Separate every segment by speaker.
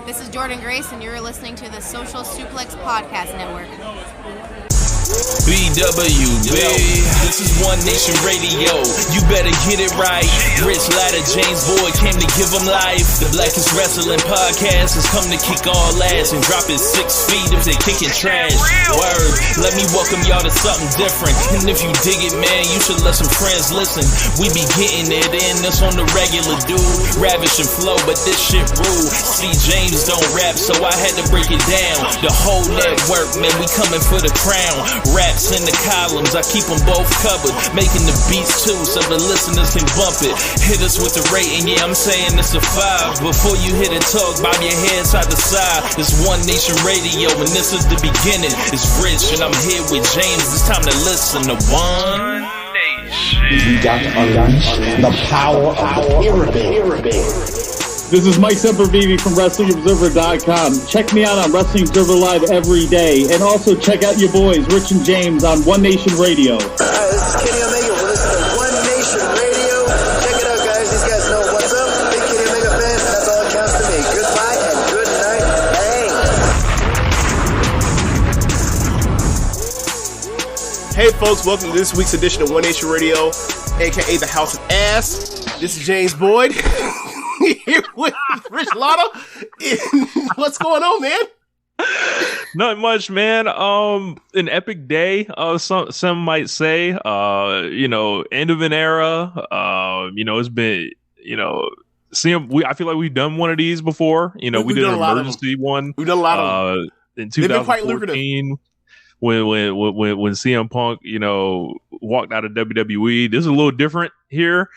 Speaker 1: This is Jordan Grace, and you're listening to the Social Suplex Podcast Network.
Speaker 2: BWB, this is One Nation Radio. You better get it right. Rich Latta, James Boyd came to give them life. The Blackest Wrestling Podcast has come to kick all ass and drop it 6 feet if they kicking trash. Word, let me welcome y'all to something different. And if you dig it, man, you should let some friends listen. We be getting it in, this on the regular, dude. Ravish and flow, but this shit rude. See, James don't rap, so I had to break it down. The whole network, man, we coming for the crown. Raps in the columns, I keep them both covered. Making the beats too, so the listeners can bump it. Hit us with the rating, yeah, I'm saying it's a 5. Before you hit it, talk, bob your head side to side. It's One Nation Radio, and this is the beginning. It's Rich, and I'm here with James. It's time to listen to One Nation.
Speaker 3: We got to unleash the power of the pyramid.
Speaker 4: This is Mike Sempervive from WrestlingObserver.com. Check me out on Wrestling Observer Live every day. And also check out your boys, Rich and James, on One Nation Radio.
Speaker 5: This is Kenny Omega. We're listening to One Nation Radio. Check it out, guys. These guys know what's up. Big Kenny Omega fans. That's all it counts to me. Goodbye and good night. Bang.
Speaker 6: Hey, folks. Welcome to this week's edition of One Nation Radio, a.k.a. the House of Ass. This is James Boyd. Here with Rich Latta. What's going on, man?
Speaker 7: Not much, man. An epic day. Some might say. End of an era. It's been. I feel like we've done one of these before. We did an emergency one.
Speaker 6: We've done a lot of them.
Speaker 7: In 2014. When CM Punk, walked out of WWE. This is a little different here.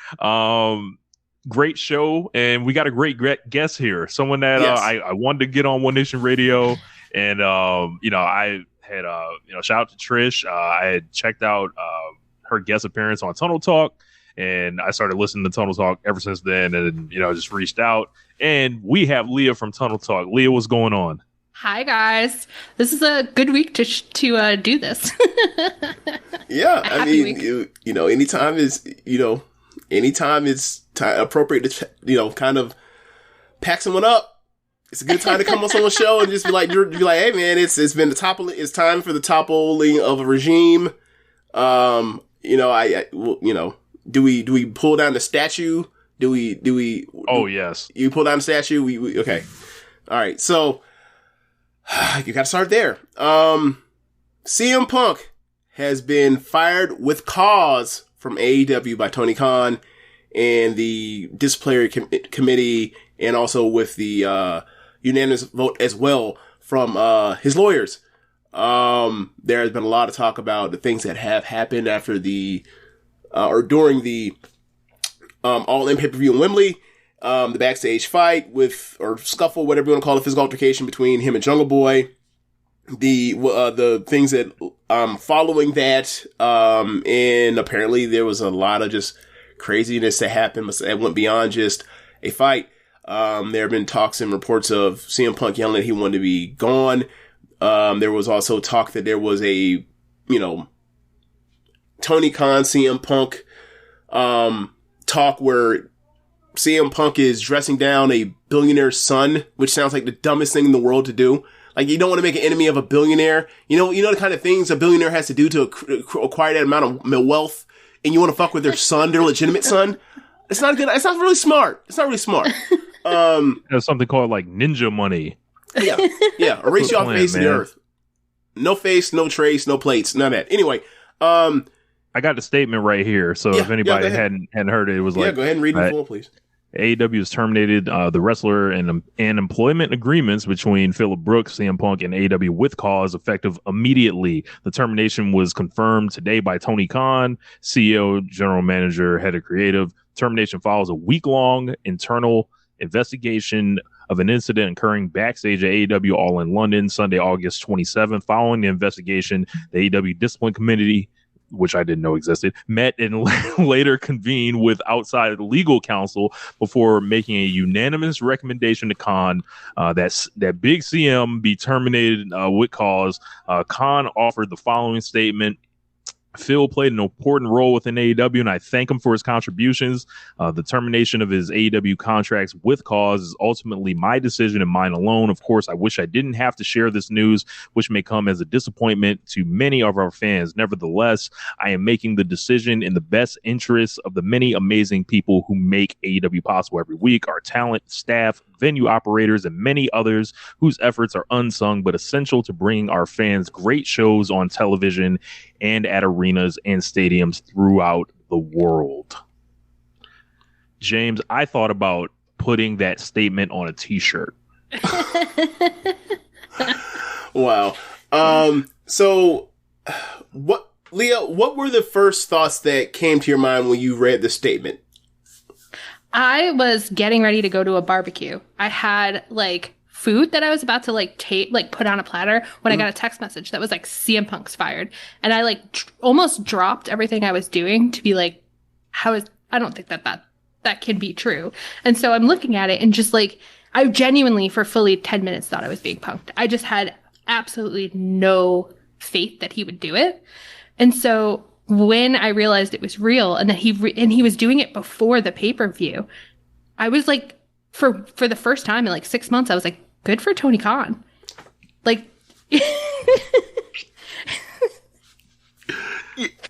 Speaker 7: Great show, and we got a great guest here. Someone that I wanted to get on One Nation Radio, and I had shout out to Trish. I had checked out her guest appearance on Tunnel Talk, and I started listening to Tunnel Talk ever since then. And just reached out, and we have Leah from Tunnel Talk. Leah, what's going on?
Speaker 8: Hi guys, this is a good week to do this.
Speaker 6: Yeah, I mean, anytime is anytime it's appropriate to kind of pack someone up. It's a good time to come on someone's show and just be like, hey man, it's been the toppling. It's time for the toppling of a regime. Do we pull down the statue? Do we?
Speaker 7: Oh yes,
Speaker 6: you pull down the statue. We okay. All right, so. You got to start there. CM Punk has been fired with cause from AEW by Tony Khan and the disciplinary committee, and also with the unanimous vote as well from his lawyers. There has been a lot of talk about the things that have happened after or during the All In pay-per-view in Wembley. The backstage fight or scuffle, whatever you want to call it, physical altercation between him and Jungle Boy. The things that, following that, and apparently there was a lot of just craziness that happened that went beyond just a fight. There have been talks and reports of CM Punk yelling that he wanted to be gone. There was also talk that there was a, Tony Khan, CM Punk, talk where CM Punk is dressing down a billionaire's son, which sounds like the dumbest thing in the world to do. Like, you don't want to make an enemy of a billionaire. You know the kind of things a billionaire has to do to acquire that amount of wealth, and you want to fuck with their son, their legitimate son? It's not good. It's not really smart. It's not really smart.
Speaker 7: There's something called like ninja money.
Speaker 6: Yeah. Erase you off the face of the earth. No face, no trace, no plates, none of that. Anyway,
Speaker 7: I got the statement right here, so if anybody hadn't heard it, it was like...
Speaker 6: go ahead and read it full, please.
Speaker 7: AEW has terminated the wrestler and employment agreements between Phillip Brooks, CM Punk, and AEW with cause effective immediately. The termination was confirmed today by Tony Khan, CEO, General Manager, Head of Creative. Termination follows a week-long internal investigation of an incident occurring backstage at AEW All in London, Sunday, August 27th. Following the investigation, the AEW Discipline Committee, which I didn't know existed, met and later convened with outside legal counsel before making a unanimous recommendation to Khan that Big CM be terminated with cause. Khan offered the following statement. Phil played an important role within AEW, and I thank him for his contributions. The termination of his AEW contracts with cause is ultimately my decision and mine alone. Of course, I wish I didn't have to share this news, which may come as a disappointment to many of our fans. Nevertheless, I am making the decision in the best interests of the many amazing people who make AEW possible every week, our talent, staff, venue operators, and many others whose efforts are unsung but essential to bringing our fans great shows on television and at arenas and stadiums throughout the world. James, I thought about putting that statement on a t-shirt.
Speaker 6: Wow. So Leah, what were the first thoughts that came to your mind when you read the statement?
Speaker 8: I was getting ready to go to a barbecue. I had food that I was about to put on a platter when I got a text message that was CM Punk's fired. And I almost dropped everything I was doing to be I don't think that can be true. And so I'm looking at it and just I genuinely for fully 10 minutes thought I was being punked. I just had absolutely no faith that he would do it. And so when I realized it was real and that he was doing it before the pay-per-view, I was for the first time in 6 months, I was good for Tony Khan.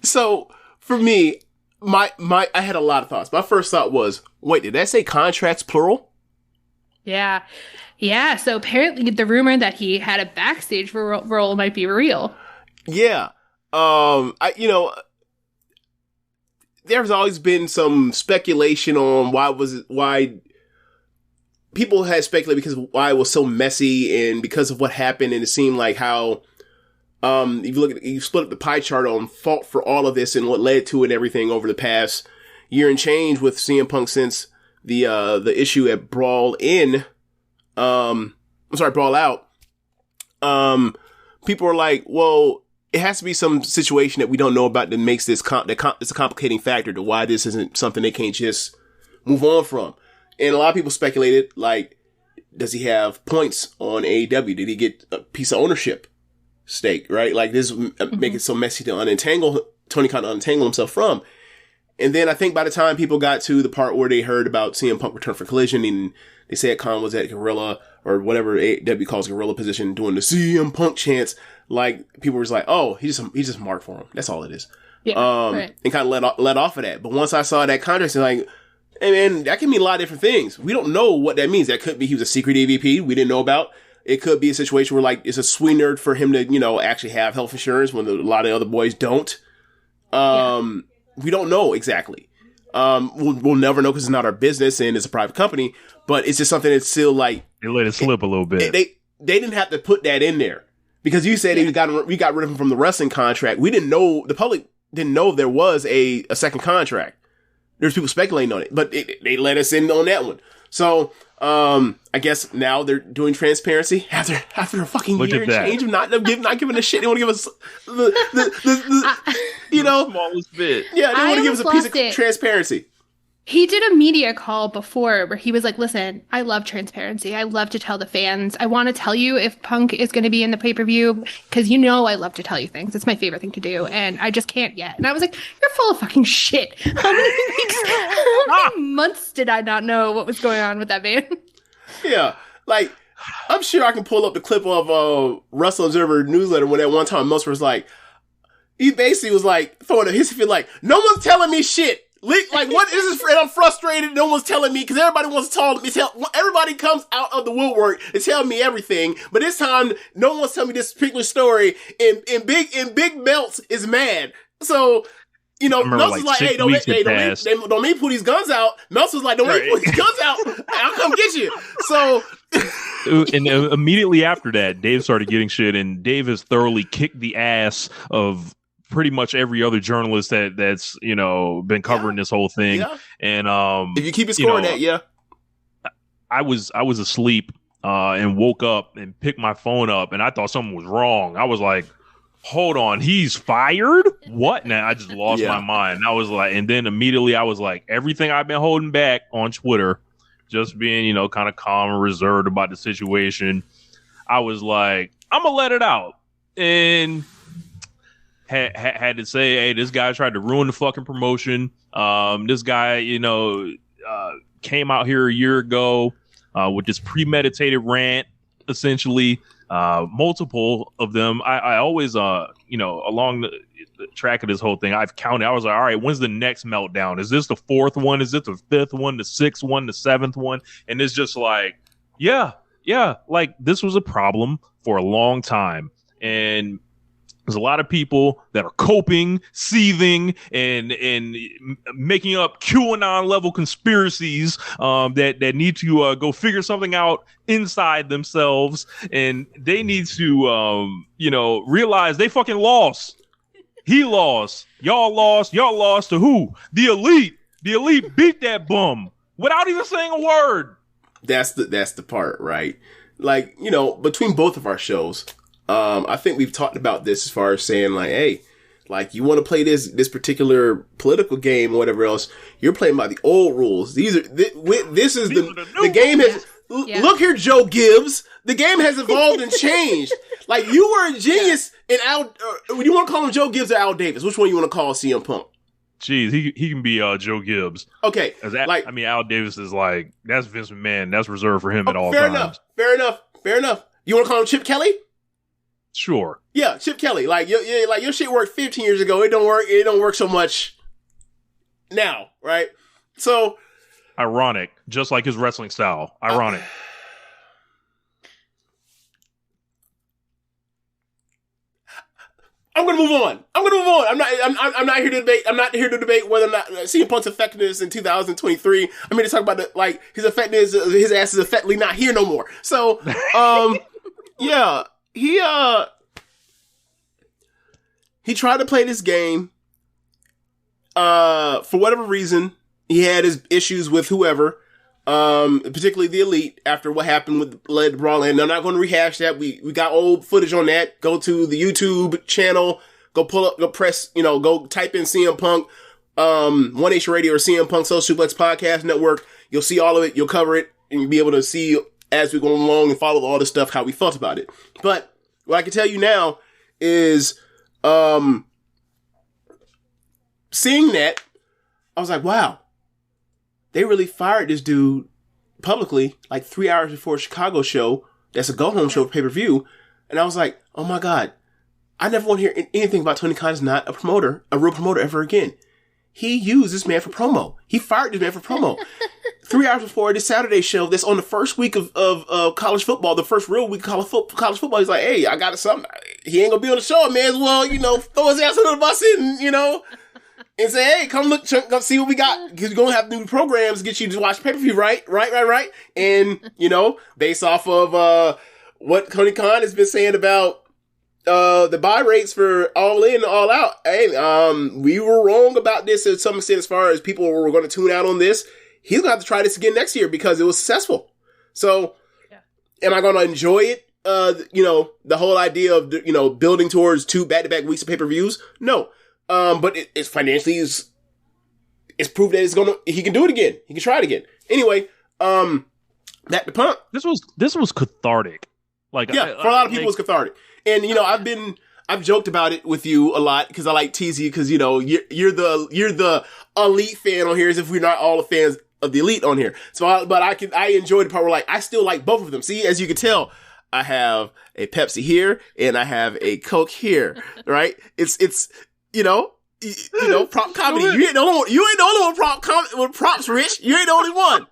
Speaker 6: So for me, I had a lot of thoughts. My first thought was, wait, did that say contracts plural?
Speaker 8: Yeah. Yeah. So apparently the rumor that he had a backstage role might be real.
Speaker 6: Yeah. There's always been some speculation on why people had speculated because why it was so messy and because of what happened. And it seemed like how, you split up the pie chart on fault for all of this and what led to it and everything over the past year and change with CM Punk since the issue at Brawl Out. People are like, well, it has to be some situation that we don't know about that makes this it's a complicating factor to why this isn't something they can't just move on from. And a lot of people speculated, does he have points on AEW? Did he get a piece of ownership stake, right? This make it so messy to Tony Khan to untangle himself from. And then I think by the time people got to the part where they heard about CM Punk return for Collision and they said Khan was at Gorilla or whatever AEW calls Gorilla position doing the CM Punk chants, people were just oh, he just marked for him. That's all it is.
Speaker 8: Yeah, right.
Speaker 6: And kind of let off of that. But once I saw that contract, it's hey man, that can mean a lot of different things. We don't know what that means. That could be he was a secret EVP we didn't know about. It could be a situation where it's a sweetener for him to, actually have health insurance when a lot of other boys don't. We don't know exactly. We'll never know because it's not our business and it's a private company, but it's just something that's still they
Speaker 7: let it slip a little bit.
Speaker 6: They didn't have to put that in there because you said we got rid of him from the wrestling contract. We didn't know, the public didn't know there was a second contract. There's people speculating on it, but they let us in on that one. So, I guess now they're doing transparency after a fucking year and change of not giving a shit. They want to give us the
Speaker 7: smallest bit.
Speaker 6: Yeah, they want to give us a piece of transparency.
Speaker 8: He did a media call before where he was listen, I love transparency. I love to tell the fans. I want to tell you if Punk is going to be in the pay-per-view because I love to tell you things. It's my favorite thing to do. And I just can't yet. And I was you're full of fucking shit. How many months did I not know what was going on with that man?
Speaker 6: Yeah. I'm sure I can pull up the clip of Wrestle Observer newsletter when at one time Meltzer was he basically was throwing a hissy fit no one's telling me shit. What is this? And I'm frustrated. No one's telling me because everybody wants to talk. Everybody comes out of the woodwork to tell me everything. But this time, no one's telling me this particular story. And Big Melts is mad. So, Melts is hey, don't make pull these guns out. Melts was don't make pull these guns out. I'll come get you. So.
Speaker 7: And immediately after that, Dave started getting shit, and Dave has thoroughly kicked the ass of pretty much every other journalist that's been covering this whole thing. Yeah. And
Speaker 6: if you keep it scoring
Speaker 7: I was asleep and woke up and picked my phone up and I thought something was wrong. I was hold on, he's fired? What? Now I just lost my mind. I was and then immediately I was everything I've been holding back on Twitter, just being kind of calm and reserved about the situation, I was I'm gonna let it out. And had to say, hey, this guy tried to ruin the fucking promotion. This guy, came out here a year ago with this premeditated rant, essentially. Multiple of them. I always, along the track of this whole thing, I've counted. I was like, all right, when's the next meltdown? Is this the fourth one? Is it the fifth one? The sixth one? The seventh one? And it's just like, yeah, like this was a problem for a long time. And there's a lot of people that are coping, seething, and making up QAnon level conspiracies that need to go figure something out inside themselves, and they need to realize they fucking lost. He lost. Y'all lost. Y'all lost to who? The Elite. The Elite beat that bum without even saying a word.
Speaker 6: That's the part, right? Like, between both of our shows, I think we've talked about this as far as saying like, hey, like you want to play this particular political game or whatever else, you're playing by the old rules. This is the game has, look here, Joe Gibbs. The game has evolved and changed. Like you were a genius in Al, you want to call him Joe Gibbs or Al Davis? Which one you want to call CM Punk?
Speaker 7: Jeez, he can be Joe Gibbs.
Speaker 6: Okay.
Speaker 7: Al Davis is like, that's Vince McMahon. That's reserved for him at all times.
Speaker 6: Fair enough. You want to call him Chip Kelly?
Speaker 7: Sure.
Speaker 6: Yeah, Chip Kelly. Like your shit worked 15 years ago. It don't work so much now, right? So
Speaker 7: ironic, just like his wrestling style. Ironic.
Speaker 6: I'm gonna move on. I'm not here to debate. I'm not here to debate whether or not CM Punk's effectiveness in 2023. I'm here to talk about his effectiveness. His ass is effectively not here no more. So, yeah. He tried to play this game. For whatever reason, he had his issues with whoever, particularly the Elite after what happened with Led Brawl. And I'm not going to rehash that. We got old footage on that. Go to the YouTube channel. Go go type in CM Punk, One Nation Radio or CM Punk Social Suplex Podcast Network. You'll see all of it. You'll cover it, and you'll be able to see as we go along and follow all the stuff, how we felt about it. But what I can tell you now is, seeing that, I was like, wow, they really fired this dude publicly, like 3 hours before a Chicago show. That's a go-home show for pay-per-view. And I was like, oh my God, I never want to hear anything about Tony Khan is not a real promoter ever again. He used this man for promo. He fired this man for promo. 3 hours before this Saturday show that's on the first week of college football, the first real week of college football, he's like, hey, I got something. He ain't gonna be on the show. I may as well, throw his ass under the bus and say, hey, come come see what we got. Because we're gonna have new programs to get you to watch pay-per-view, right? And, based off of what Tony Khan has been saying about the buy rates for All In, All Out. Hey, we were wrong about this to some extent as far as people were going to tune out on this. He's going to have to try this again next year because it was successful. So, Am I going to enjoy it? The whole idea of, building towards 2 back-to-back weeks of pay-per-views? No. But it's financially, it's proved that he can do it again. He can try it again. Anyway, back to Punk.
Speaker 7: This was cathartic. For
Speaker 6: a lot of people, it's cathartic. And, I've joked about it with you a lot because I like tease you because, you're the Elite fan on here as if we're not all the fans of the Elite on here. So, I enjoy the part where I still like both of them. See, as you can tell, I have a Pepsi here and I have a Coke here, right? It's prop comedy. You ain't the only one with props, Rich. You ain't the only one.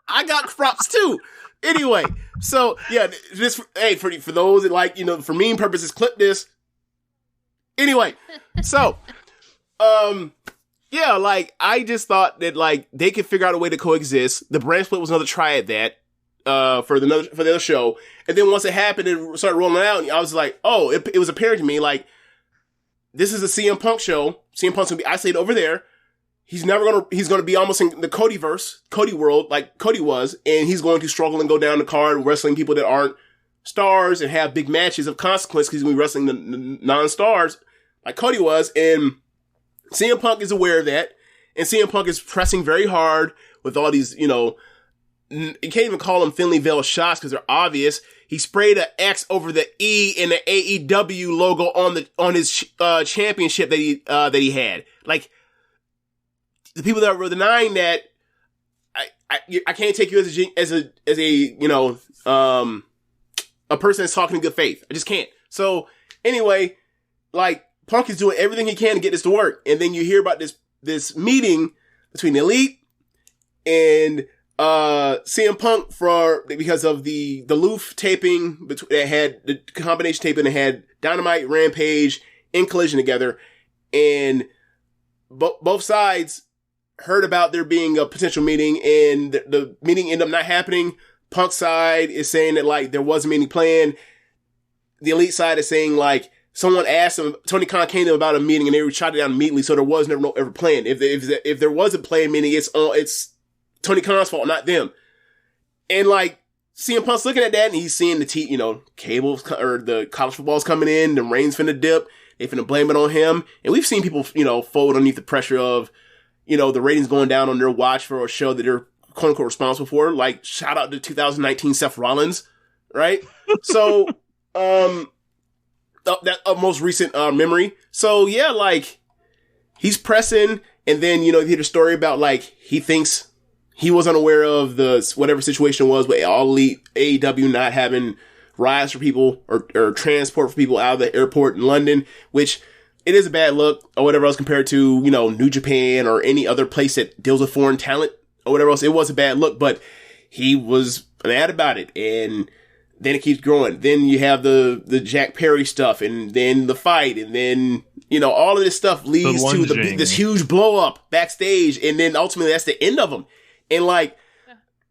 Speaker 6: I got props too. Anyway, so yeah, for those that for meme purposes, clip this. Anyway, so I just thought that they could figure out a way to coexist. The brand split was another try at that for the other show, and then once it happened and started rolling out, I was like, oh, it was apparent to me this is a CM Punk show. CM Punk's gonna be isolated over there. He's gonna be almost in the Codyverse, Cody world, like Cody was, and he's going to struggle and go down the card wrestling people that aren't stars and have big matches of consequence because he's gonna be wrestling the non-stars like Cody was, and CM Punk is aware of that, and CM Punk is pressing very hard with all these, you can't even call them thinly veiled shots because they're obvious. He sprayed an X over the E in the AEW logo on his championship that he had. Like, the people that were denying that, I can't take you as a a person that's talking in good faith. I just can't. So anyway, like, Punk is doing everything he can to get this to work, and then you hear about this meeting between the Elite and CM Punk because of the Loof taping that had the combination taping that had Dynamite, Rampage, and Collision together, and both sides heard about there being a potential meeting, and the meeting ended up not happening. Punk's side is saying that, like, there wasn't any plan. The Elite side is saying, like, someone asked him, Tony Khan came to him about a meeting and they shot it down immediately, so there was never no ever plan. If there was a plan, meaning it's Tony Khan's fault, not them. And, like, CM Punk's looking at that and he's seeing the cables or the college football's coming in, the rain's finna dip, they finna blame it on him. And we've seen people, fold underneath the pressure of, the ratings going down on their watch for a show that they're quote unquote responsible for. Like, shout out to 2019 Seth Rollins, right? So, that most recent memory. So yeah, like, he's pressing, and then you hear the story about, like, he thinks he was unaware of the whatever situation was with All Elite AEW not having rides for people or transport for people out of the airport in London, which it is a bad look or whatever else compared to New Japan or any other place that deals with foreign talent or whatever else. It was a bad look, but he was mad about it, and then it keeps growing. Then you have the Jack Perry stuff, and then the fight, and then, all of this stuff leads to this huge blow up backstage, and then ultimately that's the end of them. And, like,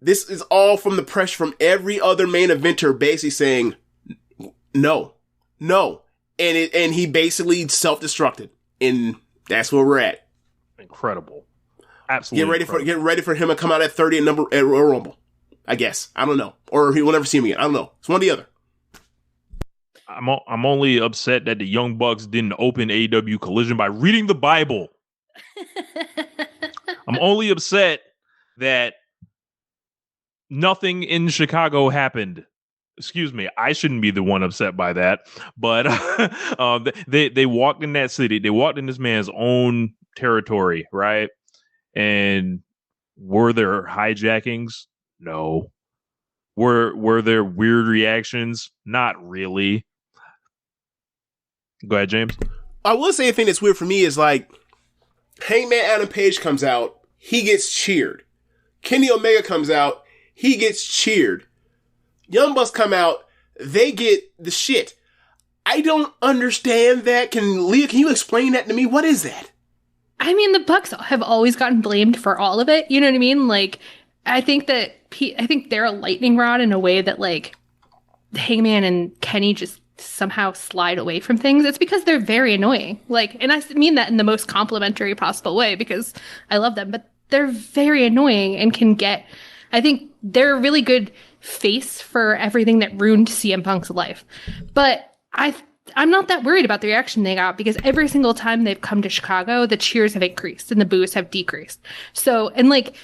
Speaker 6: this is all from the pressure from every other main eventer basically saying, no. And he basically self-destructed. And that's where we're at.
Speaker 7: Incredible. Absolutely.
Speaker 6: Get ready for him to come out at 30 at Royal Rumble. I guess. I don't know. Or he will never see him again. I don't know. It's one or the other.
Speaker 7: I'm only upset that the Young Bucks didn't open AEW Collision by reading the Bible. I'm only upset that nothing in Chicago happened. Excuse me, I shouldn't be the one upset by that. But they walked in that city. They walked in this man's own territory, right? And were there hijackings? No. Were there weird reactions? Not really. Go ahead, James.
Speaker 6: I will say a thing that's weird for me is, like, Hangman Adam Page comes out, he gets cheered. Kenny Omega comes out, he gets cheered. Young Bucks come out, they get the shit. I don't understand that. Leah, can you explain that to me? What is that?
Speaker 8: I mean, the Bucks have always gotten blamed for all of it. You know what I mean? Like, I think they're a lightning rod in a way that, like, Hangman and Kenny just somehow slide away from things. It's because they're very annoying. Like, and I mean that in the most complimentary possible way because I love them, but they're very annoying and I think they're a really good face for everything that ruined CM Punk's life. But I'm not that worried about the reaction they got because every single time they've come to Chicago, the cheers have increased and the boos have decreased. So, and, like,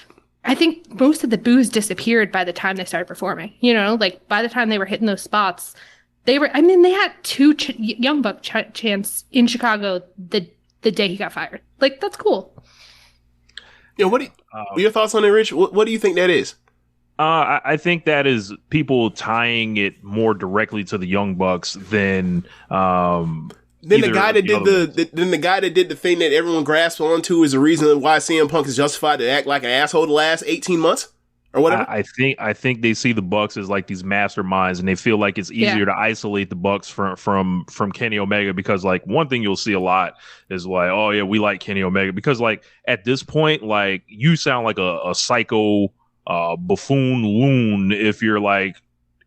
Speaker 8: I think most of the boos disappeared by the time they started performing. Like, by the time they were hitting those spots, they had two Young Buck chants in Chicago the day he got fired. Like, that's cool.
Speaker 6: Yeah, what are your thoughts on it, Rich? What do you think that is?
Speaker 7: I think that is people tying it more directly to the Young Bucks than
Speaker 6: the guy that did the thing that everyone grasps onto is the reason why CM Punk is justified to act like an asshole the last 18 months or whatever.
Speaker 7: I think they see the Bucks as like these masterminds, and they feel like it's easier to isolate the Bucks from Kenny Omega because, like, one thing you'll see a lot is like, oh yeah, we like Kenny Omega because, like, at this point, like, you sound like a psycho buffoon loon if you're, like,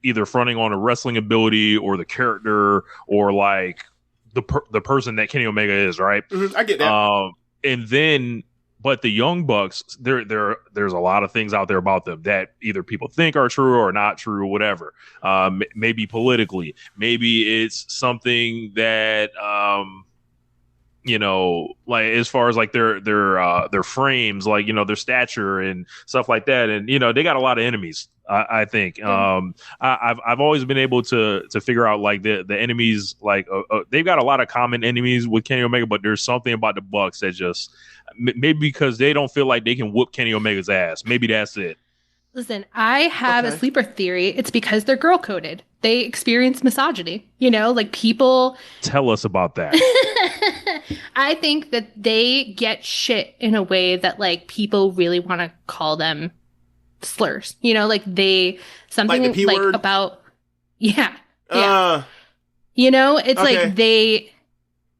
Speaker 7: either fronting on a wrestling ability or the character or, like, the person that Kenny Omega is, right?
Speaker 6: Mm-hmm, I get that.
Speaker 7: And then, but the Young Bucks, there's a lot of things out there about them that either people think are true or not true, or whatever. Maybe politically, maybe it's something that like as far as like their frames, like, their stature and stuff like that. And, they got a lot of enemies. I think I've always been able to figure out like the enemies, like they've got a lot of common enemies with Kenny Omega, but there's something about the Bucks that just maybe because they don't feel like they can whoop Kenny Omega's ass. Maybe that's it.
Speaker 8: Listen, I have a sleeper theory. It's because they're girl coded. They experience misogyny, like people.
Speaker 7: Tell us about that.
Speaker 8: I think that they get shit in a way that like people really want to call them slurs, like they something
Speaker 6: like, the P
Speaker 8: like
Speaker 6: word?
Speaker 8: About it's
Speaker 6: okay.
Speaker 8: like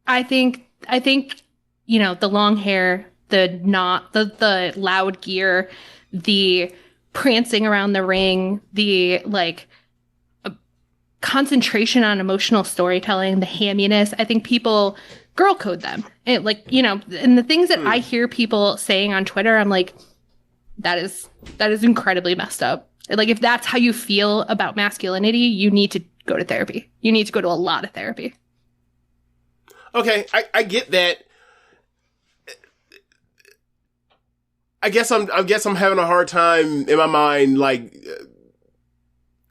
Speaker 8: I think the long hair, the loud gear, the prancing around the ring, the like concentration on emotional storytelling, the hamminess. I think people girl code them. And and the things that I hear people saying on Twitter, I'm like, that is incredibly messed up. Like, if that's how you feel about masculinity, you need to go to therapy. You need to go to a lot of therapy.
Speaker 6: Okay, I get that. I guess I'm having a hard time in my mind, like,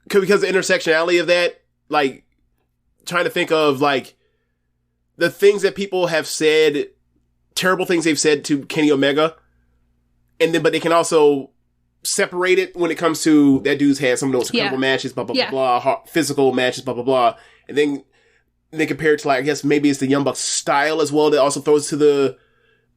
Speaker 6: because the intersectionality of that, like, trying to think of like the things that people have said, terrible things they've said to Kenny Omega, and then but they can also separate it when it comes to that dude's had some of those incredible matches, blah blah blah blah, physical matches, blah blah blah, and then they compare it to like I guess maybe it's the Young Bucks style as well that also throws to the.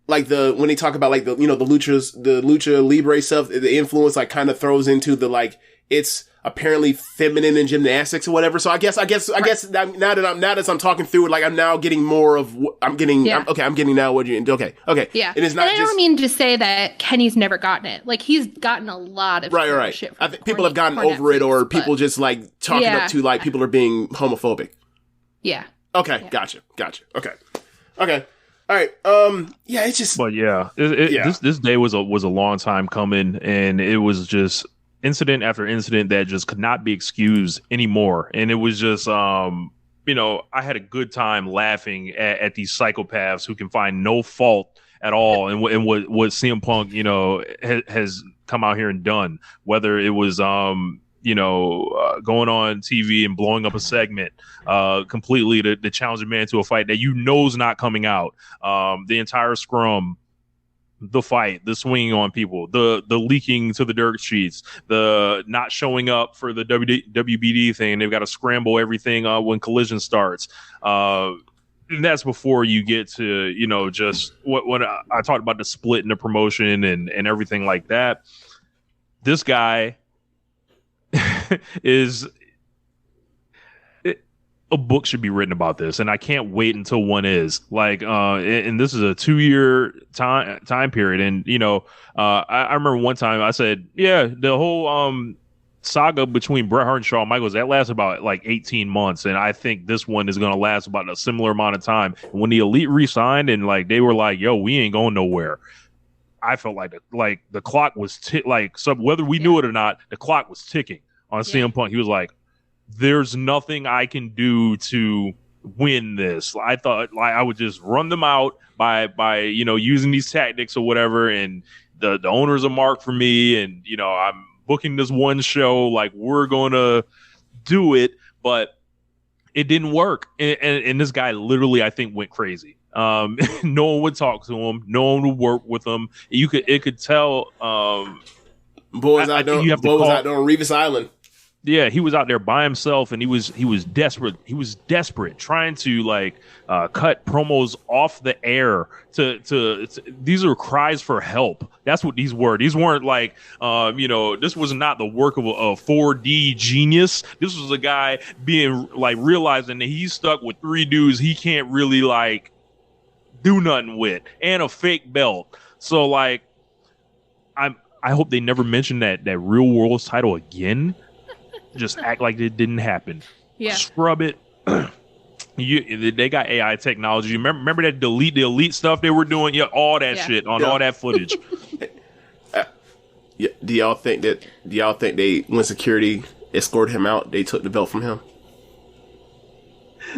Speaker 6: Like when they talk about like the lucha libre stuff, the influence like kind of throws into the like it's apparently feminine in gymnastics or whatever. So I guess now that I'm talking through it, like I'm now getting more of I'm getting now what you okay
Speaker 8: yeah.
Speaker 6: And it's not.
Speaker 8: And I don't mean to say that Kenny's never gotten it. Like he's gotten a lot of
Speaker 6: right.
Speaker 8: shit.
Speaker 6: I think people have gotten over it, or people just like talking up to like people are being homophobic.
Speaker 8: Yeah.
Speaker 6: Okay. Yeah. Gotcha. Okay. All right. Yeah, it's just.
Speaker 7: But yeah, this day was a long time coming, and it was just incident after incident that just could not be excused anymore. And it was just, I had a good time laughing at these psychopaths who can find no fault at all in what CM Punk, has come out here and done. Whether it was, going on TV and blowing up a segment completely to challenge a man to a fight that is not coming out. The entire scrum, the fight, the swinging on people, the leaking to the dirt sheets, the not showing up for the WBD thing. They've got to scramble everything when Collision starts. And that's before you get to, just what I talked about, the split in the promotion and everything like that. This guy a book should be written about this, and I can't wait until one is like and this is a 2-year time period. And I remember one time I said, the whole saga between Bret Hart and Shawn Michaels, that lasts about like 18 months, and I think this one is going to last about a similar amount of time. And when the Elite re-signed and like they were like, yo, we ain't going nowhere, I felt like the clock was whether we knew it or not, the clock was ticking on CM Punk. He was like, there's nothing I can do to win this. I thought like I would just run them out by using these tactics or whatever, and the owners are marked for me, and I'm booking this one show, like we're gonna do it, but it didn't work. And this guy literally, I think, went crazy. No one would talk to him. No one would work with him. It could tell.
Speaker 6: Boys out there on Revis Island.
Speaker 7: Yeah, he was out there by himself, and he was desperate. He was desperate, trying to cut promos off the air. To these are cries for help. That's what these were. These weren't like this was not the work of a 4D genius. This was a guy being realizing that he's stuck with 3 dudes he can't really do nothing with, and a fake belt. So I hope they never mention that Real World's title again. Just act like it didn't happen.
Speaker 8: Yeah.
Speaker 7: Scrub it. They got AI technology. Remember that the elite stuff they were doing? Yeah, all that shit on all that footage.
Speaker 6: Do y'all think they, when security escorted him out, they took the belt from him?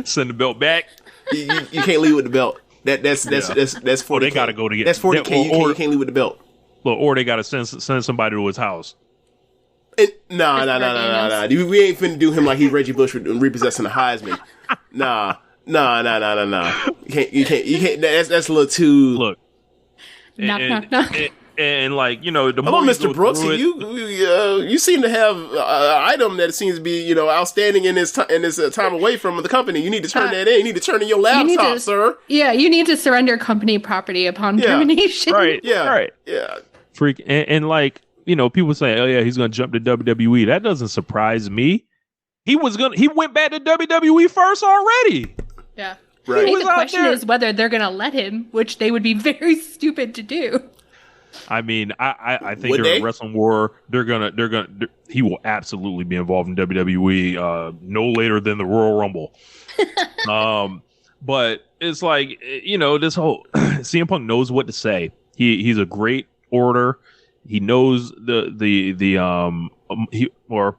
Speaker 7: Send the belt back.
Speaker 6: You can't leave with the belt. That's 40K.
Speaker 7: They got to go to get.
Speaker 6: That's 40K. You can't leave with the belt.
Speaker 7: Look, or they got to send somebody to his house.
Speaker 6: No. We ain't finna do him like he's Reggie Bush repossessing the Heisman. Nah. You can't. That's a little too.
Speaker 7: Look.
Speaker 8: Knock.
Speaker 7: And like, you know, the
Speaker 6: hello,
Speaker 7: more
Speaker 6: Mr. Brooks, you seem to have an item that seems to be, you know, outstanding in this time away from the company. You need to turn that in. You need to turn in your laptop, sir.
Speaker 8: Yeah, you need to surrender company property upon termination.
Speaker 7: Right. Yeah. Right.
Speaker 6: Yeah.
Speaker 7: Freak. And like, you know, people say, oh yeah, he's gonna jump to WWE. That doesn't surprise me. He went back to WWE first already.
Speaker 8: Yeah.
Speaker 6: Right.
Speaker 8: I think the question is whether they're gonna let him, which they would be very stupid to do.
Speaker 7: I mean, I think during Wrestling War, he will absolutely be involved in WWE no later than the Royal Rumble. But it's like, you know, this whole CM Punk knows what to say. He's a great orator. He knows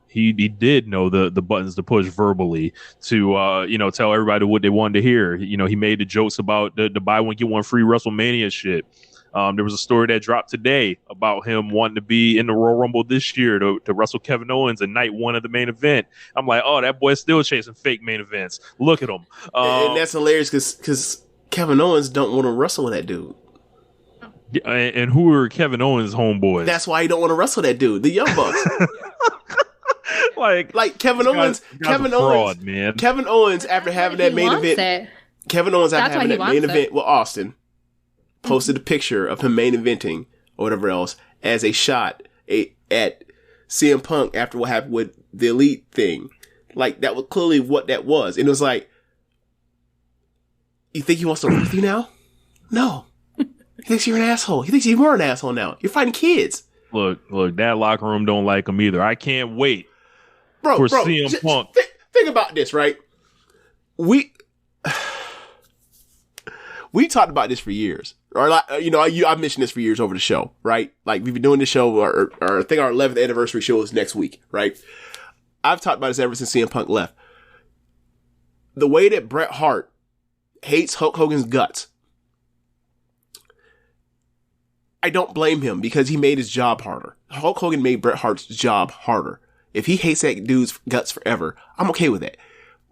Speaker 7: he did know the buttons to push verbally to you know, tell everybody what they wanted to hear. You know, he made the jokes about the buy one get one free WrestleMania shit. There was a story that dropped today about him wanting to be in the Royal Rumble this year to wrestle Kevin Owens in night one of the main event. I'm like, oh, that boy's still chasing fake main events. Look at him.
Speaker 6: And that's hilarious because Kevin Owens don't want to wrestle with that dude.
Speaker 7: And who are Kevin Owens' homeboys?
Speaker 6: That's why he don't want to wrestle that dude, the Young Bucks. like Kevin Owens,
Speaker 7: man.
Speaker 6: Kevin Owens after having that main event. Kevin Owens after having that main event with Austin posted a picture of him main eventing or whatever else as a shot at CM Punk after what happened with the Elite thing. Like, that was clearly what that was. And it was like, you think he wants to work with you now? No. He thinks you're an asshole. He thinks you are an asshole now. You're fighting kids.
Speaker 7: Look, that locker room don't like him either. I can't wait for CM Punk.
Speaker 6: Think about this, right? We talked about this for years. Or, like, you know, I've mentioned this for years over the show, right? Like, we've been doing this show, or I think our 11th anniversary show is next week, right? I've talked about this ever since CM Punk left. The way that Bret Hart hates Hulk Hogan's guts, I don't blame him because he made his job harder. Hulk Hogan made Bret Hart's job harder. If he hates that dude's guts forever, I'm okay with that.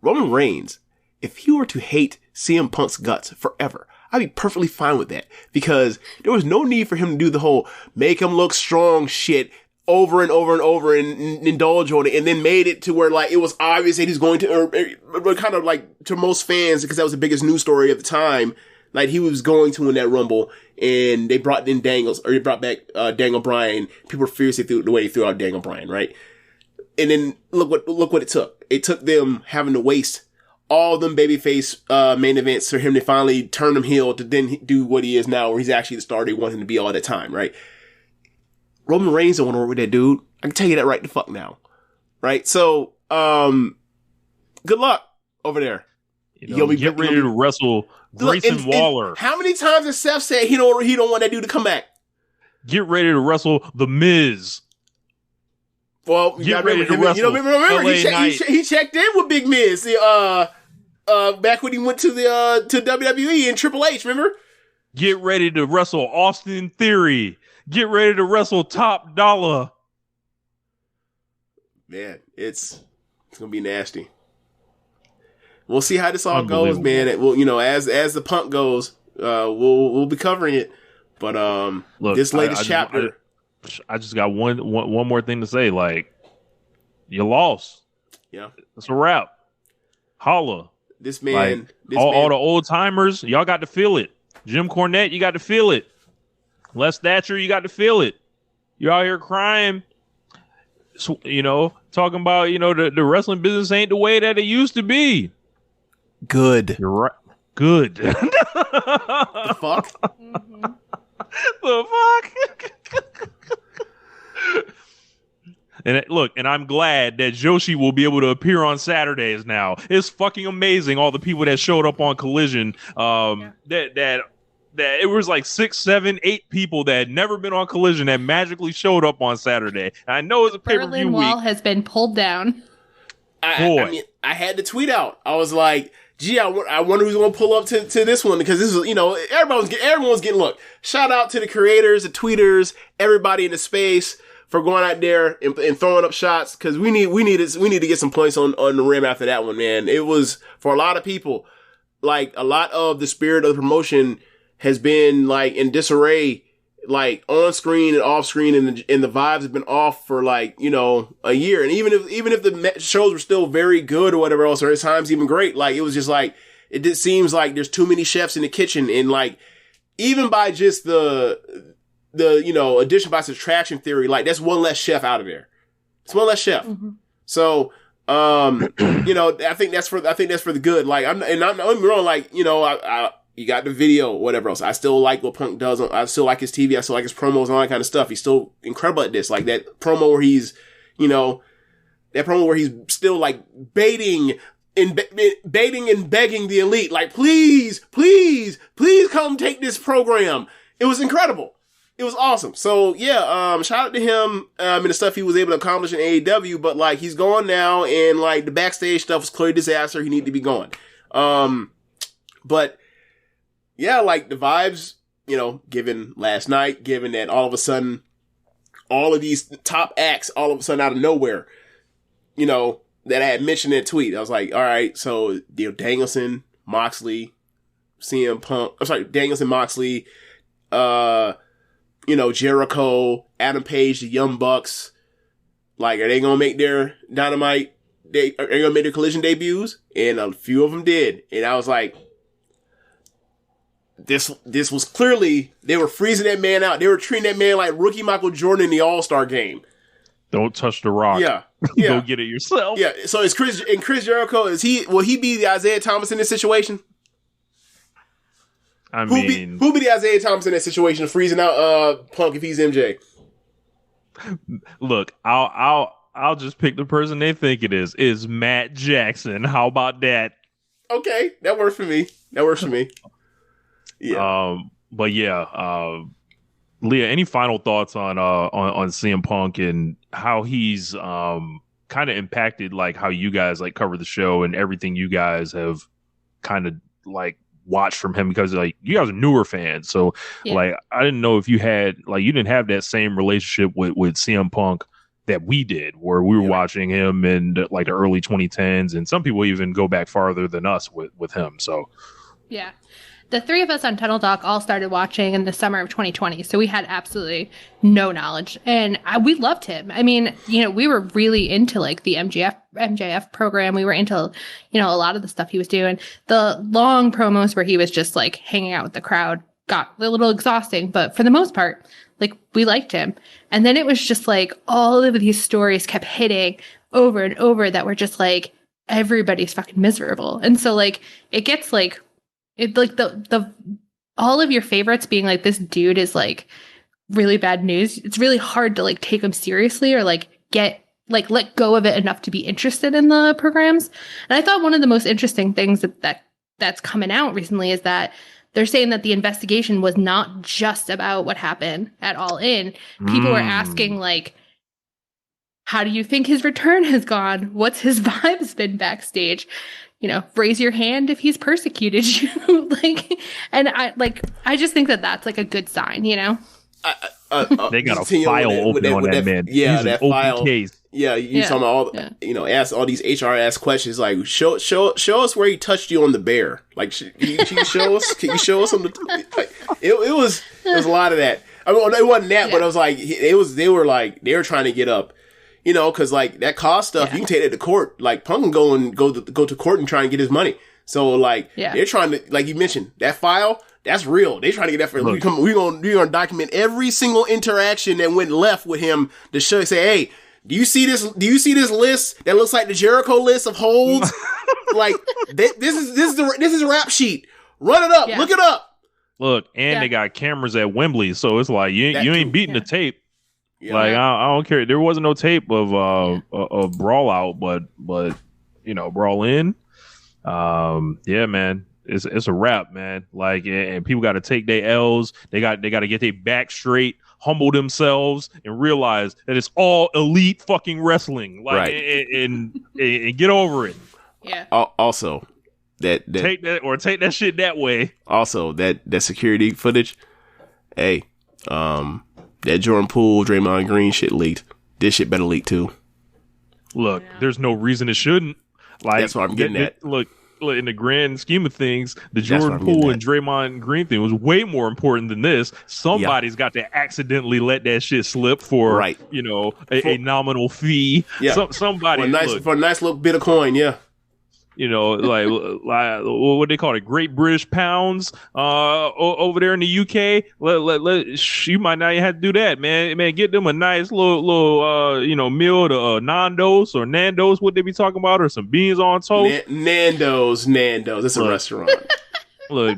Speaker 6: Roman Reigns, if he were to hate CM Punk's guts forever, I'd be perfectly fine with that because there was no need for him to do the whole make him look strong shit over and over and over and indulge on it, and then made it to where, like, it was obvious that he's going to, or kind of like to most fans, because that was the biggest news story at the time, like he was going to win that Rumble, and they brought in they brought back Daniel Bryan. People were furious the way they threw out Daniel Bryan, right? And then look what it took. It took them having to waste all them babyface main events for him to finally turn him heel to then do what he is now, where he's actually the star they want him to be all that time, right? Roman Reigns don't want to work with that dude. I can tell you that right the fuck now, right? So, good luck over there.
Speaker 7: You know, get ready to wrestle Grayson Waller.
Speaker 6: And how many times has Seth said he don't want that dude to come back?
Speaker 7: Get ready to wrestle The Miz.
Speaker 6: Well,
Speaker 7: get ready to wrestle.
Speaker 6: Remember he checked in with Big Miz. Back when he went to WWE and Triple H. Remember?
Speaker 7: Get ready to wrestle Austin Theory. Get ready to wrestle Top Dollar.
Speaker 6: Man, it's gonna be nasty. We'll see how this all goes, man. Well, you know, as the Punk goes, we'll be covering it. But look, this latest chapter.
Speaker 7: I just got one more thing to say. Like, you lost.
Speaker 6: Yeah,
Speaker 7: that's a wrap. Holla.
Speaker 6: This man,
Speaker 7: like, all the old timers, y'all got to feel it. Jim Cornette, you got to feel it. Les Thatcher, you got to feel it. You're out here crying, you know, talking about, you know, the wrestling business ain't the way that it used to be.
Speaker 6: Good.
Speaker 7: You're right. Good.
Speaker 6: The fuck?
Speaker 8: Mm-hmm.
Speaker 7: The fuck? And look, and I'm glad that Joshi will be able to appear on Saturdays now. It's fucking amazing, all the people that showed up on Collision. That it was like 6, 7, 8 people that had never been on Collision that magically showed up on Saturday. And I know it's a pay-per-view
Speaker 8: Berlin
Speaker 7: week.
Speaker 8: Wall has been pulled down.
Speaker 6: I mean, I had to tweet out. I was like, gee, I wonder who's going to pull up to this one, because this is, everyone's getting, look, shout out to the creators, the tweeters, everybody in the space for going out there and throwing up shots, because we need to get some points on the rim after that one, man. It was, for a lot of people, like, a lot of the spirit of the promotion has been, like, in disarray, like, on screen and off screen, and the vibes have been off for, like, a year. And even if the shows were still very good or whatever else, or at times even great, like, it was just like, it just seems like there's too many chefs in the kitchen, and, like, even by just the addition by subtraction theory, like, that's one less chef out of there. It's one less chef. Mm-hmm. So, I think that's for the good. Like, I'm not wrong. Like, you got the video, whatever else. I still like what Punk does. I still like his TV. I still like his promos and all that kind of stuff. He's still incredible at this. Like, that promo where he's still, like, baiting and begging the Elite, like, please come take this program. It was incredible. It was awesome. So yeah, shout out to him, and the stuff he was able to accomplish in AEW, but, like, he's gone now, and, like, the backstage stuff was clearly a disaster. He needed to be gone. But yeah, like, the vibes, given last night, given that all of a sudden, all of these top acts, all of a sudden out of nowhere, that I had mentioned in a tweet, I was like, all right, so, Danielson, Moxley, CM Punk, Danielson, Moxley, Jericho, Adam Page, the Young Bucks, like, are they gonna make their Dynamite, are they gonna make their Collision debuts? And a few of them did. And I was like, this was clearly, they were freezing that man out. They were treating that man like rookie Michael Jordan in the All-Star game.
Speaker 7: Don't touch the rock.
Speaker 6: Yeah.
Speaker 7: Go get it yourself.
Speaker 6: Yeah. So is Chris Jericho, will he be the Isaiah Thomas in this situation? Who be the Isaiah Thomas in that situation, freezing out Punk if he's MJ?
Speaker 7: Look, I'll just pick the person they think it is. Is Matt Jackson. How about that?
Speaker 6: Okay, that works for me. Yeah.
Speaker 7: But yeah, Leah, any final thoughts on CM Punk and how he's kind of impacted, like, how you guys, like, cover the show and everything you guys have kind of, like, watched from him, because, like, you guys are newer fans, so yeah. Like, I didn't know if you didn't have that same relationship with CM Punk that we did, where we were watching him in, like, the early 2010s, and some people even go back farther than us with him. So
Speaker 8: yeah, the three of us on Tunnel Talk all started watching in the summer of 2020, so we had absolutely no knowledge, and we loved him. I mean, we were really into, like, the MJF program. We were into, a lot of the stuff he was doing. The long promos where he was just, like, hanging out with the crowd got a little exhausting, but for the most part, like, we liked him. And then it was just, like, all of these stories kept hitting over and over that were just, like, everybody's fucking miserable. And so, like, it gets, like, it, like, the all of your favorites being like, this dude is, like, really bad news. It's really hard to, like, take him seriously or, like, let go of it enough to be interested in the programs. And I thought one of the most interesting things that's coming out recently is that they're saying that the investigation was not just about what happened at All In. People were asking, like, how do you think his return has gone? What's his vibes been backstage? Raise your hand if he's persecuted you. Like, and I just think that that's, like, a good sign,
Speaker 7: They got a file open on that man.
Speaker 6: Yeah,
Speaker 7: he's
Speaker 6: that
Speaker 7: an
Speaker 6: file.
Speaker 7: Open case.
Speaker 6: Yeah, you talking about all, ask all these HR ass questions, like, show us where he touched you on the bear. Like, can you show us? Can you show us on the? Like, it was a lot of that. I mean, it wasn't that, but it was like they were trying to get up. Because, like, that cost stuff, you can take that to court. Like, Punk can go to court and try and get his money. So, like, they're trying to, like you mentioned, that file, that's real. They're trying to get that for. We're gonna document every single interaction that went left with him to say, hey, do you see this list that looks like the Jericho list of holds? Like, this is a rap sheet. Run it up. Look it up.
Speaker 7: Look, and they got cameras at Wembley, so it's like you ain't beating the tape. Yeah. Like, I don't care. There wasn't no tape of Brawl Out, but Brawl In. Yeah, man, it's a wrap, man. Like, and people got to take their L's. They got to get their back straight, humble themselves, and realize that it's all elite fucking wrestling. Like, and get over it.
Speaker 8: Yeah.
Speaker 6: Also, That
Speaker 7: take that shit that way.
Speaker 6: Also, that security footage. Hey, that Jordan Poole, Draymond Green shit leaked. This shit better leak too.
Speaker 7: Look, there's no reason it shouldn't. Like,
Speaker 6: that's what I'm getting at.
Speaker 7: Look, in the grand scheme of things, the Jordan Poole and Draymond Green thing was way more important than this. Somebody's got to accidentally let that shit slip for, a nominal fee.
Speaker 6: Yeah.
Speaker 7: Somebody
Speaker 6: for a nice little bit of coin. Yeah.
Speaker 7: Like what they call it, Great British Pounds, over there in the UK. You might not even have to do that, man. Get them a nice little meal to Nando's or Nando's. What they be talking about, or some beans on toast.
Speaker 6: Nando's. It's a restaurant.
Speaker 7: Look,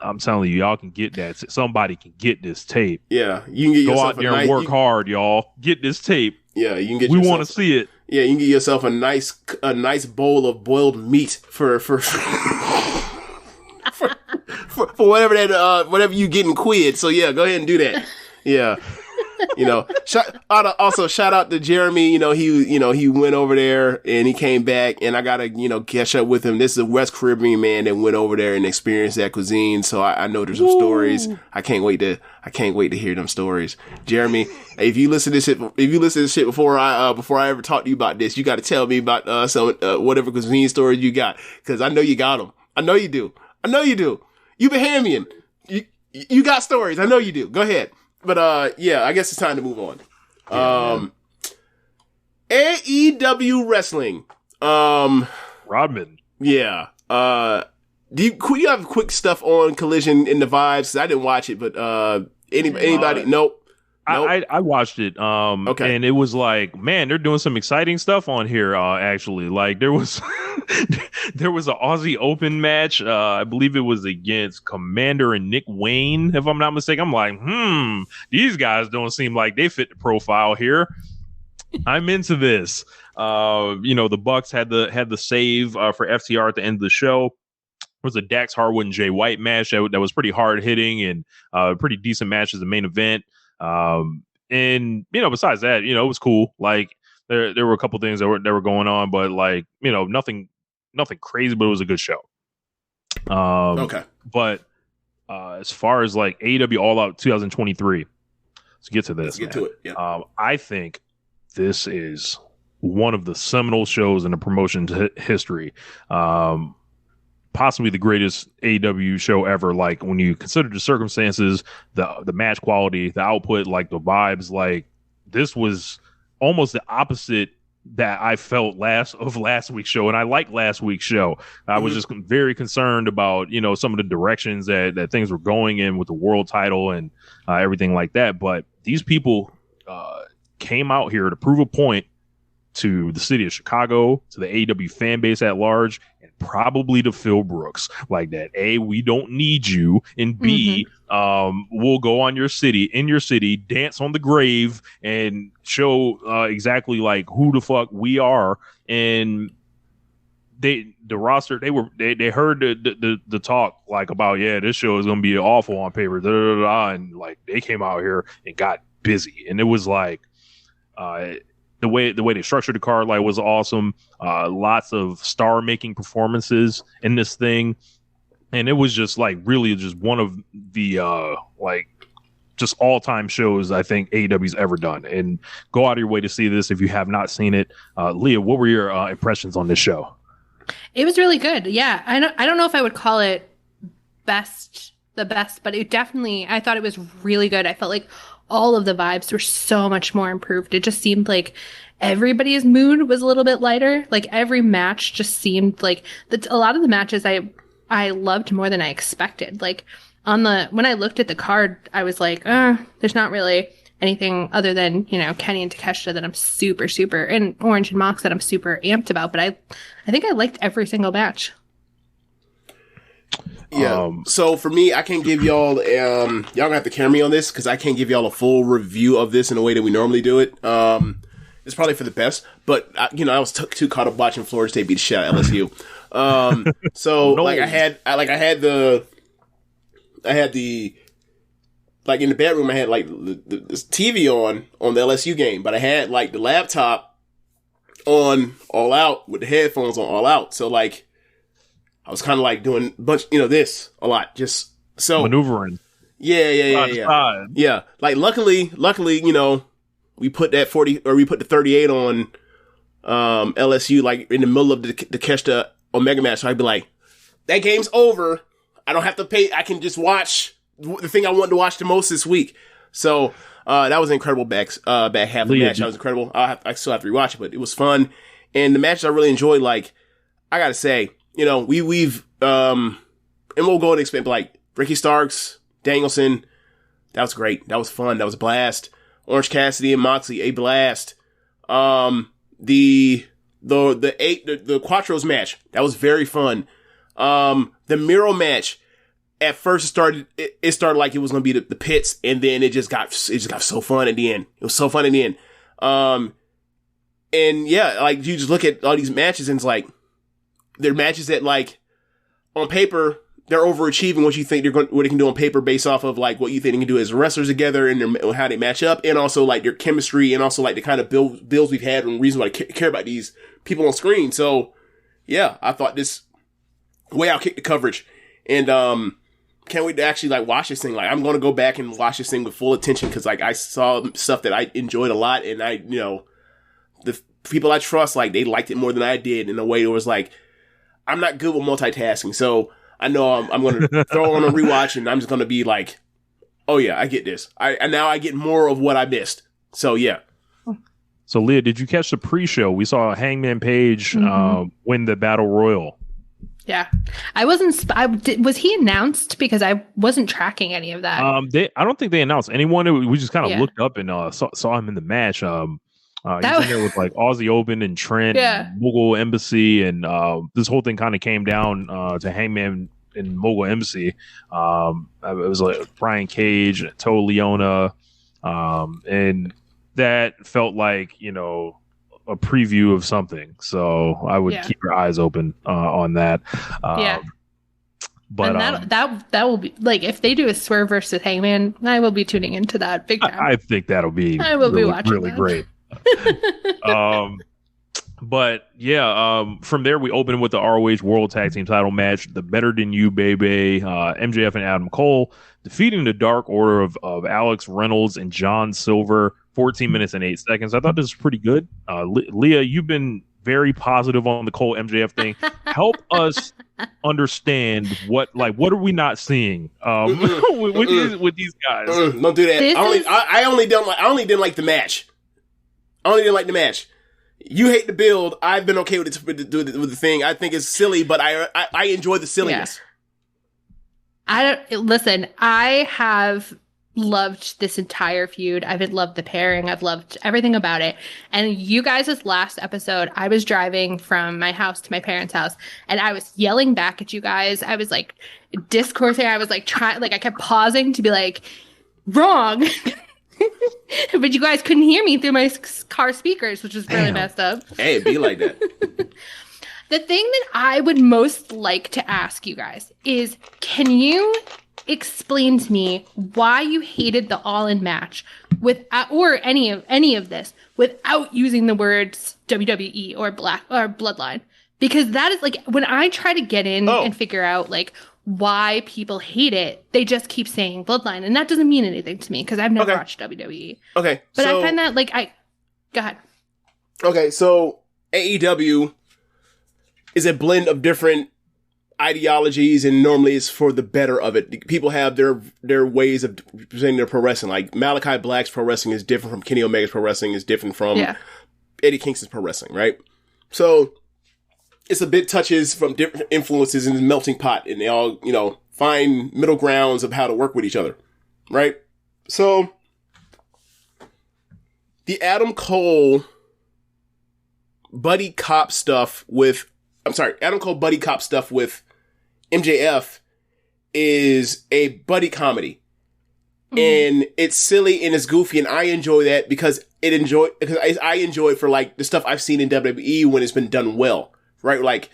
Speaker 7: I'm telling you, y'all can get that. Somebody can get this tape.
Speaker 6: Yeah, you can go
Speaker 7: out there and work hard, y'all. Get this tape.
Speaker 6: Yeah, you can get.
Speaker 7: We want to see it.
Speaker 6: Yeah, you can get yourself a nice bowl of boiled meat for whatever you get in quid. So yeah, go ahead and do that. Yeah. Shout out to Jeremy. He went over there and he came back, and I gotta, catch up with him. This is a West Caribbean man that went over there and experienced that cuisine. So I know there's some stories. I can't wait to hear them stories. Jeremy, if you listen to this shit before I ever talk to you about this, you got to tell me about some whatever cuisine stories you got, because I know you got them. I know you do. You Bahamian. You got stories. I know you do. Go ahead. But I guess it's time to move on. AEW Wrestling.
Speaker 7: Rodman.
Speaker 6: Yeah. Do you have quick stuff on Collision in the vibes? 'Cause I didn't watch it, but anybody? Nope.
Speaker 7: I watched it.
Speaker 6: Okay.
Speaker 7: And it was like, man, they're doing some exciting stuff on here. Actually, like there was there was an Aussie Open match. I believe it was against Commander and Nick Wayne, if I'm not mistaken. I'm like, these guys don't seem like they fit the profile here. I'm into this. The Bucks had the save for FTR at the end of the show. It was a Dax Harwood and Jay White match that was pretty hard hitting and pretty decent match as the main event. And besides that, it was cool. Like there were a couple things that were going on, but like, nothing crazy, but it was a good show.
Speaker 6: Okay.
Speaker 7: But as far as like AEW All Out 2023, let's get to this.
Speaker 6: Let's get to it. Yeah.
Speaker 7: I think this is one of the seminal shows in the promotion's history. Possibly the greatest AEW show ever. Like when you consider the circumstances, the match quality, the output, like the vibes, like this was almost the opposite that I felt last week's show. And I liked last week's show. I was just very concerned about, some of the directions that things were going in with the world title and everything like that. But these people came out here to prove a point to the city of Chicago, to the AEW fan base at large, and probably to Phil Brooks. Like that, A, we don't need you, and B, we'll go in your city, dance on the grave, and show exactly like who the fuck we are. And the roster, they heard the talk like about, this show is gonna be awful on paper, and like they came out here and got busy, and it was like the way they structured the card like was awesome. Lots of star making performances in this thing, and it was just like really just one of the just all time shows I think AEW's ever done. And go out of your way to see this if you have not seen it. Leah, what were your impressions on this show?
Speaker 8: It was really good. Yeah, I don't know if I would call it the best, but it definitely, I thought it was really good. I felt like all of the vibes were so much more improved. It just seemed like everybody's mood was a little bit lighter. Like every match just seemed like a lot of the matches I loved more than I expected. Like when I looked at the card, I was like, there's not really anything other than, Kenny and Takeshita that I'm super, super, and Orange and Mox that I'm super amped about. But I think I liked every single match.
Speaker 6: Yeah. So for me, I can't give y'all, y'all gonna have to carry me on this because I can't give y'all a full review of this in the way that we normally do it. It's probably for the best, but I was too caught up watching Florida State beat the shit out of LSU. So
Speaker 7: no.
Speaker 6: I had the like in the bedroom, I had like the TV on the LSU game, but I had like the laptop on All Out with the headphones on All Out. So like, I was kind of like doing a bunch, this a lot. Just so
Speaker 7: maneuvering.
Speaker 6: Yeah. Yeah. Like luckily, we put that 40 or we put the 38 on LSU like in the middle of the Keshta Omega match. So I'd be like, that game's over. I don't have to pay. I can just watch the thing I wanted to watch the most this week. So that was an incredible back half of the match. That was incredible. I still have to rewatch it, but it was fun. And the matches I really enjoyed, like, I gotta say, we've and we'll go and expand, like, Ricky Starks, Danielson, that was great. That was fun. That was a blast. Orange Cassidy and Moxley, a blast. The Quattros match, that was very fun. The Miro match, at first it started like it was gonna be the pits, and then it just got so fun at the end. It was so fun at the end. And yeah, like you just look at all these matches and it's like, they're matches that like on paper, they're overachieving what you think what they can do on paper based off of like what you think they can do as wrestlers together and how they match up, and also like their chemistry, and also like the kind of builds we've had and reason why I care about these people on screen. So yeah, I thought this way outkicked the coverage, and can't wait to actually like watch this thing. Like I'm going to go back and watch this thing with full attention because like I saw stuff that I enjoyed a lot, and I the people I trust, like they liked it more than I did in a way that was like, I'm not good with multitasking, so I know I'm going to throw on a rewatch and I'm just going to be like, oh yeah, I get this. And now I get more of what I missed. So yeah.
Speaker 7: So Leah, did you catch the pre-show? We saw Hangman Page win the Battle Royal.
Speaker 8: Yeah, I wasn't. Was he announced? Because I wasn't tracking any of that.
Speaker 7: I don't think they announced anyone. We just kind of looked up and saw him in the match. He's in there with like Aussie Open and Trent, and Mogul Embassy, and this whole thing kind of came down to Hangman and Mogul Embassy. It was like Brian Cage, Toa Leona, and that felt like a preview of something. So I would keep your eyes open on that. But
Speaker 8: and that will be like, if they do a Swerve versus Hangman, I will be tuning into that big time.
Speaker 7: I think that'll be be watching really great. But yeah, from there we open with the ROH World Tag Team Title match, the Better Than You Baby, MJF and Adam Cole defeating the Dark Order of Alex Reynolds and John Silver, 14 minutes and 8 seconds. I thought this was pretty good. Leah, you've been very positive on the Cole MJF thing. Help us understand what are we not seeing with these guys?
Speaker 6: Don't do that. I only didn't like the match. I only didn't like the match. You hate the build. I've been okay with the thing. I think it's silly, but I enjoy the silliness.
Speaker 8: Listen, I have loved this entire feud. I've loved the pairing. I've loved everything about it. And you guys' last episode, I was driving from my house to my parents' house, and I was yelling back at you guys. I was like discoursing. I was like I kept pausing to be like, wrong. But you guys couldn't hear me through my car speakers, which was really messed up.
Speaker 6: Hey, it'd be like that.
Speaker 8: The thing that I would most like to ask you guys is, can you explain to me why you hated the All-In match or any of this without using the words WWE or Bloodline? Because that is like, when I try to get in and figure out like why people hate it, they just keep saying Bloodline, and that doesn't mean anything to me because I've never watched WWE.
Speaker 6: Okay,
Speaker 8: but I find that go ahead.
Speaker 6: Okay, so AEW is a blend of different ideologies, and normally it's for the better of it. People have their ways of presenting their pro wrestling. Like Malachi Black's pro wrestling is different from Kenny Omega's pro wrestling, is different from Eddie Kingston's pro wrestling, right? So it's a bit touches from different influences in the melting pot, and they all, find middle grounds of how to work with each other, right? So the Adam Cole buddy cop stuff with MJF is a buddy comedy. And it's silly and it's goofy, and I enjoy that because I enjoy it for like the stuff I've seen in WWE when it's been done well. Right, like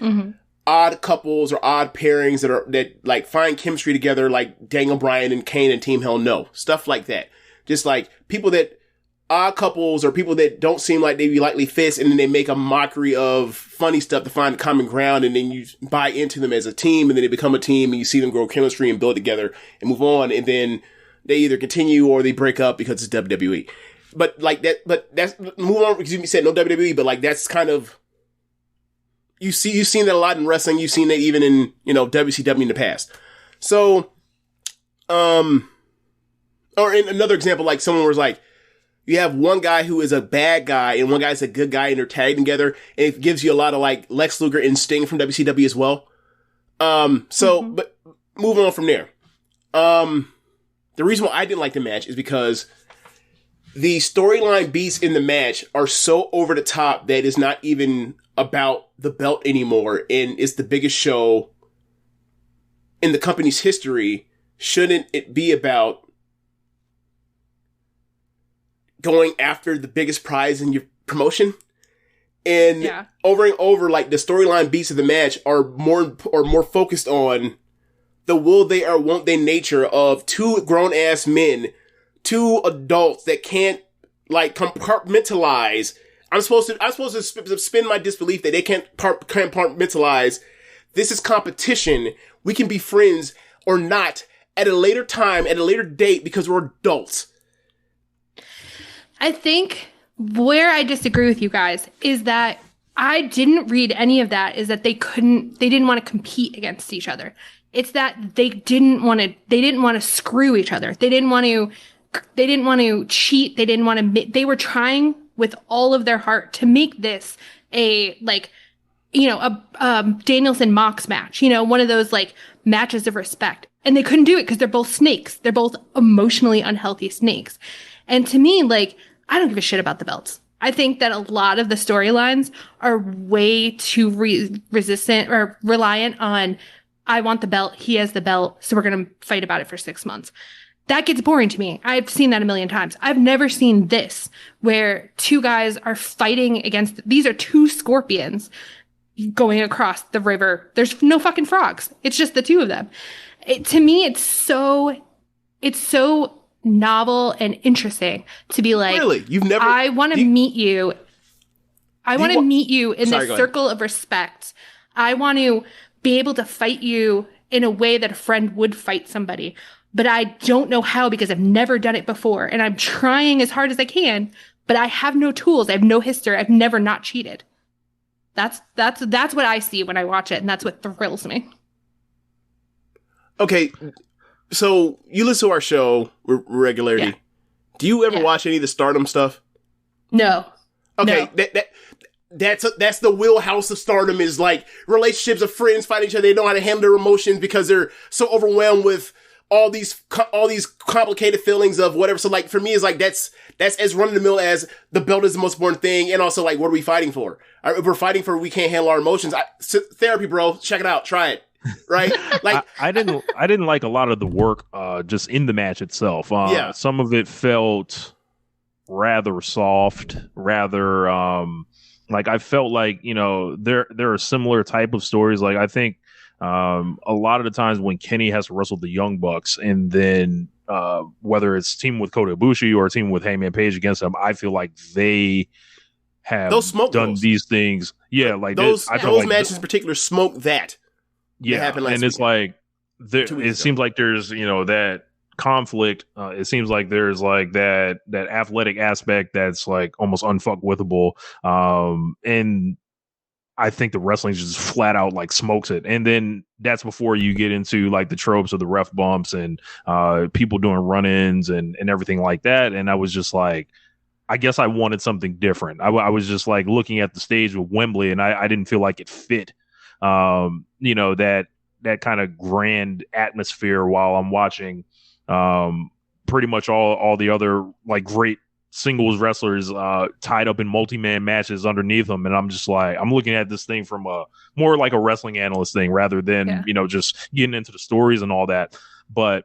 Speaker 6: odd couples or odd pairings that like find chemistry together, like Daniel Bryan and Kane and Team Hell No, stuff like that. Just like people that odd couples or people that don't seem like they'd be likely fits, and then they make a mockery of funny stuff to find common ground, and then you buy into them as a team, and then they become a team, and you see them grow chemistry and build together and move on, and then they either continue or they break up because it's WWE. But like that, but that's move on because you said no WWE, but like that's kind of you've seen that a lot in wrestling. You've seen that even in WCW in the past. So, or in another example, like someone was like, you have one guy who is a bad guy and one guy's a good guy, and they're tagged together, and it gives you a lot of like Lex Luger and Sting from WCW as well. But moving on from there. The reason why I didn't like the match is because the storyline beats in the match are so over the top that it's not even about the belt anymore, and it's the biggest show in the company's history. Shouldn't it be about going after the biggest prize in your promotion? And over, like the storyline beats of the match are more focused on the will they or won't they nature of two grown ass men, two adults that can't like compartmentalize. I'm supposed to spin my disbelief that they can't compartmentalize. This is competition. We can be friends or not at a later time, at a later date, because we're adults.
Speaker 8: I think where I disagree with you guys is that I didn't read any of that is that they didn't want to compete against each other. It's that they didn't want to screw each other. They didn't want to cheat. They were trying with all of their heart to make this a Danielson Mox match, one of those like matches of respect. And they couldn't do it because they're both snakes. They're both emotionally unhealthy snakes. And to me, like, I don't give a shit about the belts. I think that a lot of the storylines are way too resistant or reliant on, I want the belt, he has the belt, so we're going to fight about it for 6 months. That gets boring to me. I've seen that a million times. I've never seen this, where two guys are fighting against, these are two scorpions going across the river. There's no fucking frogs. It's just the two of them. To me, it's so novel and interesting to be like,
Speaker 6: really? You've never?
Speaker 8: I want to meet you. I want to meet you in this circle of respect. I want to be able to fight you in a way that a friend would fight somebody, but I don't know how because I've never done it before, and I'm trying as hard as I can, but I have no tools. I have no history. I've never not cheated. That's what I see when I watch it, and that's what thrills me. Okay.
Speaker 6: So you listen to our show with regularity. Yeah. Do you ever watch any of the Stardom stuff?
Speaker 8: No.
Speaker 6: Okay, no. That's the wheelhouse of Stardom, is like relationships of friends fighting each other. They know how to handle their emotions because they're so overwhelmed with all these complicated feelings of whatever. So like for me, it's like that's as run of the mill as the belt is the most important thing, and also like what are we fighting for? If we're fighting for we can't handle our emotions. Therapy, bro. Check it out. Try it. Right? Like
Speaker 7: I didn't like a lot of the work just in the match itself. Some of it felt rather soft, rather like I felt like, there are similar type of stories. Like I think a lot of the times when Kenny has to wrestle the Young Bucks, and then whether it's team with Kota Ibushi or team with Hangman Page against them, I feel like they have done these things. Yeah, like
Speaker 6: those matches in particular smoke that.
Speaker 7: Yeah, and it's like it seems like there's that conflict. It seems like there's like that athletic aspect that's like almost unfuckwithable. And I think the wrestling just flat out like smokes it. And then that's before you get into like the tropes of the ref bumps and people doing run-ins and everything like that. And I was just like, I guess I wanted something different. I was just like looking at the stage with Wembley, and I didn't feel like it fit. That kind of grand atmosphere while I'm watching pretty much all the other like great singles wrestlers tied up in multi-man matches underneath them. And I'm just like, I'm looking at this thing from a more like a wrestling analyst thing rather than, just getting into the stories and all that. But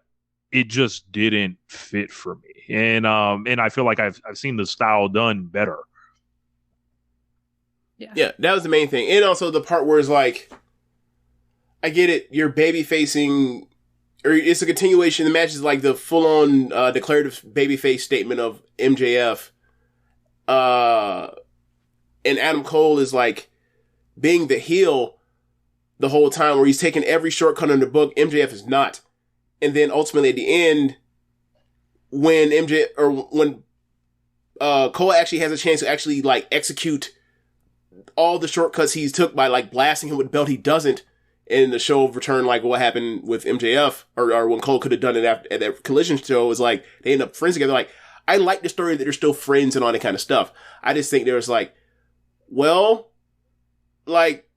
Speaker 7: it just didn't fit for me. And I feel like I've seen the style done better.
Speaker 6: Yeah, that was the main thing. And also the part where it's like, I get it, you're baby facing, or it's a continuation. The match is like the full-on declarative babyface statement of MJF, and Adam Cole is like being the heel the whole time, where he's taking every shortcut in the book. MJF is not. And then ultimately at the end, when Cole actually has a chance to actually like execute all the shortcuts he's took by like blasting him with the belt, he doesn't. In the show of Return, like what happened with MJF, or when Cole could have done it at that Collision show, was like they end up friends together. Like, I like the story that they're still friends and all that kind of stuff. I just think there's like, well, like,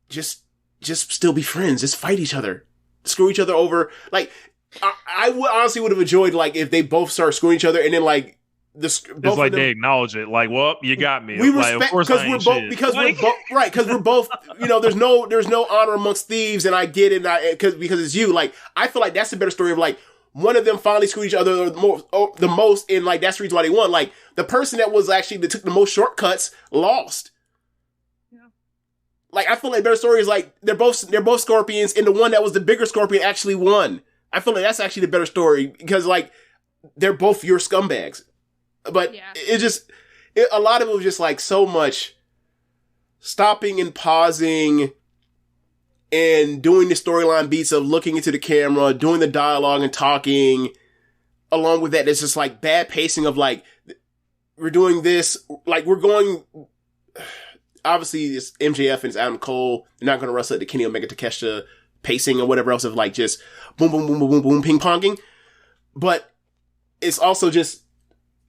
Speaker 6: just still be friends. Just fight each other. Screw each other over. Like, I would honestly would have enjoyed, like, if they both start screwing each other and then, like,
Speaker 7: it's like they acknowledge it. Like, well, you got me.
Speaker 6: We
Speaker 7: like,
Speaker 6: respect, because we're both, you know, there's no honor amongst thieves, and I get it, because it's you. Like, I feel like that's a better story of, like, one of them finally screwed each other the most, and, like, that's the reason why they won. Like, the person that took the most shortcuts lost. Like, I feel like their story is like they're both scorpions, and the one that was the bigger scorpion actually won. I feel like that's actually the better story, because like they're both your scumbags. But a lot of it was just like so much stopping and pausing and doing the storyline beats of looking into the camera, doing the dialogue and talking. Along with that, it's just like bad pacing of like, we're doing this, like we're going. Obviously, it's MJF and it's Adam Cole. They're not going to wrestle at the Kenny Omega Takeshita pacing or whatever else of like just boom, boom, boom, boom, boom, boom, ping ponging. But it's also just,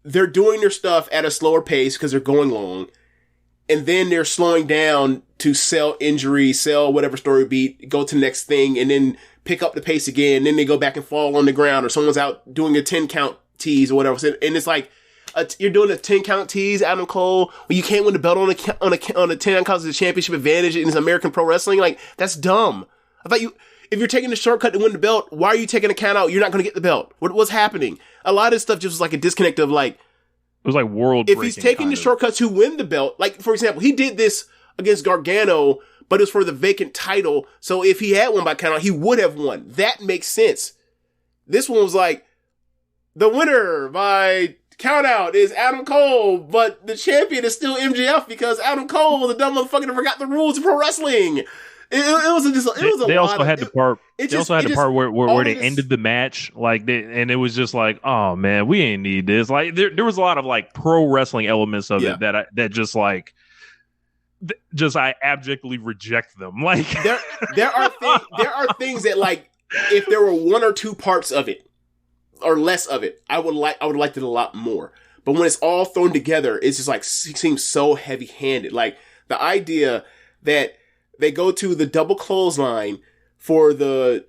Speaker 6: they're doing their stuff at a slower pace because they're going long. And then they're slowing down to sell injury, sell whatever story beat, go to the next thing, and then pick up the pace again. And then they go back and fall on the ground, or someone's out doing a 10 count tease or whatever. And it's like, you're doing a 10 count tease, Adam Cole, when you can't win the belt on a 10 count as a championship advantage in American Pro Wrestling. Like, that's dumb. I thought if you're taking the shortcut to win the belt, why are you taking a count out? You're not going to get the belt. What's happening? A lot of this stuff just was like a disconnect of like,
Speaker 7: it was like world.
Speaker 6: If he's taking the shortcut to win the belt, like for example, he did this against Gargano, but it was for the vacant title. So if he had won by count out, he would have won. That makes sense. This one was like, the winner by count out is Adam Cole, but the champion is still MJF because Adam Cole, the dumb motherfucker, that forgot the rules of pro wrestling. They also had the
Speaker 7: part where they ended the match, like and it was just like, oh man, we ain't need this. Like there was a lot of like pro wrestling elements of it that just like I abjectly reject them. Like
Speaker 6: there are things that like if there were one or two parts of it or less of it, I would like it a lot more. But when it's all thrown together, it's just like it seems so heavy handed. Like the idea that they go to the double clothesline for the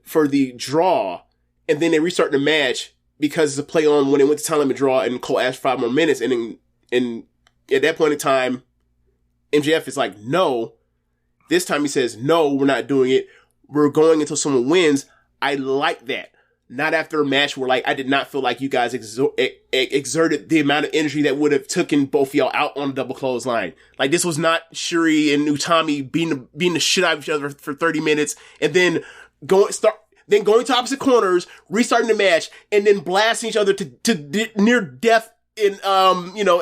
Speaker 6: draw, and then they restart the match because it's a play on when they went to time limit draw, and Cole asked 5 more minutes, and at that point in time, MJF is like, no. This time he says, no, we're not doing it. We're going until someone wins. I like that. Not after a match where like I did not feel like you guys exerted the amount of energy that would have taken both of y'all out on a double clothesline. Like this was not Shuri and Utami beating the shit out of each other for 30 minutes and then going to opposite corners, restarting the match, and then blasting each other to near death in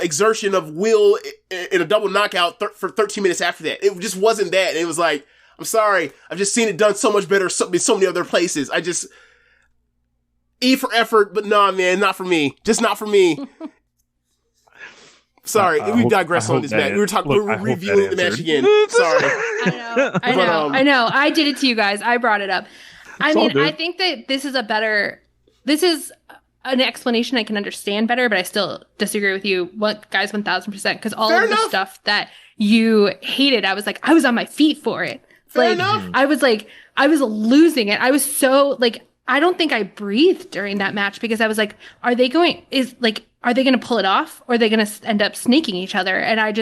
Speaker 6: exertion of will in a double knockout for 13 minutes after that. It just wasn't that. It was like, I'm sorry, I've just seen it done so much better in so many other places. E for effort, but nah, man, not for me. Just not for me. Sorry, we digress on this match. We're reviewing the match again. Sorry.
Speaker 8: I know. I did it to you guys. I brought it up. I think that this is an explanation I can understand better, but I still disagree with you, guys, 1000%, because all of the stuff that you hated, I was on my feet for it.
Speaker 6: Fair enough.
Speaker 8: I was losing it. I was so I don't think I breathed during that match because I was like, are they going to pull it off, or are they going to end up snaking each other? And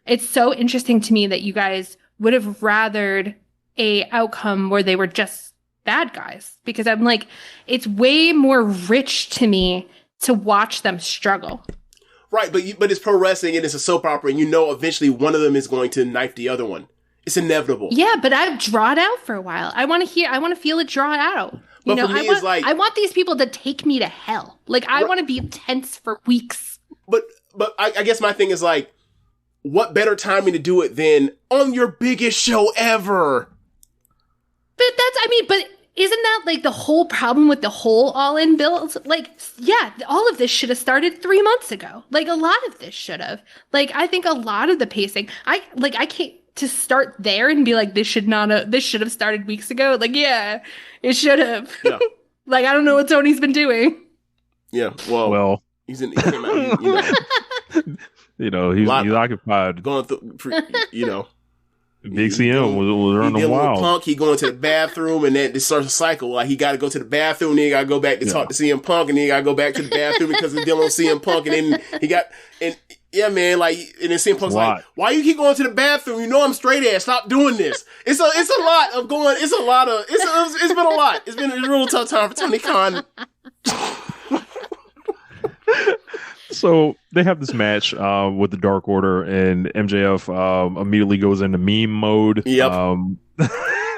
Speaker 8: it's so interesting to me that you guys would have rathered a outcome where they were just bad guys, because I'm like, it's way more rich to me to watch them struggle.
Speaker 6: Right. But it's pro wrestling and it's a soap opera, and eventually one of them is going to knife the other one. It's inevitable.
Speaker 8: Yeah, but I've drawn out for a while. I want to feel it draw out.
Speaker 6: But for me, I want
Speaker 8: these people to take me to hell. Like, I want to be tense for weeks.
Speaker 6: but I guess my thing is like, what better timing to do it than on your biggest show ever?
Speaker 8: But isn't that like the whole problem with the whole All In build? Like, yeah, all of this should have started 3 months ago. Like, a lot of this should have. Like, I think a lot of the pacing, I can't to start there and be like, this should have started weeks ago. Like, yeah, it should have. Yeah. Like, I don't know what Tony's been doing.
Speaker 6: Yeah, well, he came out,
Speaker 7: he's occupied.
Speaker 6: Going through,
Speaker 7: Big CM was running wild.
Speaker 6: Punk, he going to the bathroom, and then it starts a cycle. Like, he got to go to the bathroom, and then he got to go back to talk to CM Punk, and then he got to go back to the bathroom because he's dealing with CM Punk, and then yeah, man, like, and then CM Punk's like, why you keep going to the bathroom? You know I'm straight ass. Stop doing this. It's a lot of going. It's been a lot. It's been a real tough time for Tony Khan.
Speaker 7: So they have this match with the Dark Order, and MJF immediately goes into meme mode.
Speaker 6: Yep.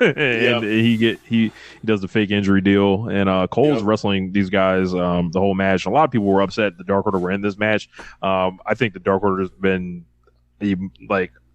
Speaker 7: And he does the fake injury deal, and Cole's wrestling these guys the whole match. A lot of people were upset the Dark Order were in this match. I think the Dark Order has been the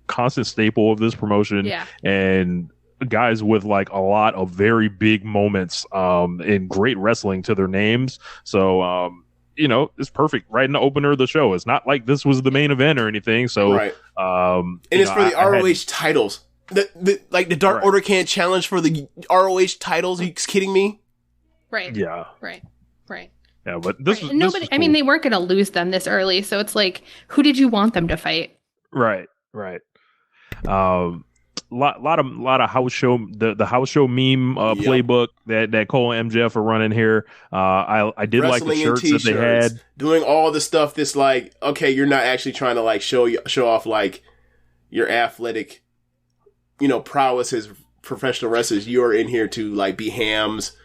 Speaker 7: constant staple of this promotion, and guys with like a lot of very big moments in great wrestling to their names. So it's perfect right in the opener of the show. It's not like this was the main event or anything. So,
Speaker 6: right. And it's for the ROH titles. The Dark Order can't challenge for the ROH titles. Are you kidding me?
Speaker 8: Right.
Speaker 7: Yeah.
Speaker 8: Right.
Speaker 7: Yeah, but this was
Speaker 8: nobody. I mean, they weren't going to lose them this early, so it's like, who did you want them to fight?
Speaker 7: Right. Lot of house show the house show meme playbook that Cole and MJF are running here. I did like the shirts that they had,
Speaker 6: doing all the stuff that's like, okay, you're not actually trying to like show off like your athletic, prowess as professional wrestlers. You are in here to like be hams,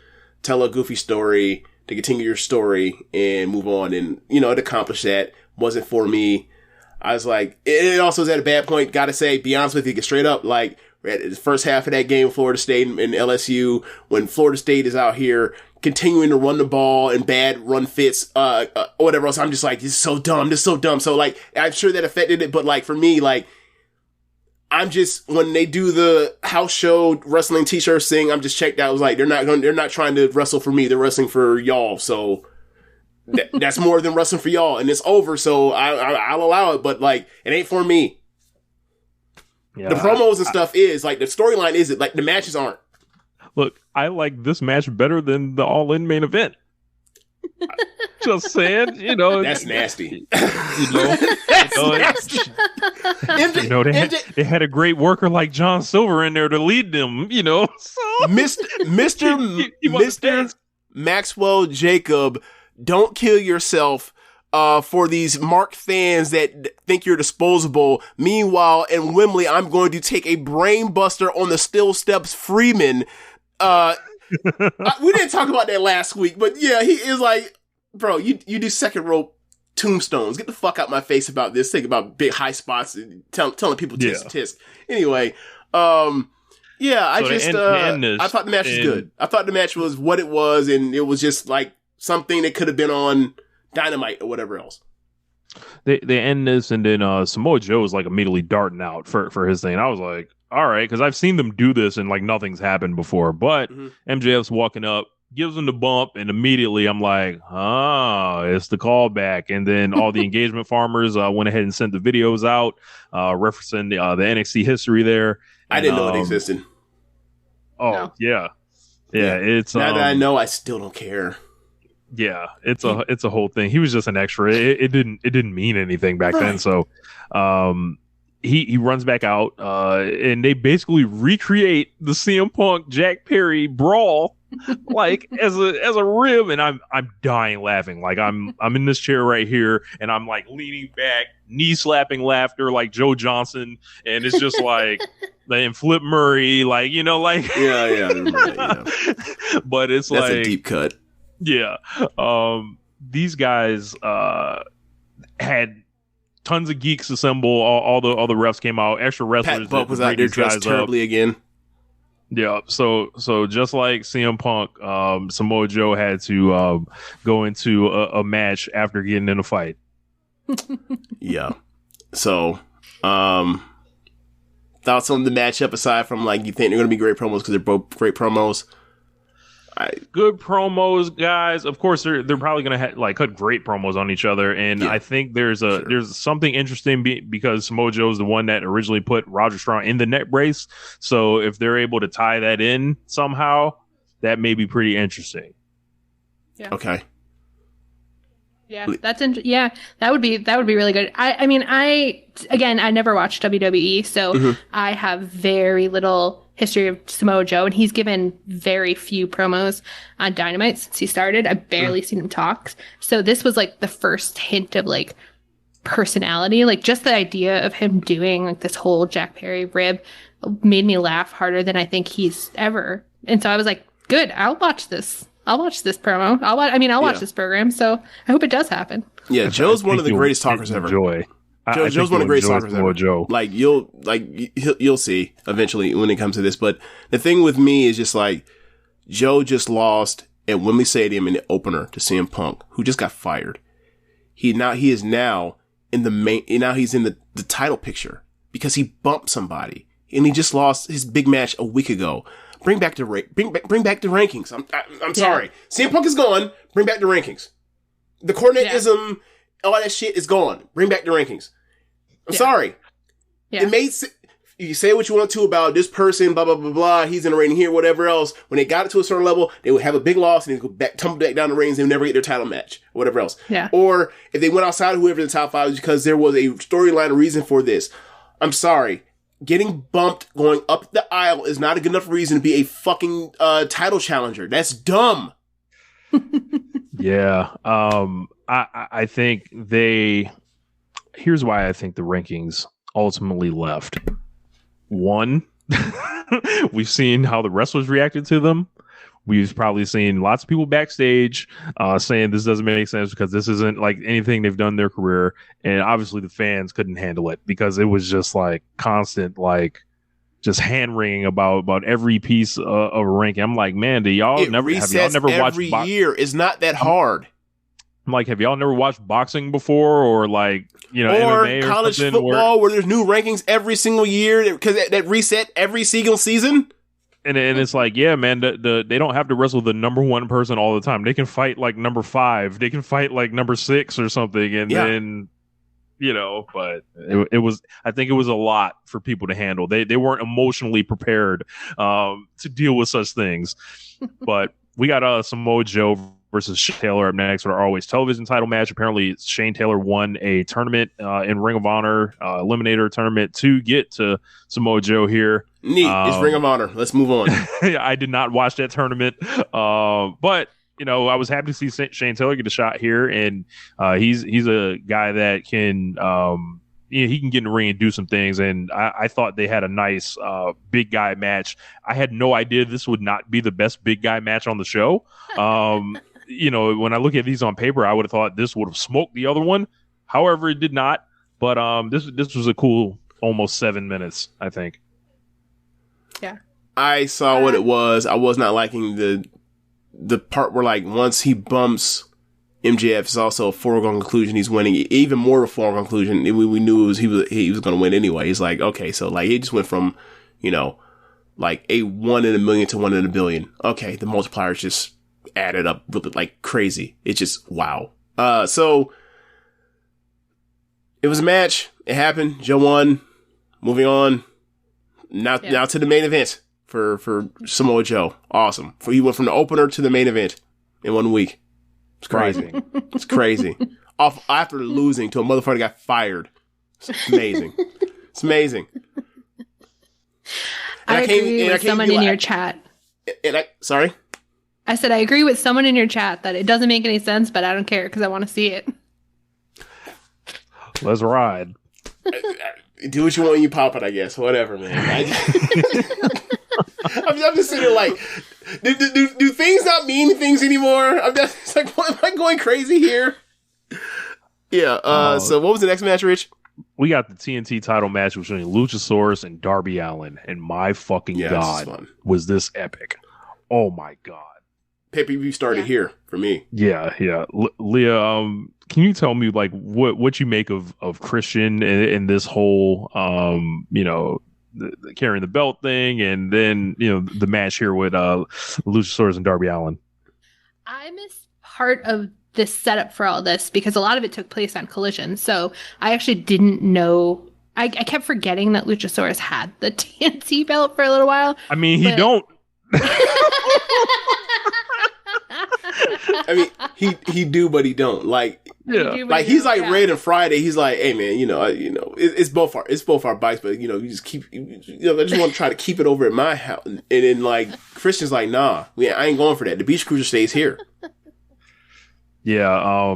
Speaker 6: tell a goofy story, to continue your story and move on, and it accomplished that. Wasn't for me. I was like, it also is at a bad point. Gotta say, be honest with you, get straight up. Like, the first half of that game, Florida State and LSU, when Florida State is out here continuing to run the ball and bad run fits, whatever else, I'm just like, this is so dumb. So, like, I'm sure that affected it, but, like, for me, like, I'm just, when they do the house show wrestling t-shirts thing, I'm just checked out. I was like, they're not trying to wrestle for me. They're wrestling for y'all. So, that's more than wrestling for y'all, and it's over. So I'll allow it, but like, it ain't for me. Yeah, the promos and stuff is like, the storyline isn't like, the matches aren't.
Speaker 7: Look, I like this match better than the All In main event. Just saying,
Speaker 6: that's nasty.
Speaker 7: They had a great worker like John Silver in there to lead them. So
Speaker 6: Mr. Maxwell Jacob. Don't kill yourself for these Mark fans that think you're disposable. Meanwhile, in Wembley, I'm going to take a brain buster on the Still Steps Freeman. We didn't talk about that last week, but yeah, he is like, bro, you do second rope tombstones. Get the fuck out my face about this. Think about big high spots and telling people tisk. Anyway, I thought the match was good. I thought the match was what it was, and it was just like something that could have been on Dynamite or whatever else.
Speaker 7: They end this, and then Samoa Joe is like immediately darting out for his thing. I was like, all right, because I've seen them do this and like nothing's happened before. But MJF's walking up, gives him the bump, and immediately I'm like, it's the callback. And then all the engagement farmers went ahead and sent the videos out referencing the NXT history there.
Speaker 6: I didn't know it existed.
Speaker 7: Oh, no. Yeah. It's
Speaker 6: now that I know, I still don't care.
Speaker 7: Yeah, it's a whole thing. He was just an extra. It didn't mean anything back then. So, he runs back out, and they basically recreate the CM Punk Jack Perry brawl, like as a rib, and I'm dying laughing. Like I'm in this chair right here, and I'm like leaning back, knee slapping laughter like Joe Johnson, and it's just like. And Flip Murray, like
Speaker 6: yeah.
Speaker 7: But it's
Speaker 6: that's
Speaker 7: like
Speaker 6: a deep cut.
Speaker 7: Yeah. These guys had tons of geeks assemble. All the refs came out. Extra wrestlers.
Speaker 6: Pat Buck was out there dressed terribly again.
Speaker 7: Yeah. So just like CM Punk, Samoa Joe had to go into a match after getting in a fight.
Speaker 6: Yeah. So, thoughts on the matchup aside from like you think they're going to be great promos because they're both great promos?
Speaker 7: Good promos, guys. Of course, they're probably going to cut great promos on each other, and I think there's something interesting because Samoa Joe is the one that originally put Roger Strong in the neck brace. So if they're able to tie that in somehow, that may be pretty interesting.
Speaker 8: Yeah.
Speaker 6: Okay.
Speaker 8: Yeah, that would be really good. I mean, I never watched WWE, so I have very little history of Samoa Joe, and he's given very few promos on Dynamite since he started. I've barely seen him talk. So this was like the first hint of like personality, like just the idea of him doing like this whole Jack Perry rib made me laugh harder than I think he's ever. And so I was like, good, I'll watch this promo. I'll watch this program. So I hope it does happen.
Speaker 6: Yeah, Joe's one of the greatest talkers ever. Joe's one of the greatest talkers ever. Joe. Like you'll see eventually when it comes to this. But the thing with me is just like Joe just lost at Wembley Stadium in the opener to CM Punk, who just got fired. He is now in the main. Now he's in the title picture because he bumped somebody, and he just lost his big match a week ago. Bring back the rankings. I'm sorry. CM Punk is gone. Bring back the rankings. The cornetism, all that shit is gone. Bring back the rankings. I'm sorry. Yeah. You say what you want to about this person, blah, blah, blah, blah. He's in the rating here, whatever else. When they got it to a certain level, they would have a big loss and they would tumble back down the ratings and they would never get their title match or whatever else.
Speaker 8: Yeah.
Speaker 6: Or if they went outside of whoever the top 5 was because there was a storyline reason for this. I'm sorry. Getting bumped going up the aisle is not a good enough reason to be a fucking title challenger. That's dumb.
Speaker 7: Yeah. I think here's why I think the rankings ultimately left. One, we've seen how the wrestlers reacted to them. We've probably seen lots of people backstage saying this doesn't make sense because this isn't like anything they've done in their career. And obviously the fans couldn't handle it because it was just like constant, like just hand wringing about every piece of a ranking. I'm like, man, have y'all never watched
Speaker 6: every year? It's not that hard.
Speaker 7: I'm like, have y'all never watched boxing before or like, or MMA
Speaker 6: college
Speaker 7: or
Speaker 6: football where there's new rankings every single year because that reset every single season?
Speaker 7: And it's like, yeah, man, they don't have to wrestle the number 1 person all the time. They can fight like number 5. They can fight like number 6 or something. And then, but it was, I think it was a lot for people to handle. They weren't emotionally prepared to deal with such things. But we got Samoa Joe versus Shane Taylor up next for our Always Television title match. Apparently, Shane Taylor won a tournament in Ring of Honor, Eliminator tournament to get to Samoa Joe here.
Speaker 6: Neat. It's Ring of Honor. Let's move on.
Speaker 7: I did not watch that tournament, but I was happy to see Shane Taylor get a shot here, and he's a guy that can he can get in the ring and do some things. And I thought they had a nice big guy match. I had no idea this would not be the best big guy match on the show. When I look at these on paper, I would have thought this would have smoked the other one. However, it did not. But this was a cool almost 7 minutes, I think.
Speaker 8: Yeah.
Speaker 6: I saw what it was. I was not liking the part where like once he bumps MJF, it's also a foregone conclusion he's winning. Even more of a foregone conclusion. We knew he was going to win anyway. He's like, okay, so like it just went from like a 1 in a million to 1 in a billion. Okay, the multipliers just added up really like crazy. It's just wow. So it was a match. It happened. Joe won. Moving on. Now to the main event for Samoa Joe. Awesome. He went from the opener to the main event in 1 week. It's crazy. It's crazy. After losing to a motherfucker that got fired. It's amazing. It's amazing.
Speaker 8: I agree with someone in your chat.
Speaker 6: Sorry?
Speaker 8: I said I agree with someone in your chat that it doesn't make any sense, but I don't care because I want to see it.
Speaker 7: Let's ride.
Speaker 6: Do what you want when you pop it, I guess. Whatever, man. I'm just sitting here like, do things not mean things anymore? It's like, what, am I going crazy here? Yeah. So what was the next match, Rich?
Speaker 7: We got the TNT title match between Luchasaurus and Darby Allin, and my fucking God, was this epic. Oh my God.
Speaker 6: Pay-per-view started here for me.
Speaker 7: Yeah. Leah, can you tell me like what you make of Christian in this whole the carrying the belt thing, and then the match here with Luchasaurus and Darby Allin?
Speaker 8: I missed part of this setup for all this because a lot of it took place on Collision, so I actually didn't know. I kept forgetting that Luchasaurus had the TNT belt for a little while.
Speaker 7: I mean, he don't.
Speaker 6: I mean, he do, but he don't. Like,
Speaker 7: yeah,
Speaker 6: like he's like Red and Friday. He's like, hey man, it's both our bikes, but you just keep, I just want to try to keep it over at my house. And then like Christian's like, nah, I ain't going for that. The Beach Cruiser stays here.
Speaker 7: Yeah,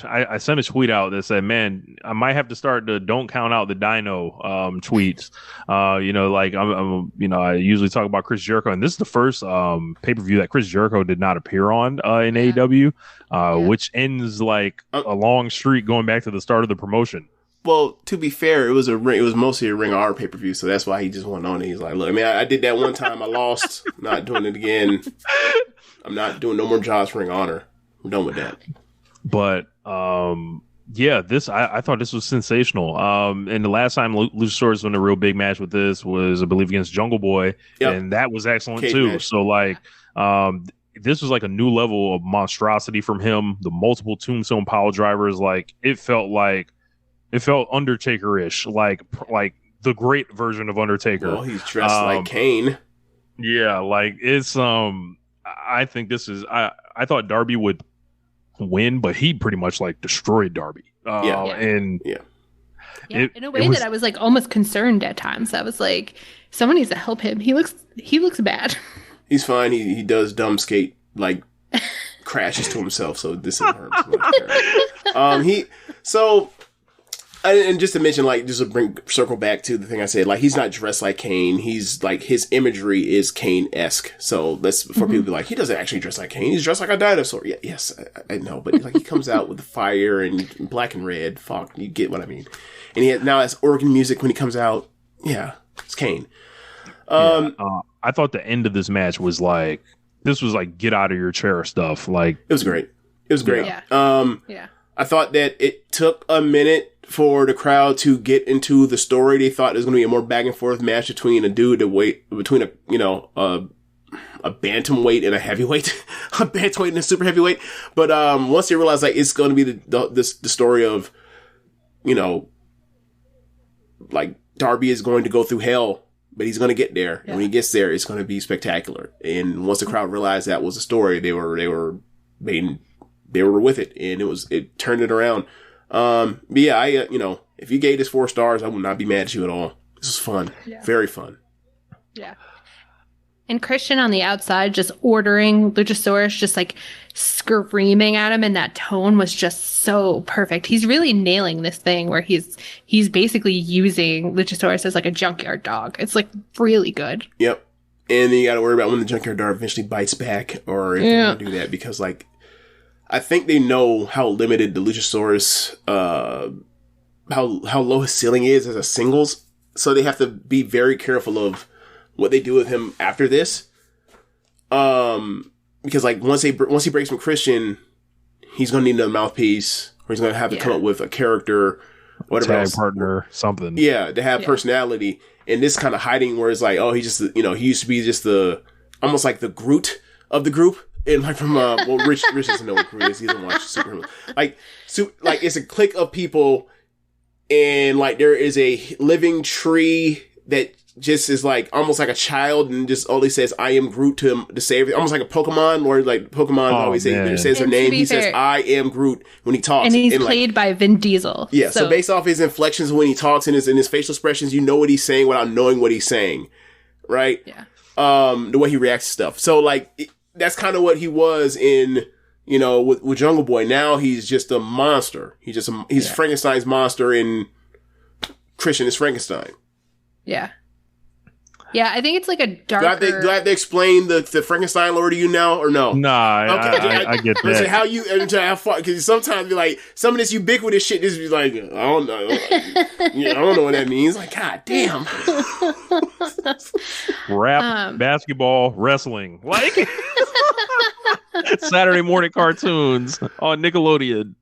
Speaker 7: I sent a tweet out that said, man, I might have to start the don't count out the dino tweets. Like I usually talk about Chris Jericho, and this is the first pay-per-view that Chris Jericho did not appear on in AEW, which ends like a long streak going back to the start of the promotion.
Speaker 6: Well, to be fair, it was mostly a Ring of Honor pay-per-view, so that's why he just went on and he's like, look, I mean, I did that one time, I lost, not doing it again. I'm not doing no more jobs for Ring of Honor. I'm done with that.
Speaker 7: But I thought this was sensational. And the last time Luchasaurus won a real big match with this was, I believe, against Jungle Boy, and that was excellent
Speaker 6: Cage
Speaker 7: too.
Speaker 6: match.
Speaker 7: So like, this was like a new level of monstrosity from him. The multiple tombstone pile drivers, like it felt Undertaker-ish, like the great version of Undertaker.
Speaker 6: Well, he's dressed like Kane.
Speaker 7: Yeah, like it's I think this is I thought Darby would win, but he pretty much like destroyed Darby. In
Speaker 8: a way that I was like almost concerned at times. I was like, someone needs to help him. He looks bad. He's
Speaker 6: fine. He does dumb skate, like crashes to himself, so this isn't hurt. And just to mention, like, just to circle back to the thing I said, like, he's not dressed like Kane. He's like, his imagery is Kane-esque. So that's for people to be like, he doesn't actually dress like Kane. He's dressed like a dinosaur. Yeah, yes, I know, but like he comes out with the fire and black and red. Fuck, you get what I mean. And he now has organ music when he comes out. Yeah, it's Kane.
Speaker 7: I thought the end of this match was like, this was like get out of your chair stuff. Like
Speaker 6: it was great.
Speaker 8: Yeah.
Speaker 6: I thought that it took a minute for the crowd to get into the story. They thought there was going to be a more back and forth match between a bantamweight and a heavyweight, a bantamweight and a super heavyweight. But once they realized like it's going to be the story of, like Darby is going to go through hell, but he's going to get there, and when he gets there, it's going to be spectacular. And once the crowd realized that was the story, they were with it, and it turned it around. If you gave this 4 stars, I would not be mad at you at all. This was fun. Yeah. Very fun.
Speaker 8: Yeah. And Christian on the outside just ordering Luchasaurus, just like screaming at him, and that tone was just so perfect. He's really nailing this thing where he's basically using Luchasaurus as like a junkyard dog. It's like really good.
Speaker 6: Yep. And then you got to worry about when the junkyard dog eventually bites back, or if they're going to do that, because like, I think they know how limited the Luchasaurus, how low his ceiling is as a singles. So they have to be very careful of what they do with him after this. Because like once he breaks from Christian, he's going to need another mouthpiece, or he's going to have to come up with a character, whatever
Speaker 7: tag
Speaker 6: else.
Speaker 7: Partner, something.
Speaker 6: Yeah, to have personality. And this kind of hiding where it's like, oh, he just, he used to be just almost like the Groot of the group. And like from Rich doesn't know what Groot is. He doesn't watch Superman. Like it's a clique of people, and like there is a living tree that just is like almost like a child, and just all he says, "I am Groot" to save it. Almost like a Pokemon, where like Pokemon always says her name. He says, "I am Groot" when he talks,
Speaker 8: and he's played by Vin Diesel.
Speaker 6: Yeah, so based off his inflections when he talks and his facial expressions, you know what he's saying without knowing what he's saying, right?
Speaker 8: Yeah.
Speaker 6: The way he reacts to stuff. So like. That's kind of what he was in, with Jungle Boy. Now he's just a monster. He's Frankenstein's monster, and Christian is Frankenstein.
Speaker 8: Yeah. Yeah, I think it's like a darker...
Speaker 6: Do I have to explain the Frankenstein lore to you now, or no?
Speaker 7: Nah, okay. I get that.
Speaker 6: How far? Because sometimes, like, some of this ubiquitous shit, just be like, I don't know. I don't know what that means. Like, god damn.
Speaker 7: Rap, basketball, wrestling. Like... Saturday morning cartoons on Nickelodeon.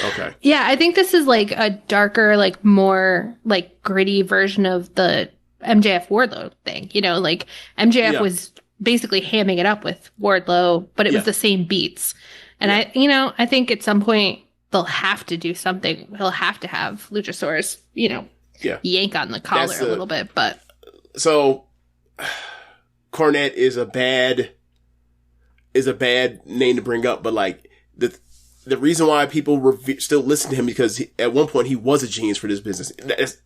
Speaker 6: Okay.
Speaker 8: Yeah, I think this is like a darker, like more like gritty version of the MJF Wardlow thing. You know, like MJF was basically hamming it up with Wardlow, but it was the same beats. And I think at some point they'll have to do something. He'll have to have Luchasaurus, yank on the collar a little bit. But
Speaker 6: so Cornette is a bad name to bring up, but like the reason why people still listen to him because at one point he was a genius for this business.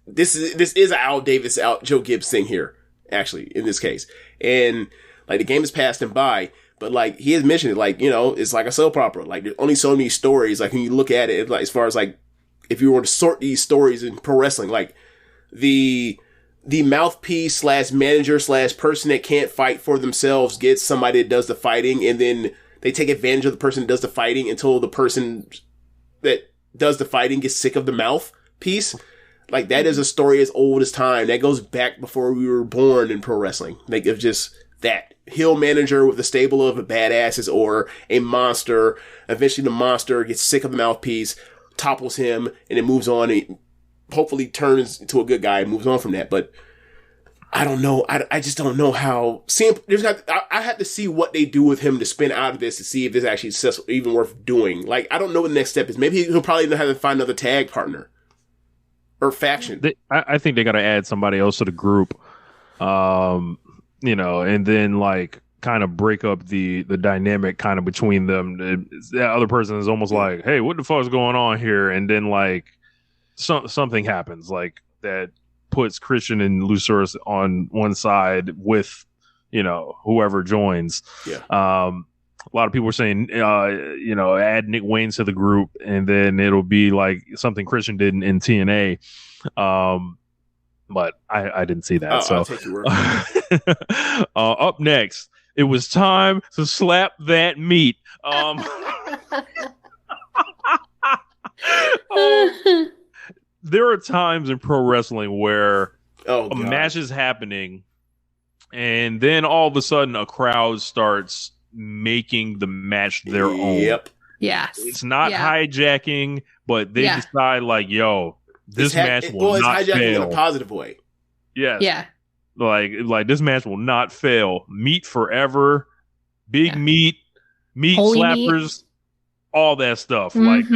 Speaker 6: This is an Al Davis, Joe Gibbs thing here, actually, in this case. And like the game has passed him by, but like he has mentioned it, like, it's like a soap opera. Like there's only so many stories. Like when you look at it, like as far as like if you were to sort these stories in pro wrestling, like the mouthpiece / manager / person that can't fight for themselves gets somebody that does the fighting, and then they take advantage of the person that does the fighting until the person that does the fighting gets sick of the mouthpiece. Like that is a story as old as time. That goes back before we were born in pro wrestling. Like of just that heel manager with a stable of badasses or a monster. Eventually the monster gets sick of the mouthpiece, topples him, and it moves on. And hopefully turns into a good guy and moves on from that. But I don't know. I just don't know how. I have to see what they do with him to spin out of this to see if this actually is even worth doing. Like, I don't know what the next step is. Maybe he'll probably have to find another tag partner or faction.
Speaker 7: I think they got to add somebody else to the group, and then like kind of break up the dynamic kind of between them. That other person is almost like, hey, what the fuck is going on here? And then like something happens like that puts Christian and Luchasaurus on one side with, whoever joins. Yeah. A lot of people are saying, add Nick Wayne to the group, and then it'll be like something Christian did in TNA. But I didn't see that. So
Speaker 6: I'll take your word.
Speaker 7: Up next, it was time to slap that meat. There are times in pro wrestling where a match is happening and then all of a sudden a crowd starts making the match their own.
Speaker 6: Yep.
Speaker 8: Yes.
Speaker 7: It's not hijacking, but they decide like, yo, this match will not fail. It's hijacking
Speaker 6: in a positive way.
Speaker 7: Yes. Yeah. Like this match will not fail. Meat forever. Big meat Holy slappers, meat. All that stuff. Mm-hmm. Like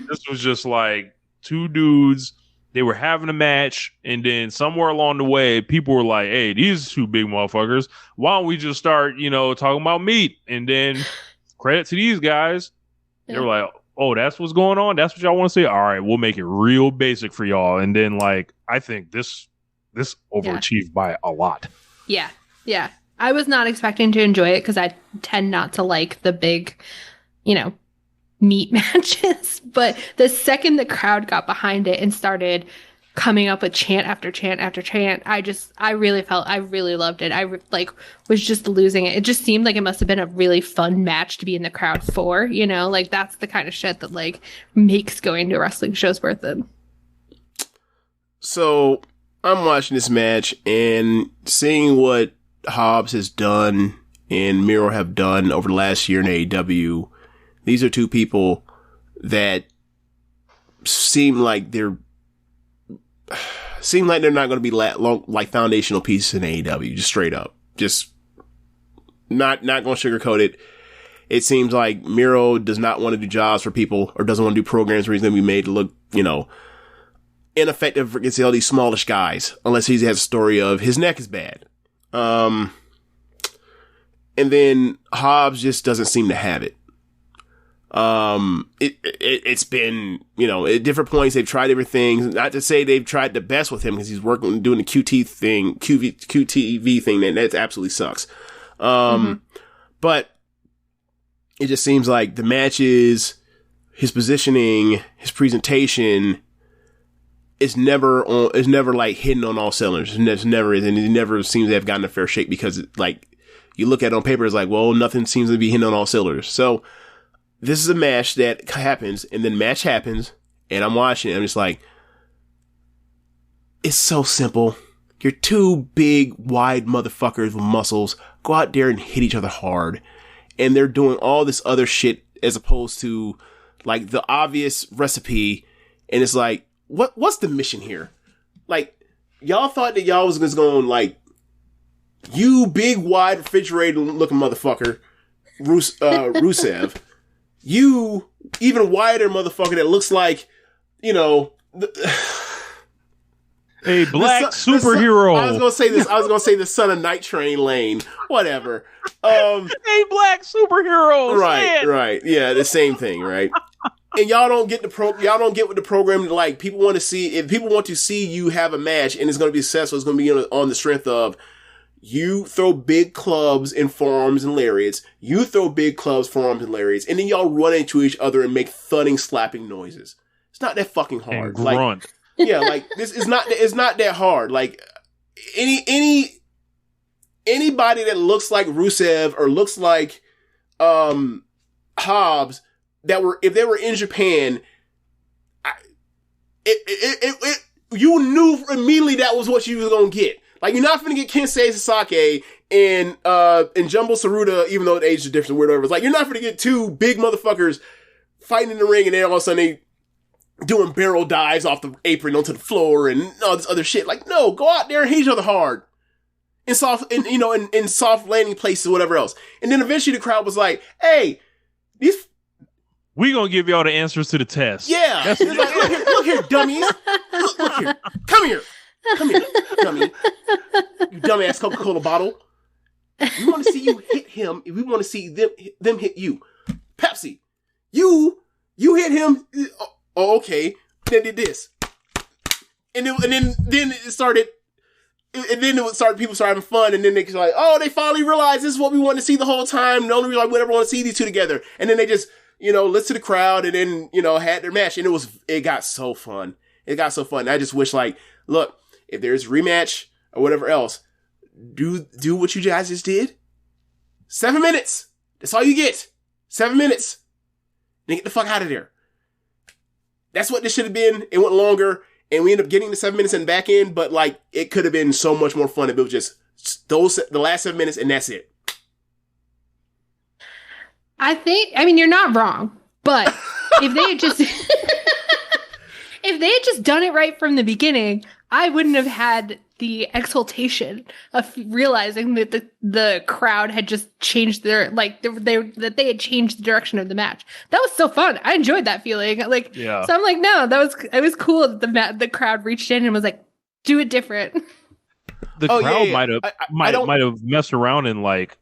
Speaker 7: this was just like two dudes. They were having a match, and then somewhere along the way, people were like, hey, these two big motherfuckers, why don't we just start, talking about meat? And then credit to these guys. Yeah. They were like, oh, that's what's going on? That's what y'all want to say? All right, we'll make it real basic for y'all. And then, like, I think this overachieved by a lot.
Speaker 8: Yeah, yeah. I was not expecting to enjoy it because I tend not to like the big, meat matches, but the second the crowd got behind it and started coming up with chant after chant after chant, I really loved it. I was just losing it. It just seemed like it must have been a really fun match to be in the crowd for, like that's the kind of shit that like makes going to wrestling shows worth it.
Speaker 6: So I'm watching this match and seeing what Hobbs has done and Miro have done over the last year in AEW. These are two people that seem like they're not going to be like foundational pieces in AEW, just straight up. Just not going to sugarcoat it. It seems like Miro does not want to do jobs for people or doesn't want to do programs where he's going to be made to look, ineffective against all these smallish guys, unless he has a story of his neck is bad. And then Hobbs just doesn't seem to have it. It's been, at different points, they've tried different things. Not to say they've tried the best with him because he's doing the QTV thing that absolutely sucks. But it just seems like the matches, his positioning, his presentation is never like hitting on all cylinders. It never is. And he never seems to have gotten a fair shake because you look at it on paper, it's like, well, nothing seems to be hitting on all cylinders. So, this is a match that happens, and then match happens, and I'm watching it, and I'm just like, it's so simple. You're two big, wide motherfuckers with muscles. Go out there and hit each other hard. and they're doing all this other shit as opposed to like the obvious recipe. And it's like, what's the mission here? Like, y'all thought that y'all was just going like, you big wide refrigerator looking motherfucker, Rusev, you even wider motherfucker that looks like, you know,
Speaker 7: a black superhero.
Speaker 6: I was gonna say this. I was gonna say the son of Night Train Lane. Whatever.
Speaker 7: A black superhero.
Speaker 6: Right. Yeah, the same thing, right? And y'all don't get y'all don't get with the program. Like, people want to see, if people want to see you have a match and it's going to be successful, it's going to be on the strength of you throw big clubs and forearms and lariats. You throw big clubs, forearms and lariats, and then y'all run into each other and make thudding, slapping noises. It's not that fucking hard.
Speaker 7: And grunt.
Speaker 6: Like, yeah, like this is not. It's not that hard. Like anybody that looks like Rusev or looks like Hobbs, if they were in Japan, you knew immediately that was what you was gonna get. Like, you're not gonna get Kensei Sasaki and Jumbo Tsuruta, even though the age is different or whatever. It's like, you're not gonna get two big motherfuckers fighting in the ring and then all of a sudden they doing barrel dives off the apron onto the floor and all this other shit. Like, no, go out there and hit each other hard. In soft landing places or whatever else. And then eventually the crowd was like, hey,
Speaker 7: we gonna give y'all the answers to the test.
Speaker 6: Yeah. It's like, look here, dummies. Look here. Come here, dummy. You dumbass Coca-Cola bottle. We want to see you hit him. We want to see them hit you. Pepsi, you hit him. Oh, okay. Then did this. And then it started. And then people started having fun, and then they like, oh, they finally realized this is what we wanted to see the whole time. The only reason we ever want to see these two together. And then they just, listened to the crowd, and then, had their match, and it got so fun. It got so fun. I just wish, like, look, if there's a rematch or whatever else, do what you guys just did. 7 minutes. That's all you get. 7 minutes. Then get the fuck out of there. That's what this should have been. It went longer. And we ended up getting the 7 minutes and back in, but like, it could have been so much more fun if it was just the last 7 minutes and that's it.
Speaker 8: You're not wrong, but if they had just done it right from the beginning, I wouldn't have had the exultation of realizing that the crowd had just changed that they had changed the direction of the match. That was so fun. I enjoyed that feeling. Like, yeah. So I'm like, no, it was cool that the crowd reached in and was like, do it different.
Speaker 7: The crowd might have messed around and like,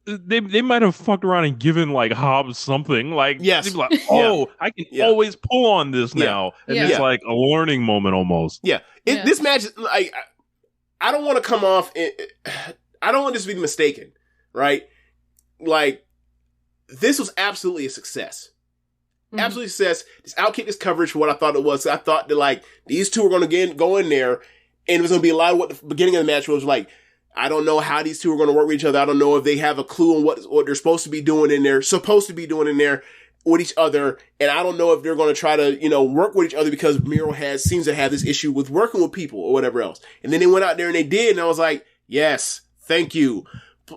Speaker 7: they might have fucked around and given like Hobbs something. Like,
Speaker 6: yes,
Speaker 7: they'd be like, oh, I can always pull on this now, and it's like a learning moment almost.
Speaker 6: Yeah, this match, like, I don't want to come off. I don't want this to be mistaken, right? Like, this was absolutely a success. Mm-hmm. Absolutely a success. This Outkick this coverage for what I thought it was. I thought that like these two were going to go in there, and it was going to be a lot of what the beginning of the match was like. I don't know how these two are going to work with each other. I don't know if they have a clue on what they're supposed to be doing in there with each other. And I don't know if they're going to try to, work with each other because Miro seems to have this issue with working with people or whatever else. And then they went out there and they did. And I was like, yes, thank you.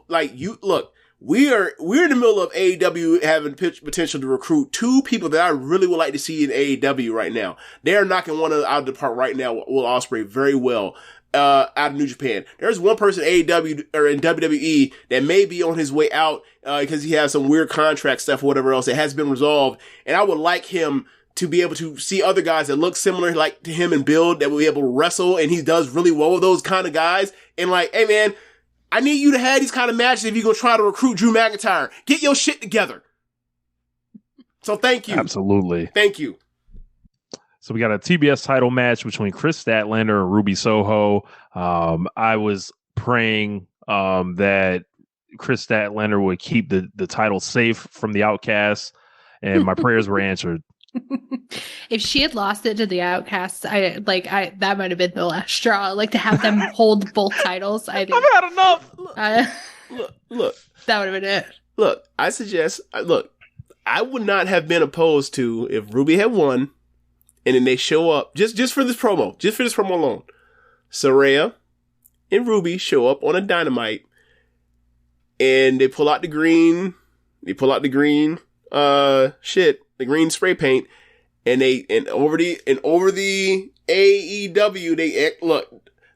Speaker 6: Like, we're in the middle of AEW having potential to recruit two people that I really would like to see in AEW right now. They're knocking one out of the park right now, Will Ospreay, very well. Out of New Japan. There's one person in AEW or in WWE that may be on his way out because he has some weird contract stuff or whatever else that has been resolved. And I would like him to be able to see other guys that look similar like to him and build that will be able to wrestle. And he does really well with those kind of guys. And like, hey man, I need you to have these kind of matches if you're going to try to recruit Drew McIntyre. Get your shit together. So thank you.
Speaker 7: Absolutely.
Speaker 6: Thank you.
Speaker 7: So we got a TBS title match between Chris Statlander and Ruby Soho. I was praying that Chris Statlander would keep the title safe from the Outcasts, and my prayers were answered.
Speaker 8: If she had lost it to the Outcasts, that might have been the last straw. Like, to have them hold both titles. I've
Speaker 7: had enough.
Speaker 6: Look.
Speaker 8: That would have been it.
Speaker 6: Look, I suggest. I would not have been opposed to if Ruby had won. And then they show up just for this promo alone. Saraya and Ruby show up on a Dynamite, and they pull out the green, They pull out the green, the green spray paint, and over the AEW,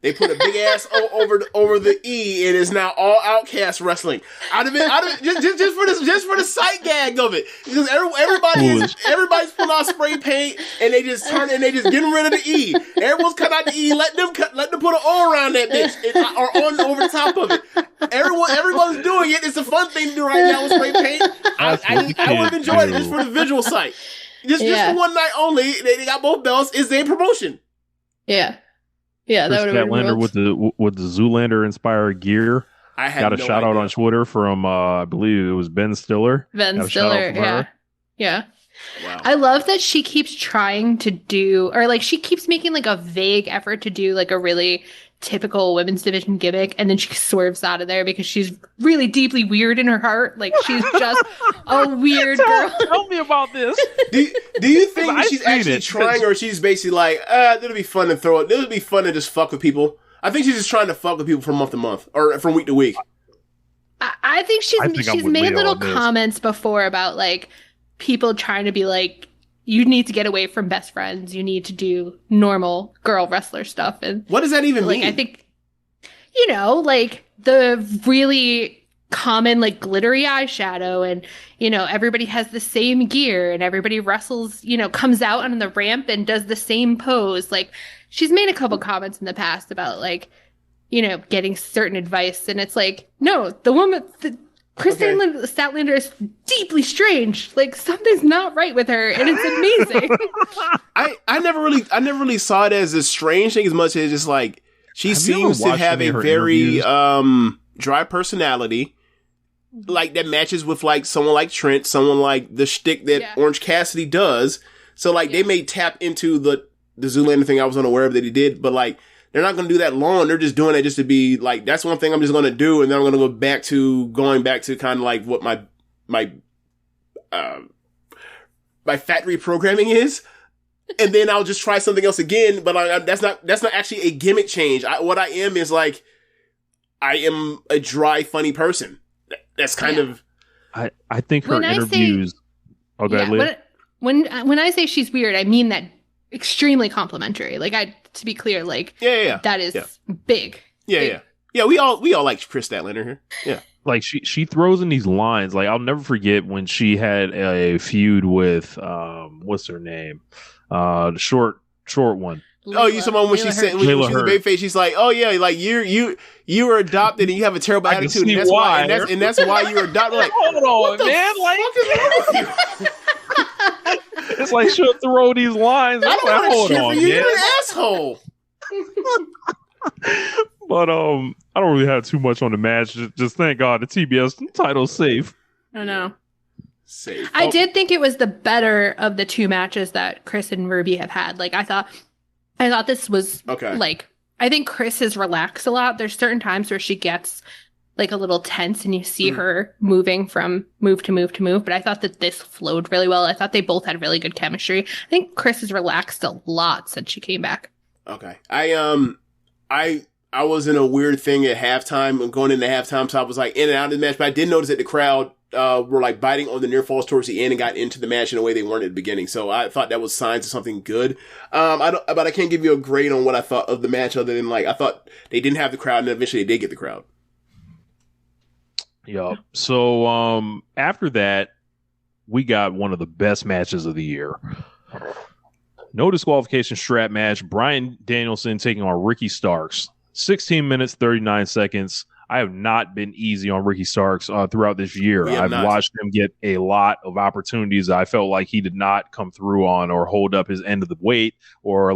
Speaker 6: they put a big ass over the E, and it's now All Outcast Wrestling. Just for the sight gag of it, because everybody's putting on spray paint, and they just getting rid of the E. Everyone's cut out the E, let them put an O around that bitch, or on over top of it. Everyone's doing it. It's a fun thing to do right now with spray paint. I would have enjoyed it just for the visual sight. Just for one night only. They got both belts. It's their promotion.
Speaker 8: Yeah. Yeah, that would have been
Speaker 7: with the Zoolander inspired gear.
Speaker 6: I had
Speaker 7: got a shout out on Twitter from I believe it was Ben Stiller.
Speaker 8: Yeah.
Speaker 6: Wow.
Speaker 8: I love that she keeps trying to do, or like she keeps making like a vague effort to do like a really typical women's division gimmick, and then she swerves out of there because she's really deeply weird in her heart. Like she's just a weird girl.
Speaker 7: Tell me about this.
Speaker 6: Do you think she's actually trying, or she's basically like, it'll be fun to throw it. It'll be fun to just fuck with people. I think she's just trying to fuck with people from month to month or from week to week.
Speaker 8: I think she's made little comments before about like people trying to be like, you need to get away from best friends. You need to do normal girl wrestler stuff. And
Speaker 6: what does that even mean?
Speaker 8: I think, like the really common like glittery eyeshadow, and everybody has the same gear, and everybody wrestles, comes out on the ramp and does the same pose. Like she's made a couple comments in the past about like, getting certain advice, and it's like, no, the woman. Chris Statlander is deeply strange. Like something's not right with her, and it's amazing.
Speaker 6: I never really saw it as a strange thing as much as just like she seems to have a very dry personality, like that matches with like someone like Trent, someone like the shtick that Orange Cassidy does. So like they may tap into the Zoolander thing I was unaware of that he did, but like they're not going to do that long. They're just doing it just to be like, that's one thing I'm just going to do. And then I'm going to go back to kind of like what my factory programming is. And then I'll just try something else again. But that's not actually a gimmick change. What I am is like, I am a dry, funny person. That's kind of.
Speaker 7: I think her interviews.
Speaker 8: When I say she's weird, I mean that extremely complimentary. Like to be clear, like that is big.
Speaker 6: Yeah. We all like Chris Statlander here. Yeah.
Speaker 7: Like she throws in these lines. Like I'll never forget when she had a feud with what's her name? The short one.
Speaker 6: Layla, you someone when she said when she was the babyface, she's like, oh yeah, like you were adopted and you have a terrible attitude, and that's why you were adopted. Like,
Speaker 7: hold on, man, like it's like she'll throw these lines.
Speaker 6: I don't want to shit for you. You're an asshole.
Speaker 7: But I don't really have too much on the match. Just thank God the TBS title's safe.
Speaker 8: I know.
Speaker 6: Safe.
Speaker 8: I did think it was the better of the two matches that Chris and Ruby have had. Like I thought this was
Speaker 6: okay.
Speaker 8: Like I think Chris has relaxed a lot. There's certain times where she gets like a little tense and you see her moving from move to move to move. But I thought that this flowed really well. I thought they both had really good chemistry. I think Chris has relaxed a lot since she came back.
Speaker 6: Okay. I was in a weird thing at halftime, going into halftime, so I was like in and out of the match, but I did notice that the crowd were like biting on the near falls towards the end and got into the match in a way they weren't at the beginning. So I thought that was signs of something good. But I can't give you a grade on what I thought of the match other than like I thought they didn't have the crowd and eventually they did get the crowd.
Speaker 7: Yeah. So after that, we got one of the best matches of the year. No disqualification strap match. Bryan Danielson taking on Ricky Starks. 16 minutes, 39 seconds. I have not been easy on Ricky Starks throughout this year. I've watched him get a lot of opportunities I felt like he did not come through on or hold up his end of the weight or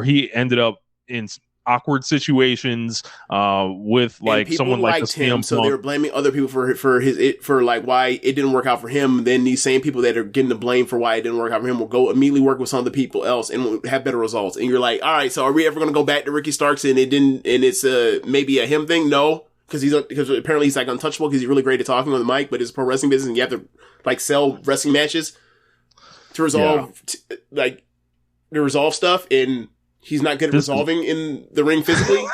Speaker 7: he ended up in awkward situations with like someone like him.
Speaker 6: So they were blaming other people for like why it didn't work out for him. Then these same people that are getting the blame for why it didn't work out for him will go immediately work with some of the people else and will have better results. And you're like, all right, so are we ever going to go back to Ricky Starks and it's maybe a him thing? No, because apparently he's like untouchable because he's really great at talking on the mic, but it's a pro wrestling business and you have to like sell wrestling matches to resolve to resolve stuff. And He's not good at resolving in the ring physically.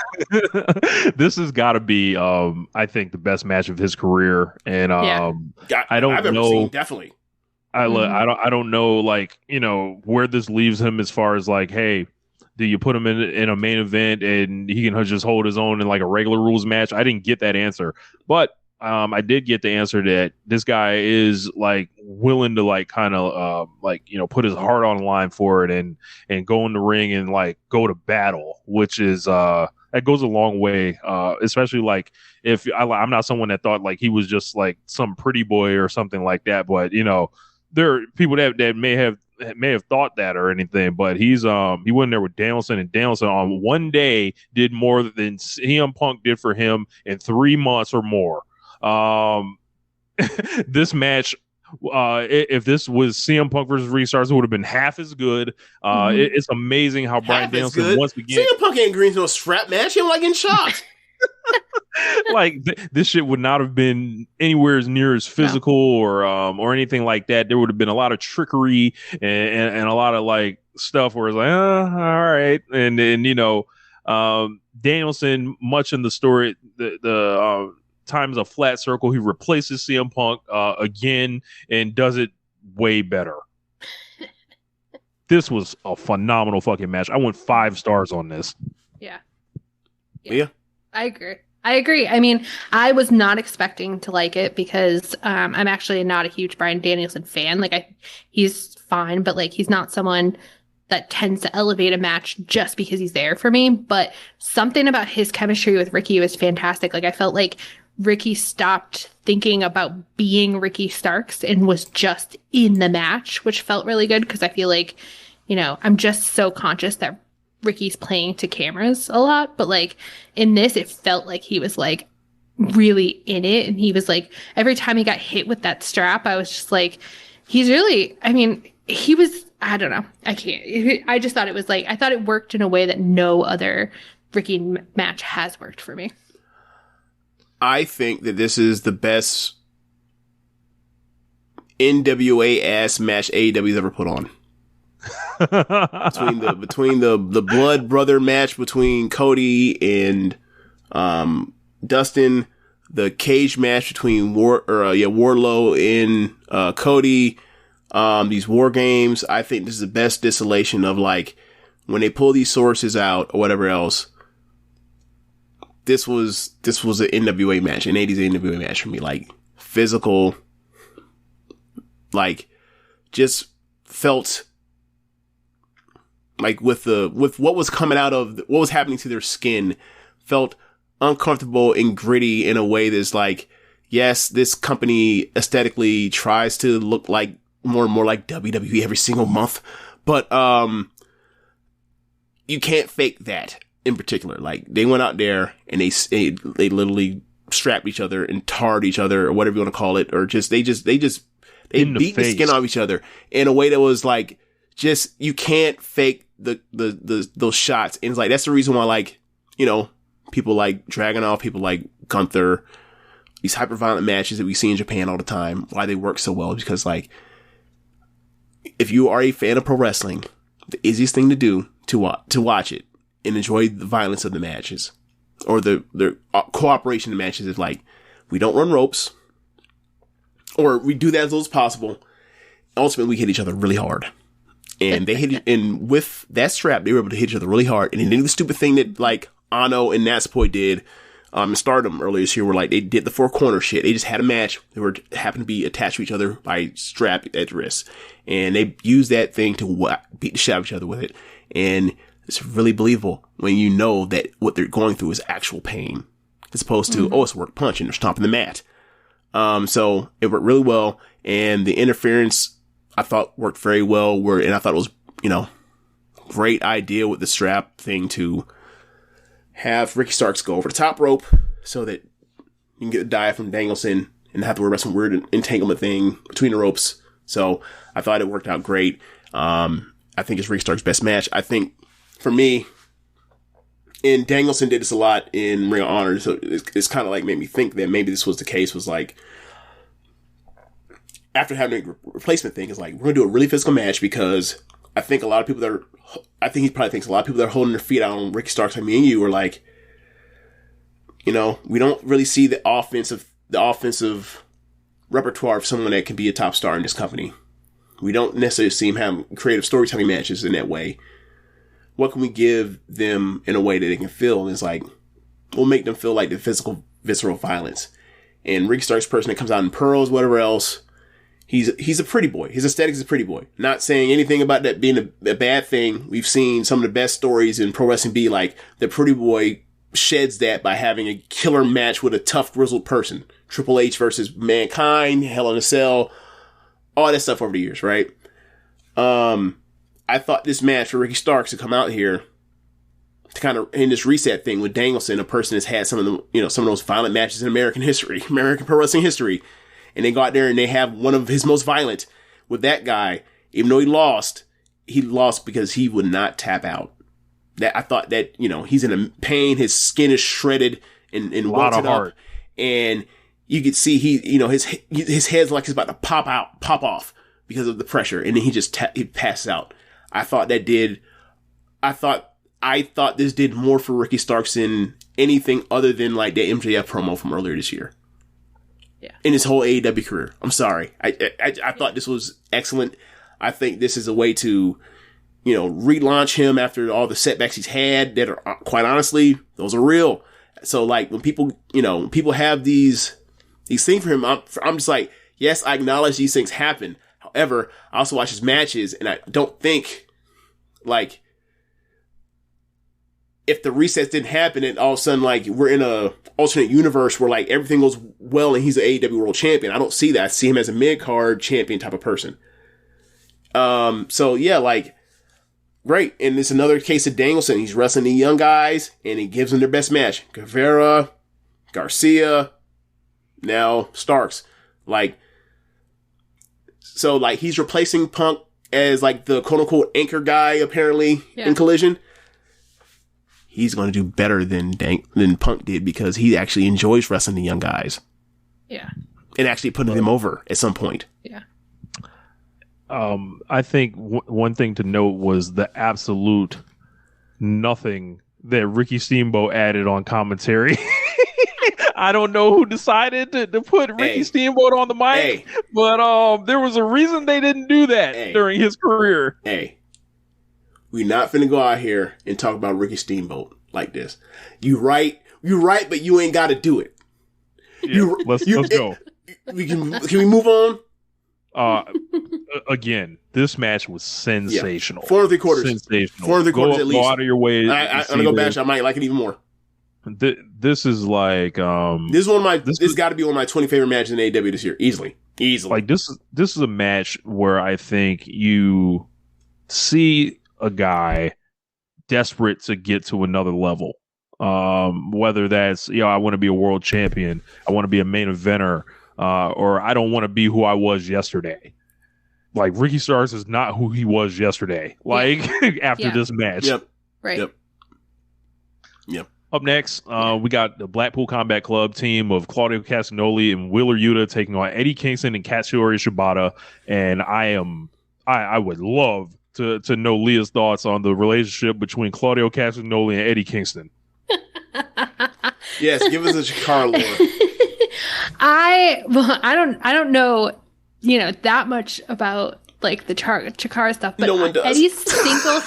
Speaker 7: This has got to be, I think, the best match of his career, and I don't know.
Speaker 6: Seen, definitely.
Speaker 7: I don't know, like, you know, where this leaves him as far as like, hey, do you put him in a main event and he can just hold his own in like a regular rules match? I didn't get that answer, but I did get the answer that this guy is like willing to like kind of like, you know, put his heart on the line for it and go in the ring and like go to battle, which is that goes a long way, especially like if I'm not someone that thought like he was just like some pretty boy or something like that, but you know, there are people that may have thought that or anything, but he went there with Danielson, and Danielson on one day did more than CM Punk did for him in 3 months or more. This match, if this was CM Punk versus Ricky Starks, it would have been half as good. It's amazing how Bryan Danielson once again.
Speaker 6: CM Punk ain't agreeing to a strap match. He don't like getting shot.
Speaker 7: Like this shit would not have been anywhere as near as physical or anything like that. There would have been a lot of trickery and a lot of like stuff where it's like, all right, and then you know, Danielson, much in the story, the times a flat circle, he replaces CM Punk again and does it way better. This was a phenomenal fucking match. I went 5 stars on this.
Speaker 6: Yeah.
Speaker 8: I agree. I mean, I was not expecting to like it because I'm actually not a huge Bryan Danielson fan. Like, he's fine, but like he's not someone that tends to elevate a match just because he's there for me. But something about his chemistry with Ricky was fantastic. Like, I felt like Ricky stopped thinking about being Ricky Starks and was just in the match, which felt really good because I feel like, you know, I'm just so conscious that Ricky's playing to cameras a lot, but like in this, it felt like he was like really in it. And he was like, every time he got hit with that strap, I was just like, he's really, I mean, he was, I don't know. I just thought it was like, I thought it worked in a way that no other Ricky match has worked for me.
Speaker 6: I think that this is the best NWA ass match AEW's ever put on. between the blood brother match between Cody and Dustin, the cage match between Wardlow and Cody, these war games, I think this is the best distillation of like when they pull these sources out or whatever else. This was an NWA match, an 80s NWA match for me. Like physical, like just felt like with what was coming out of what was happening to their skin, felt uncomfortable and gritty in a way that's like, yes, this company aesthetically tries to look like more and more like WWE every single month, but you can't fake that in particular. Like they went out there and they literally strapped each other and tarred each other or whatever you want to call it, or they beat the skin off each other in a way that was like, just, you can't fake those shots. And it's like, that's the reason why, like, you know, people like Dragunov, people like Gunther, these hyper violent matches that we see in Japan all the time, why they work so well, because like, if you are a fan of pro wrestling, the easiest thing to do to watch it and enjoy the violence of the matches or the cooperation of the matches is like, we don't run ropes, or we do that as little as possible. Ultimately, we hit each other really hard. And they hit, and with that strap, they were able to hit each other really hard. And they did the stupid thing that like Ano and Natsupoi did in Stardom earlier this year, where like they did the 4 corner shit. They just had a match. They happened to be attached to each other by strap at the wrist, and they used that thing to beat the shit out of each other with it. And it's really believable when you know that what they're going through is actual pain, as opposed to it's a work punch and they're stomping the mat. So it worked really well, and the interference I thought worked very well. And I thought it was, you know, great idea with the strap thing to have Ricky Starks go over the top rope so that you can get a dive from Danielson and have to worry about some weird entanglement thing between the ropes. So I thought it worked out great. I think it's Ricky Starks' best match. I think for me, and Danielson did this a lot in Ring of Honor, so it's kind of like made me think that maybe this was the case, was like, after having a replacement thing, is like, we're going to do a really physical match because I think he probably thinks a lot of people that are holding their feet out on Ricky Starks, like me and you, are like, we don't really see the offensive repertoire of someone that can be a top star in this company. We don't necessarily see him have creative storytelling matches in that way. What can we give them in a way that they can feel? And it's like, we'll make them feel like the physical, visceral violence. And Ricky Starks, person that comes out in pearls, whatever else, he's a pretty boy. His aesthetic is a pretty boy. Not saying anything about that being a bad thing. We've seen some of the best stories in pro wrestling be like the pretty boy sheds that by having a killer match with a tough, grizzled person. Triple H versus Mankind, Hell in a Cell, all that stuff over the years, right? I thought this match for Ricky Starks to come out here to kind of in this reset thing with Danielson, a person that's had some of the, some of those violent matches in American pro wrestling history, and they go out there and they have one of his most violent with that guy. Even though he lost because he would not tap out. That I thought that he's in a pain, his skin is shredded and
Speaker 7: a lot of heart,
Speaker 6: and you could see his head's like he's about to pop off because of the pressure, and then he passes out. I thought this did more for Ricky Starks than anything other than like the MJF promo from earlier this year.
Speaker 8: Yeah. In
Speaker 6: his whole AEW career. I'm sorry. I thought this was excellent. I think this is a way to, relaunch him after all the setbacks he's had that are, quite honestly, those are real. So like when people have these things for him, I'm just like, yes, I acknowledge these things happen. However, I also watch his matches and I don't think like if the resets didn't happen and all of a sudden like we're in a alternate universe where like everything goes well and he's an AEW world champion. I don't see that. I see him as a mid-card champion type of person. So yeah, like great. And it's another case of Danielson. He's wrestling the young guys and he gives them their best match. Guevara, Garcia, now Starks. So like he's replacing Punk as like the quote unquote anchor guy apparently in Collision. He's going to do better than Punk did because he actually enjoys wrestling the young guys.
Speaker 8: Yeah.
Speaker 6: And actually putting them over at some point.
Speaker 8: Yeah.
Speaker 7: I think one thing to note was the absolute nothing that Ricky Steamboat added on commentary. I don't know who decided to put Ricky Steamboat on the mic, but there was a reason they didn't do that during his career.
Speaker 6: We're not finna go out here and talk about Ricky Steamboat like this. You right, but you ain't got to do it.
Speaker 7: Yeah, let's go.
Speaker 6: Can we move on?
Speaker 7: Again, this match was sensational.
Speaker 6: 4 3/4.
Speaker 7: Sensational.
Speaker 6: 4 3/4 at least.
Speaker 7: Go out of your way.
Speaker 6: I'm gonna go bash. I might like it even more.
Speaker 7: This is like
Speaker 6: this is one of my. This got to be one of my 20 favorite matches in AEW this year. Easily.
Speaker 7: Like this is a match where I think you see a guy desperate to get to another level. Whether that's I want to be a world champion, I want to be a main eventer, or I don't want to be who I was yesterday. Like Ricky Starks is not who he was yesterday. Like after this match.
Speaker 6: Yep.
Speaker 8: Right.
Speaker 6: Yep.
Speaker 7: Up next, we got the Blackpool Combat Club team of Claudio Castagnoli and Wheeler Yuta taking on Eddie Kingston and Katsuyori Shibata. And I would love to know Leah's thoughts on the relationship between Claudio Castagnoli and Eddie Kingston.
Speaker 6: Yes, give us a Chikara lore.
Speaker 8: I don't know, that much about like the Chikara stuff, but
Speaker 6: no one does.
Speaker 8: Eddie's single.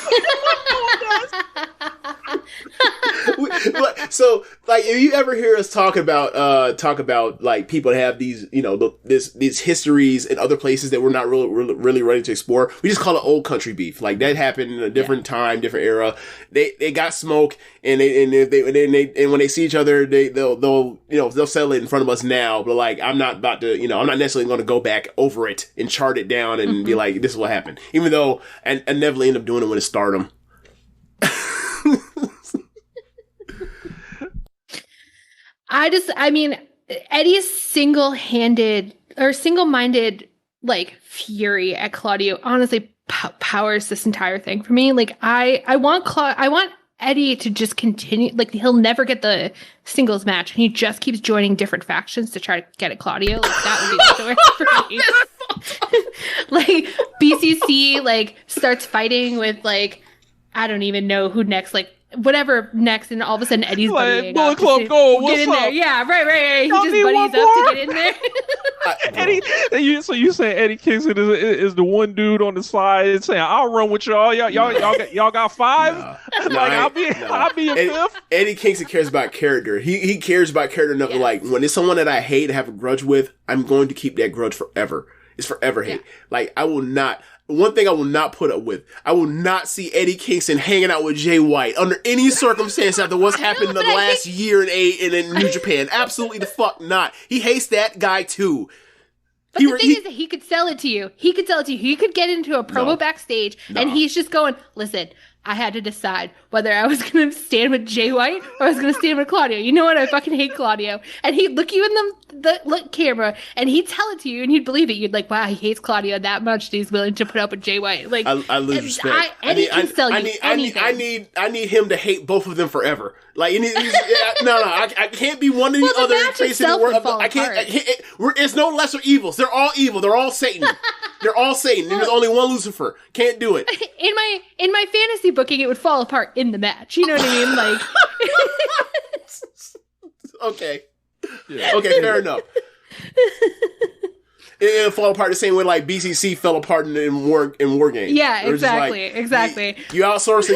Speaker 6: So, like, if you ever hear us talk about like people that have these, these histories in other places that we're not really ready to explore, we just call it old country beef. Like that happened in a different time, different era. They got smoke, and when they see each other, they'll settle it in front of us now. But like, I'm not about to, I'm not necessarily going to go back over it and chart it down and be like, this is what happened. Even though I never end up doing it when it's Stardom.
Speaker 8: Eddie's single-minded like fury at Claudio honestly powers this entire thing for me. Like I want Eddie to just continue, like he'll never get the singles match and he just keeps joining different factions to try to get at Claudio. Like that would be the story for me. Like BCC like starts fighting with like I don't even know who next, like whatever next, and all of a sudden Eddie's
Speaker 7: Like,
Speaker 8: buddying
Speaker 7: Bullet
Speaker 8: up.
Speaker 7: Club Gold, what's
Speaker 8: get in
Speaker 7: up?
Speaker 8: there. Yeah, right. He
Speaker 7: Y'all
Speaker 8: just
Speaker 7: need
Speaker 8: buddies
Speaker 7: one
Speaker 8: up
Speaker 7: more?
Speaker 8: to get in there.
Speaker 7: So you saying Eddie Kingston is the one dude on the side saying, "I'll run with y'all. Y'all got five? I'll be your fifth."
Speaker 6: Eddie Kingston cares about character. He cares about character enough to like, when it's someone that I hate and have a grudge with, I'm going to keep that grudge forever. It's forever hate. Like, I will not. One thing I will not put up with, I will not see Eddie Kingston hanging out with Jay White under any circumstance after what's happened in the last year in New Japan. Absolutely the fuck not. He hates that guy too.
Speaker 8: But the thing is that he could sell it to you. He could get into a promo backstage, and he's just going, listen, I had to decide whether I was going to stand with Jay White or I was going to stand with Claudio. You know what? I fucking hate Claudio. And he'd look you in the camera, and he'd tell it to you, and you'd believe it. You'd like, wow, he hates Claudio that much that he's willing to put up with Jay White. Like,
Speaker 6: I lose respect. I need him to hate both of them forever. Like, I can't be one of the other. It's no lesser evils. They're all evil. They're all Satan. They're all Satan. And there's only one Lucifer. Can't do it.
Speaker 8: In my fantasy booking, it would fall apart in the match. You know what I mean? Like,
Speaker 6: okay, fair enough. It'll fall apart the same way like BCC fell apart in War Games.
Speaker 8: Yeah, exactly.
Speaker 6: You outsource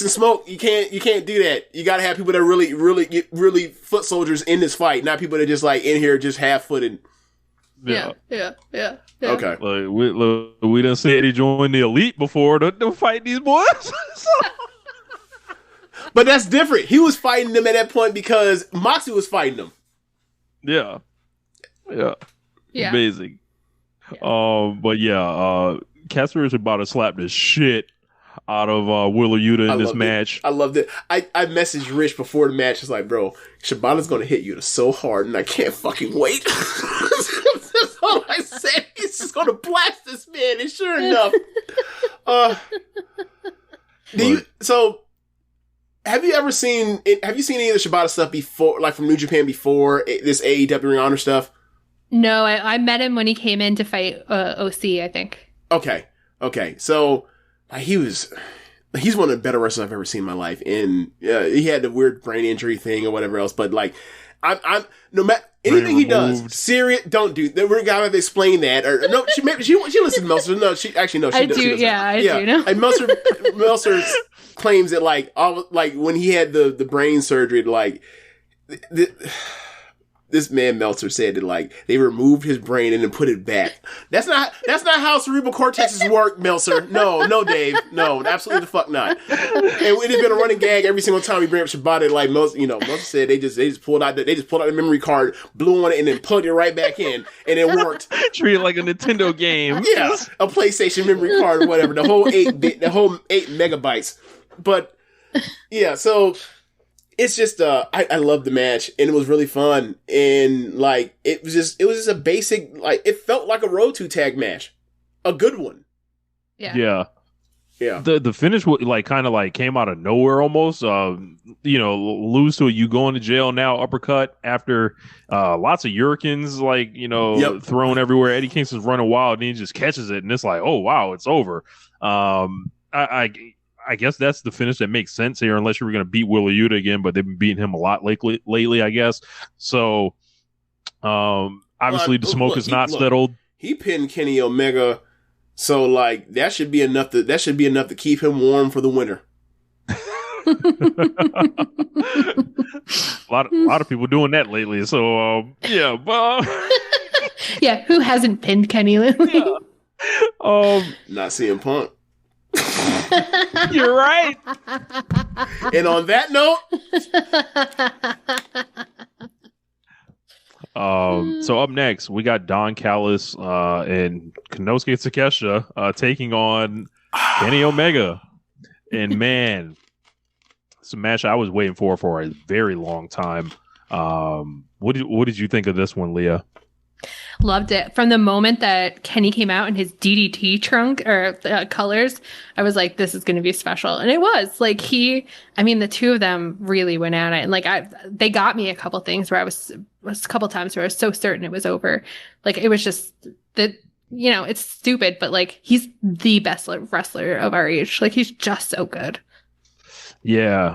Speaker 6: and smoke. You can't do that. You got to have people that really foot soldiers in this fight, not people that just like in here just half footed.
Speaker 8: Yeah.
Speaker 6: Okay.
Speaker 7: Like, we done said he joined the elite before to fight these boys.
Speaker 6: But that's different. He was fighting them at that point because Moxley was fighting them.
Speaker 7: Yeah. Amazing. But Casper is about to slap the shit out of Wheeler Yuta in this match.
Speaker 6: I loved it. I messaged Rich before the match. It's like, bro, Shibata's going to hit Yuta so hard, and I can't fucking wait. That's all I said. He's just going to blast this man, and sure enough. Have you seen any of the Shibata stuff before, like from New Japan before this AEW Ring of Honor stuff?
Speaker 8: No, I met him when he came in to fight OC, I think. Okay.
Speaker 6: So he's one of the better wrestlers I've ever seen in my life. And he had the weird brain injury thing or whatever else. But like, I'm no matter anything he does, serious. Don't do that. We're gonna have to explain that. Or no, she listens to Meltzer. No, she does.
Speaker 8: I do. Yeah, I do. No?
Speaker 6: And Meltzer claims that like when he had the brain surgery, like. This man Meltzer said that like they removed his brain and then put it back. That's not how cerebral cortexes work, Meltzer. No, Dave. No, absolutely the fuck not. And it has been a running gag every single time we bring up Shibata. Like Meltzer said, they just pulled out the memory card, blew on it, and then plugged it right back in, and it worked.
Speaker 7: Treat it like a Nintendo game.
Speaker 6: Yeah, a PlayStation memory card or whatever. The whole 8 megabytes. But yeah, so. It's just, I love the match, and it was really fun, and, like, it was just a basic, like, it felt like a Road to tag match. A good one.
Speaker 7: Yeah. The finish, like, kind of, like, came out of nowhere almost, lose to a you going to jail now uppercut after, lots of Yurikens, like, thrown everywhere. Eddie Kingston's running wild, and he just catches it, and it's like, oh, wow, it's over. I guess that's the finish that makes sense here, unless you were going to beat Wheeler Yuta again, but they've been beating him a lot lately, I guess. So, obviously the smoke is not settled.
Speaker 6: He pinned Kenny Omega, so like that should be enough to keep him warm for the winter.
Speaker 7: A lot of people doing that lately. So, but
Speaker 8: yeah, who hasn't pinned Kenny lately?
Speaker 6: Not CM Punk.
Speaker 7: You're right.
Speaker 6: And on that note,
Speaker 7: so up next we got Don Callis and Konosuke Takeshita taking on Kenny Omega, and man, it's a match I was waiting for a very long time. What did you think of this one, Leah?
Speaker 8: Loved it. From the moment that Kenny came out in his DDT trunk or colors, I was like, this is going to be special. And it was. Like, the two of them really went at it. And like, they got me a couple things where a couple times where I was so certain it was over. Like, it was just that, it's stupid, but like, he's the best wrestler of our age. Like, he's just so good.
Speaker 7: Yeah.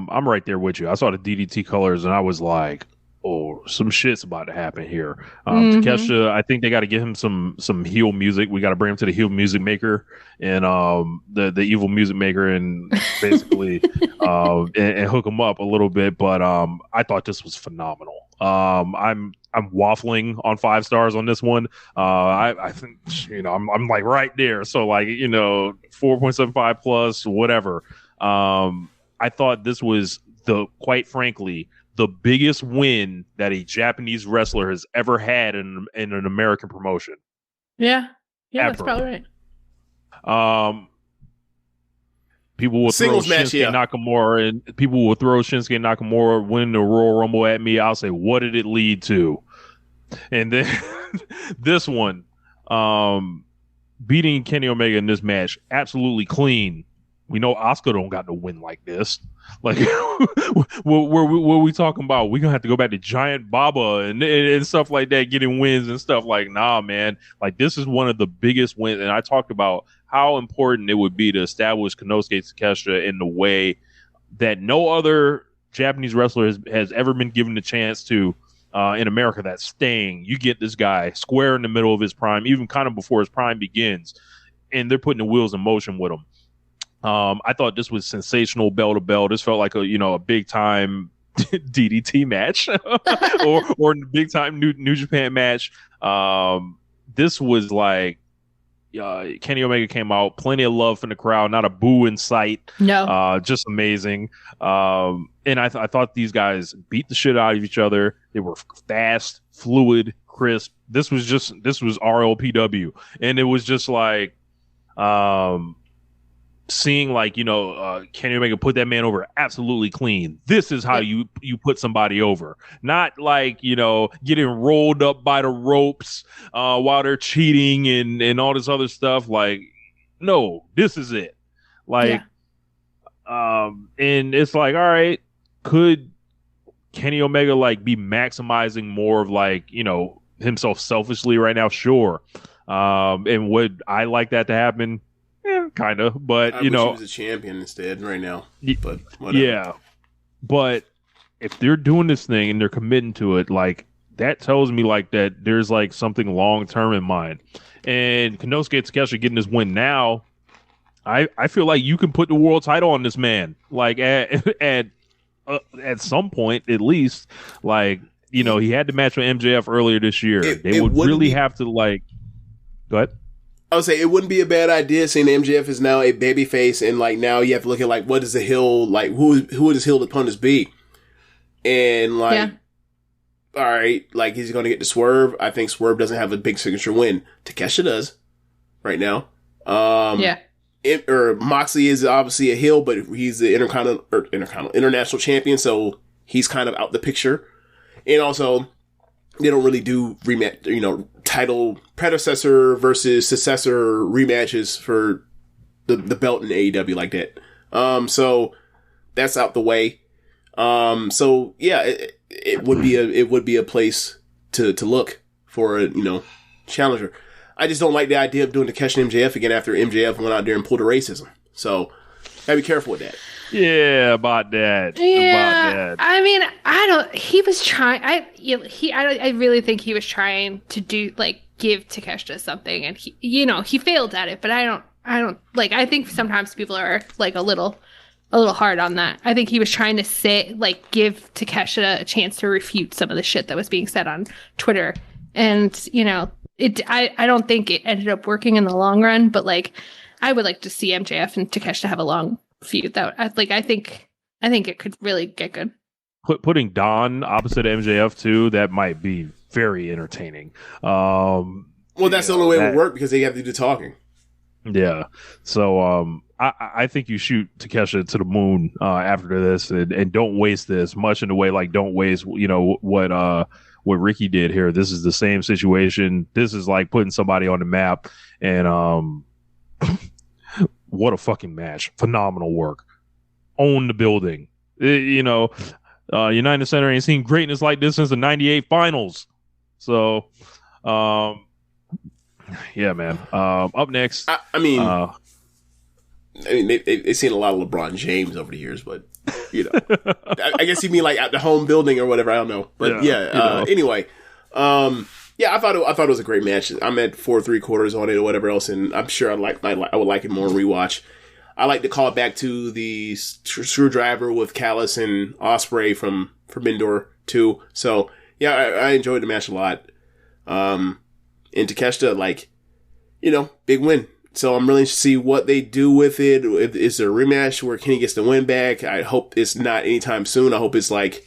Speaker 7: I'm right there with you. I saw the DDT colors and I was like, oh, some shit's about to happen here. Takeshita, I think they got to give him some heel music. We got to bring him to the heel music maker and the evil music maker and basically and hook him up a little bit. But I thought this was phenomenal. I'm waffling on 5 stars on this one. I think I'm like right there. So like 4.75 plus whatever. I thought this was quite frankly the biggest win that a Japanese wrestler has ever had in an American promotion.
Speaker 8: Yeah,
Speaker 7: ever.
Speaker 8: That's probably right.
Speaker 7: People will
Speaker 6: Singles
Speaker 7: throw
Speaker 6: match,
Speaker 7: Shinsuke Nakamura, and people will throw Shinsuke Nakamura winning the Royal Rumble at me. I'll say, what did it lead to? And then this one, beating Kenny Omega in this match, absolutely clean. We know Asuka don't got no win like this. Like, what we talking about? We're going to have to go back to Giant Baba and stuff like that, getting wins and stuff. Like, nah, man. Like, this is one of the biggest wins. And I talked about how important it would be to establish Konosuke Takeshita in the way that no other Japanese wrestler has ever been given the chance to in America. That's staying. You get this guy square in the middle of his prime, even kind of before his prime begins, and they're putting the wheels in motion with him. I thought this was sensational, bell to bell. This felt like a big time DDT match or a big time New Japan match. This was like Kenny Omega came out, plenty of love from the crowd, not a boo in sight.
Speaker 8: No,
Speaker 7: just amazing. And I thought these guys beat the shit out of each other. They were fast, fluid, crisp. This was RLPW, and it was just like seeing like Kenny Omega put that man over absolutely clean. This is how you put somebody over, not like getting rolled up by the ropes while they're cheating and all this other stuff. Like, no, this is it. Like, and it's like, all right, could Kenny Omega like be maximizing more of like himself selfishly right now? Sure. And would I like that to happen? Yeah, kind of, but
Speaker 6: I wish he was a champion instead right now. But whatever.
Speaker 7: Yeah, but if they're doing this thing and they're committing to it, like that tells me like that there's like something long term in mind. And Konosuke Takeshita getting this win now, I feel like you can put the world title on this man, like at some point at least. Like he had the match with MJF earlier this year. They would really have to like. Go ahead.
Speaker 6: I would say it wouldn't be a bad idea seeing MJF is now a babyface, and like now you have to look at like what is the heel, like who would his heel opponents be, and like all right, like he's going to get to Swerve. I think Swerve doesn't have a big signature win. Takeshita does right now. Moxley is obviously a heel, but he's the international champion, so he's kind of out the picture, and also they don't really do rematch, title predecessor versus successor rematches for the belt in AEW like that. So that's out the way. So yeah, it would be a place to look for a challenger. I just don't like the idea of doing the catching MJF again after MJF went out there and pulled a racism. So gotta be careful with that.
Speaker 7: Yeah, about that.
Speaker 8: Yeah, I mean, he was trying. I really think he was trying to give Takeshita something, and he failed at it. But I don't like. I think sometimes people are like a little hard on that. I think he was trying to give Takeshita a chance to refute some of the shit that was being said on Twitter, and I don't think it ended up working in the long run. But like, I would like to see MJF and Takeshita have a long feud. That I think it could really get good.
Speaker 7: Putting Don opposite MJF too, that might be very entertaining.
Speaker 6: Well, that's the only way it would work because they have to do talking. Yeah.
Speaker 7: So I think you shoot Takeshita to the moon after this, and don't waste this much in the way like don't waste what what Ricky did here. This is the same situation. This is like putting somebody on the map. And what a fucking match. Phenomenal work. Own the building. United Center ain't seen greatness like this since the 98 finals. So, yeah, man. Up next.
Speaker 6: They've seen a lot of LeBron James over the years, but, I guess you mean like at the home building or whatever. I don't know. But anyway. I thought it was a great match. I'm at 4 3/4 on it or whatever else, and I'm sure I would like it more in rewatch. I like to call it back to the screwdriver with Callis and Ospreay from Forbidden too. So yeah, I enjoyed the match a lot. And Takeshita, big win. So I'm really interested to see what they do with it. Is there a rematch where Kenny gets the win back? I hope it's not anytime soon. I hope it's like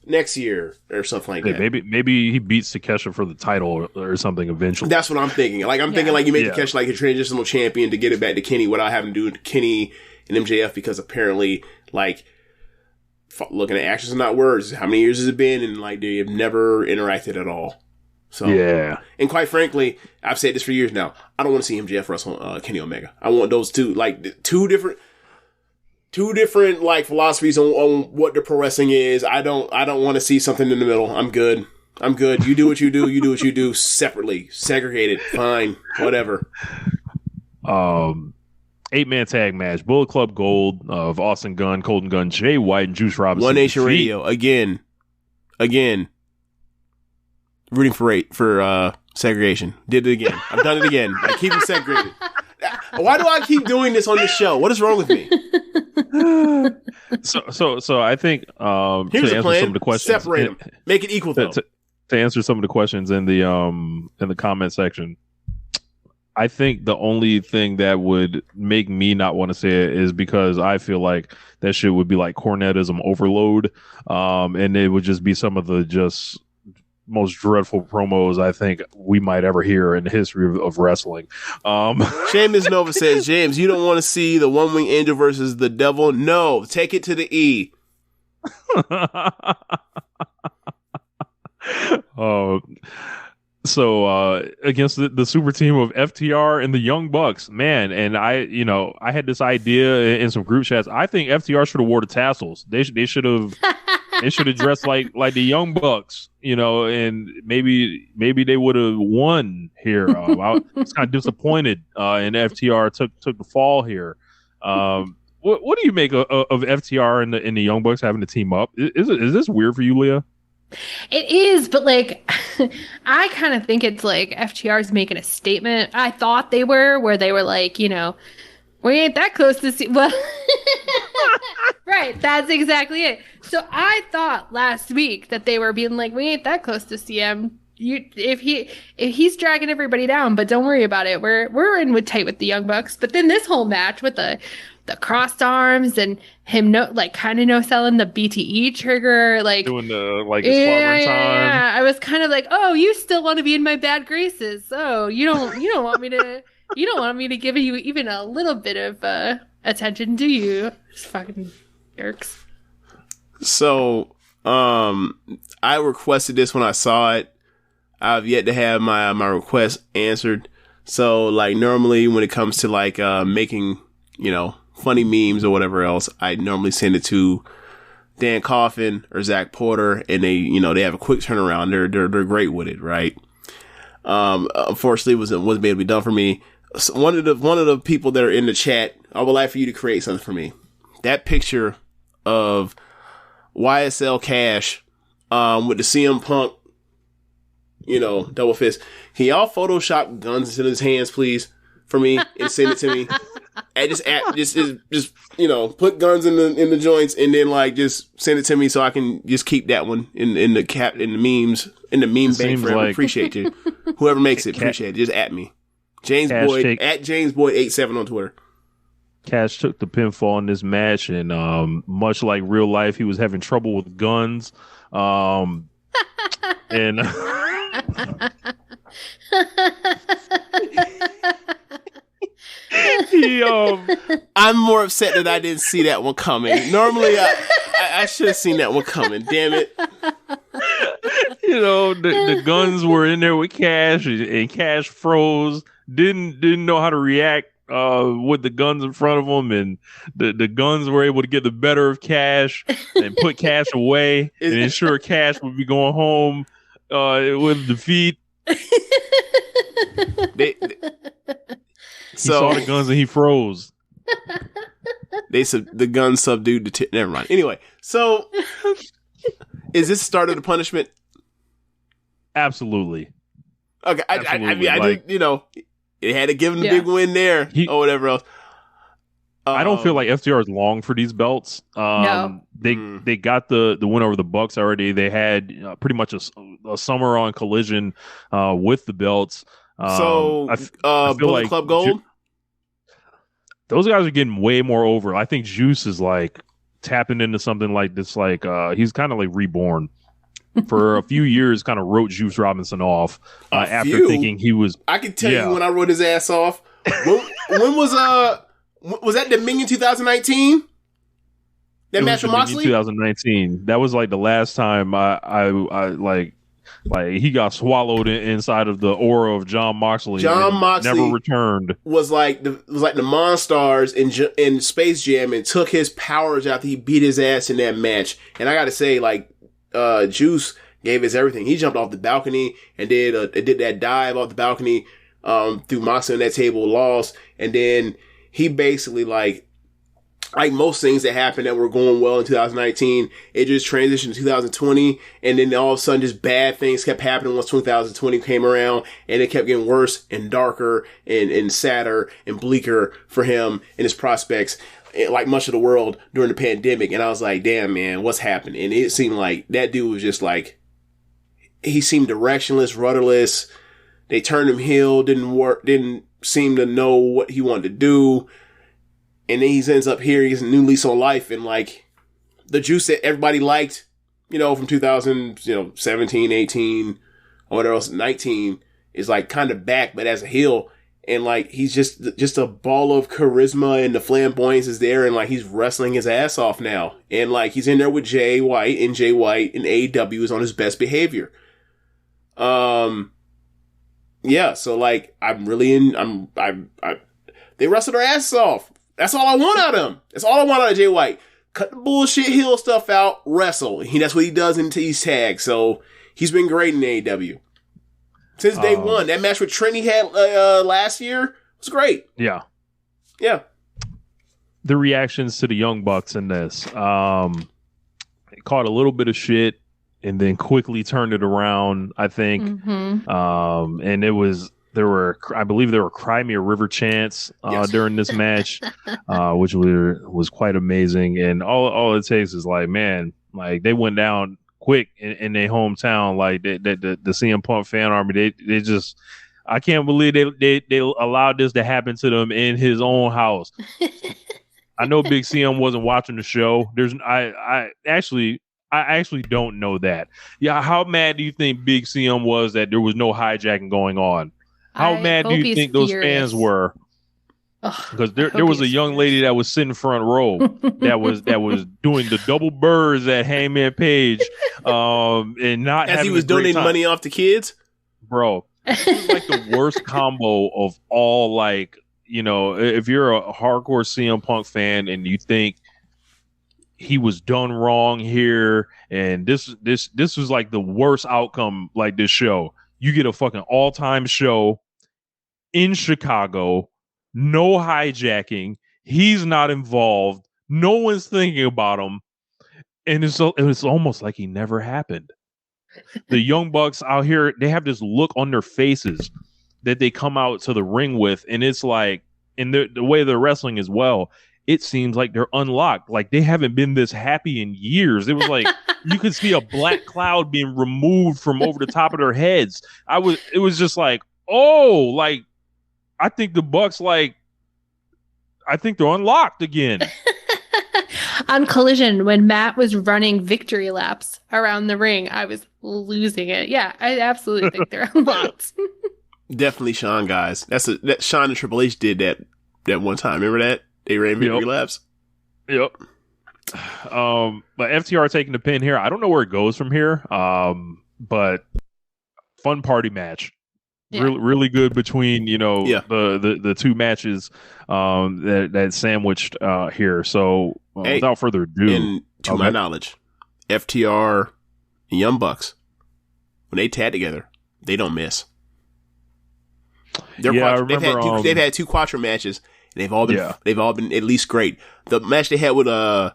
Speaker 6: next year or something like that.
Speaker 7: Maybe he beats Takeshita for the title or something eventually.
Speaker 6: That's what I'm thinking. Thinking you make Takeshita like a transitional champion to get it back to Kenny without having to do Kenny and MJF, because apparently looking at actions and not words. How many years has it been? And they have never interacted at all. So
Speaker 7: yeah.
Speaker 6: And quite frankly, I've said this for years now. I don't want to see MJF wrestle Kenny Omega. I want those two two different philosophies on what the pro wrestling is. I don't want to see something in the middle. I'm good. You do what you do. You do what you do separately, segregated. Fine, whatever.
Speaker 7: 8-man tag match. Bullet Club Gold of Austin Gunn, Colton Gunn, Jay White, and Juice Robinson.
Speaker 6: One Nation Radio again. Rooting for segregation. Did it again. I've done it again. I keep them segregated. Why do I keep doing this on this show? What is wrong with me?
Speaker 7: So I think
Speaker 6: here's
Speaker 7: to
Speaker 6: the plan.
Speaker 7: Answer some of the questions,
Speaker 6: separate them, make it equal though.
Speaker 7: To answer some of the questions in the comment section, I think the only thing that would make me not want to say it is because I feel like that shit would be like cornetism overload, and it would just be some of the just most dreadful promos I think we might ever hear in the history of wrestling.
Speaker 6: Seamus Nova says, James, you don't want to see the One Wing Angel versus the Devil? No, take it to the E.
Speaker 7: So against the super team of FTR and the Young Bucks, man, and I had this idea in some group chats. I think FTR should have wore the tassels. They should have dressed like the Young Bucks, and maybe they would have won here. I was kind of disappointed, and FTR took the fall here. What do you make of FTR and the Young Bucks having to team up? Is this weird for you, Leah?
Speaker 8: It is, but I kind of think it's FTR's making a statement. I thought they were, where they were we ain't that close to see. Well, right, that's exactly it. So I thought last week that they were being we ain't that close to CM. If he's dragging everybody down, but don't worry about it. We're in tight with the Young Bucks. But then this whole match with the crossed arms and him kind of selling the BTE trigger,
Speaker 7: doing the his clobbering time.
Speaker 8: Yeah, I was kind of oh, you still want to be in my bad graces? So you don't want me to. You don't want me to give you even a little bit of attention, do you? Just fucking jerks.
Speaker 6: So, I requested this when I saw it. I've yet to have my request answered. So, normally when it comes to making, funny memes or whatever else, I normally send it to Dan Coffin or Zach Porter, and they have a quick turnaround. They're great with it, right? Unfortunately, it wasn't able to be done for me. So one of the people that are in the chat, I would like for you to create something for me. That picture of YSL Cash, with the CM Punk, double fist. Can y'all Photoshop guns in his hands, please, for me, and send it to me? And just put guns in the joints, and then just send it to me so I can just keep that one in the memes, in the meme bank forever. Appreciate you. Whoever makes it, appreciate it. Just at me. James Boyd, at James Boyd 87 on Twitter.
Speaker 7: Cash took the pinfall in this match, and much like real life, he was having trouble with guns. And
Speaker 6: I'm more upset that I didn't see that one coming. Normally, I should have seen that one coming. Damn it.
Speaker 7: You know, the guns were in there with Cash, and Cash froze. Didn't know how to react with the guns in front of him, and the guns were able to get the better of Cash and put Cash away and ensure Cash would be going home with defeat. He saw the guns and he froze.
Speaker 6: The guns subdued the never mind. Anyway, so is this the start of the punishment?
Speaker 7: Absolutely.
Speaker 6: Okay,
Speaker 7: Absolutely.
Speaker 6: I mean, I did, you know, it had to give him the big win there or whatever else.
Speaker 7: I don't feel like FTR is long for these belts.
Speaker 8: No.
Speaker 7: They got the win over the Bucks already. They had pretty much a summer on Collision with the belts. I feel
Speaker 6: Bullet
Speaker 7: like
Speaker 6: Club Gold.
Speaker 7: Those guys are getting way more over. I think Juice is like tapping into something like this. Like he's kind of like reborn. For a few years, kind of wrote Juice Robinson off after thinking he was.
Speaker 6: I can tell you when I wrote his ass off. When was that Dominion 2019? That match with Moxley?
Speaker 7: 2019. That was like the last time I like he got swallowed inside of the aura of John Moxley.
Speaker 6: John Moxley
Speaker 7: never returned. Was
Speaker 6: like the Monstars in Space Jam and took his powers after he beat his ass in that match. And I got to say, like. Juice gave his everything. He jumped off the balcony and did that dive off the balcony through Moxley on that table, lost, and then he basically like most things that happened that were going well in 2019, it just transitioned to 2020, and then all of a sudden just bad things kept happening once 2020 came around, and it kept getting worse and darker and sadder and bleaker for him and his prospects. Like much of the world during the pandemic. And I was like, damn, man, what's happening? And it seemed like that dude was just like, he seemed directionless, rudderless. They turned him heel, didn't seem to know what he wanted to do. And then he ends up here, he gets a new lease on life. And like the Juice that everybody liked, you know, from 2017, 18, or whatever else, 19 is like kind of back, but as a heel. And like he's just a ball of charisma, and the flamboyance is there, and like he's wrestling his ass off now. And like he's in there with Jay White, and AEW is on his best behavior. Yeah, so like they wrestled their asses off. That's all I want out of them. That's all I want out of Jay White. Cut the bullshit heel stuff out, wrestle. That's what he does in these tags. So he's been great in AEW. Since day one. That match with Trent he had last year was great.
Speaker 7: Yeah.
Speaker 6: Yeah.
Speaker 7: The reactions to the Young Bucks in this. They caught a little bit of shit and then quickly turned it around, I think. Mm-hmm. And I believe there were Cry Me a River chants during this match, which was quite amazing. And all it takes is like, man, like they went down quick in their hometown, like the CM Punk fan army. They just, I can't believe they allowed this to happen to them in his own house. I know Big CM wasn't watching the show. I actually don't know that. Yeah, how mad do you think Big CM was that there was no hijacking going on? How mad do you think those fans were? Because there was a young lady that was sitting front row that was doing the double birds at Hangman Page, and not
Speaker 6: as he was donating money off to kids,
Speaker 7: bro. It was like the worst combo of all. Like, you know, if you're a hardcore CM Punk fan and you think he was done wrong here, and this was like the worst outcome. Like this show, you get a fucking all-time show in Chicago. No hijacking. He's not involved. No one's thinking about him. And it's almost like he never happened. The Young Bucks out here, they have this look on their faces that they come out to the ring with. And it's like, in the way they're wrestling as well, it seems like they're unlocked. Like they haven't been this happy in years. It was like you could see a black cloud being removed from over the top of their heads. It was just like, oh, like, I think the Bucks, like, I think they're unlocked again.
Speaker 8: On Collision, when Matt was running victory laps around the ring, I was losing it. Yeah, I absolutely think they're unlocked.
Speaker 6: Definitely Sean, guys. That Sean and Triple H did that one time. Remember that? They ran victory laps.
Speaker 7: Yep. But FTR taking the pin here. I don't know where it goes from here. but fun party match.
Speaker 8: Yeah.
Speaker 7: Really good between
Speaker 6: Yeah.
Speaker 7: the two matches that sandwiched here. So
Speaker 6: Hey,
Speaker 7: without further ado,
Speaker 6: and to my knowledge, FTR and Young Bucks, when they tag together, they don't miss. They've had 2 Quattro matches, and they've all been at least great. The match they had with was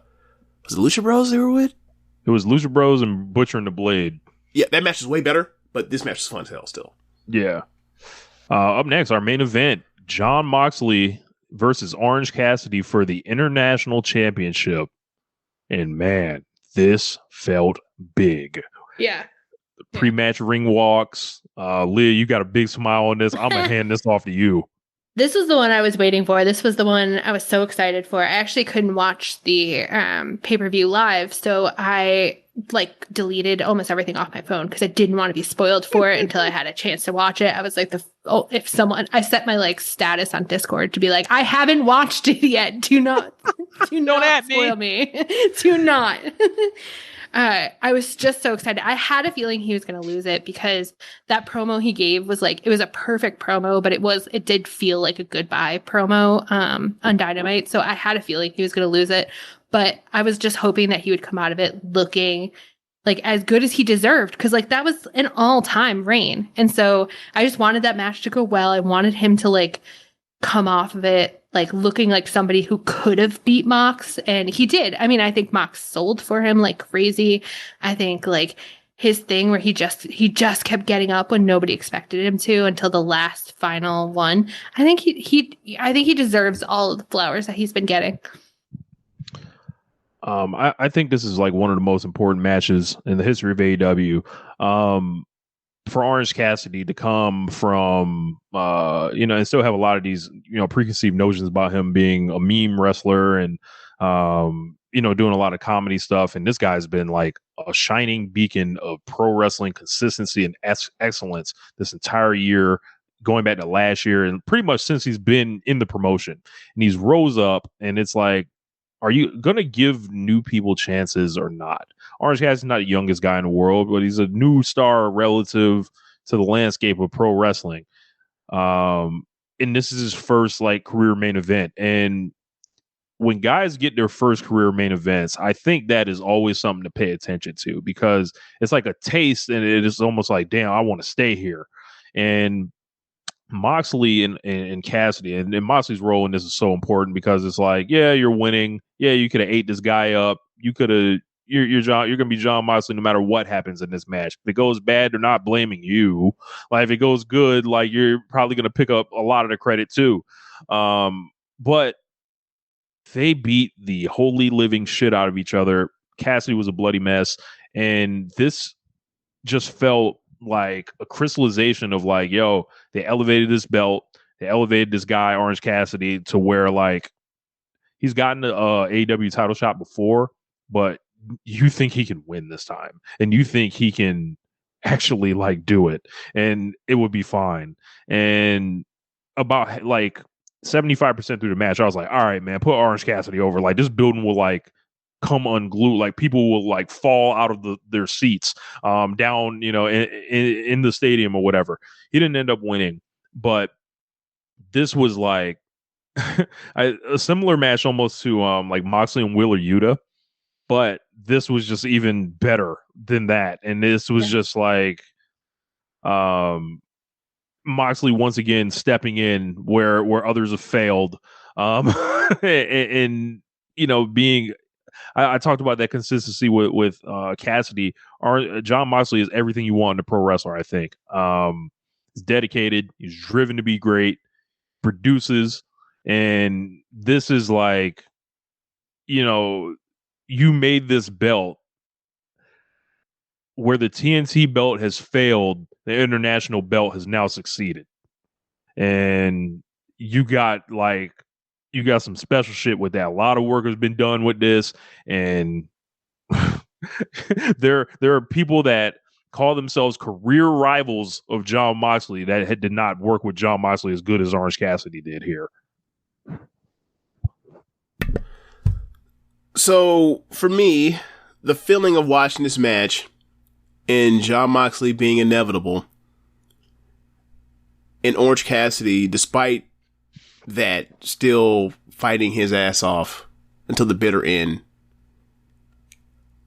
Speaker 6: it Lucha Bros they were with?
Speaker 7: It was Lucha Bros and Butcher and the Blade.
Speaker 6: Yeah, that match is way better, but this match is fun as hell still.
Speaker 7: Yeah. Up next, our main event: Jon Moxley versus Orange Cassidy for the International Championship. And man, this felt big.
Speaker 8: Yeah.
Speaker 7: Pre-match ring walks. Leah, you got a big smile on this. I'm gonna hand this off to you.
Speaker 8: This was the one I was waiting for. This was the one I was so excited for. I actually couldn't watch the pay-per-view live, so I deleted almost everything off my phone because I didn't want to be spoiled for it until I had a chance to watch it. I was like, I set my status on Discord to be like, I haven't watched it yet. Do not spoil me. Do not. I was just so excited. I had a feeling he was going to lose it because that promo he gave was it was a perfect promo, but it did feel like a goodbye promo on Dynamite. So I had a feeling he was going to lose it, but I was just hoping that he would come out of it looking as good as he deserved. Cause that was an all-time reign. And so I just wanted that match to go well. I wanted him to come off of it looking like somebody who could have beat Mox, and he did. I mean, I think Mox sold for him like crazy. I think his thing where he just kept getting up when nobody expected him to until the last final one. I think he deserves all of the flowers that he's been getting.
Speaker 7: I think this is one of the most important matches in the history of AEW. For Orange Cassidy to come from, and still have a lot of these, preconceived notions about him being a meme wrestler and, doing a lot of comedy stuff. And this guy's been a shining beacon of pro wrestling consistency and excellence this entire year, going back to last year and pretty much since he's been in the promotion. And he's rose up, and it's are you going to give new people chances or not? Orange Cassidy's not the youngest guy in the world, but he's a new star relative to the landscape of pro wrestling. And this is his first career main event. And when guys get their first career main events, I think that is always something to pay attention to because it's like a taste, and it is almost damn, I want to stay here. And Moxley and Cassidy and Moxley's role in this is so important because it's yeah, you're winning. Yeah, you could have ate this guy up. You could have. You're gonna be Jon Moxley no matter what happens in this match. If it goes bad, they're not blaming you. If it goes good, you're probably gonna pick up a lot of the credit too. But they beat the holy living shit out of each other. Cassidy was a bloody mess, and this just felt like a crystallization of yo, they elevated this belt, they elevated this guy Orange Cassidy to where he's gotten the AEW title shot before, but you think he can win this time, and you think he can actually do it, and it would be fine. And about 75% through the match, I was all right, man, put Orange Cassidy over. This building will come unglued. People will fall out of their seats down, in the stadium or whatever. He didn't end up winning, but this was a similar match almost to Moxley and Wheeler Yuta, but this was just even better than that. And this was just Moxley once again stepping in where others have failed, and being. I talked about that consistency with Cassidy. Jon Moxley is everything you want in a pro wrestler, I think. He's dedicated. He's driven to be great. Produces. And this is you made this belt where the TNT belt has failed. The international belt has now succeeded. And you got some special shit with that. A lot of work has been done with this, and there are people that call themselves career rivals of Jon Moxley that did not work with Jon Moxley as good as Orange Cassidy did here.
Speaker 6: So for me, the feeling of watching this match and Jon Moxley being inevitable, and Orange Cassidy, despite that, still fighting his ass off until the bitter end,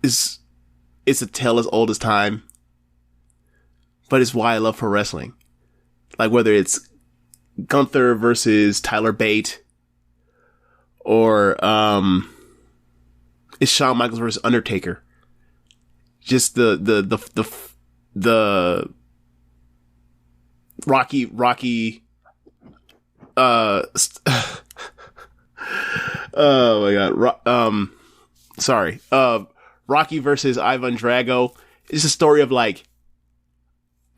Speaker 6: it's a tale as old as time, but it's why I love pro wrestling. Like, whether it's Gunther versus Tyler Bate, or it's Shawn Michaels versus Undertaker. Just the Rocky oh my god, Rocky versus Ivan Drago. It's a story of like,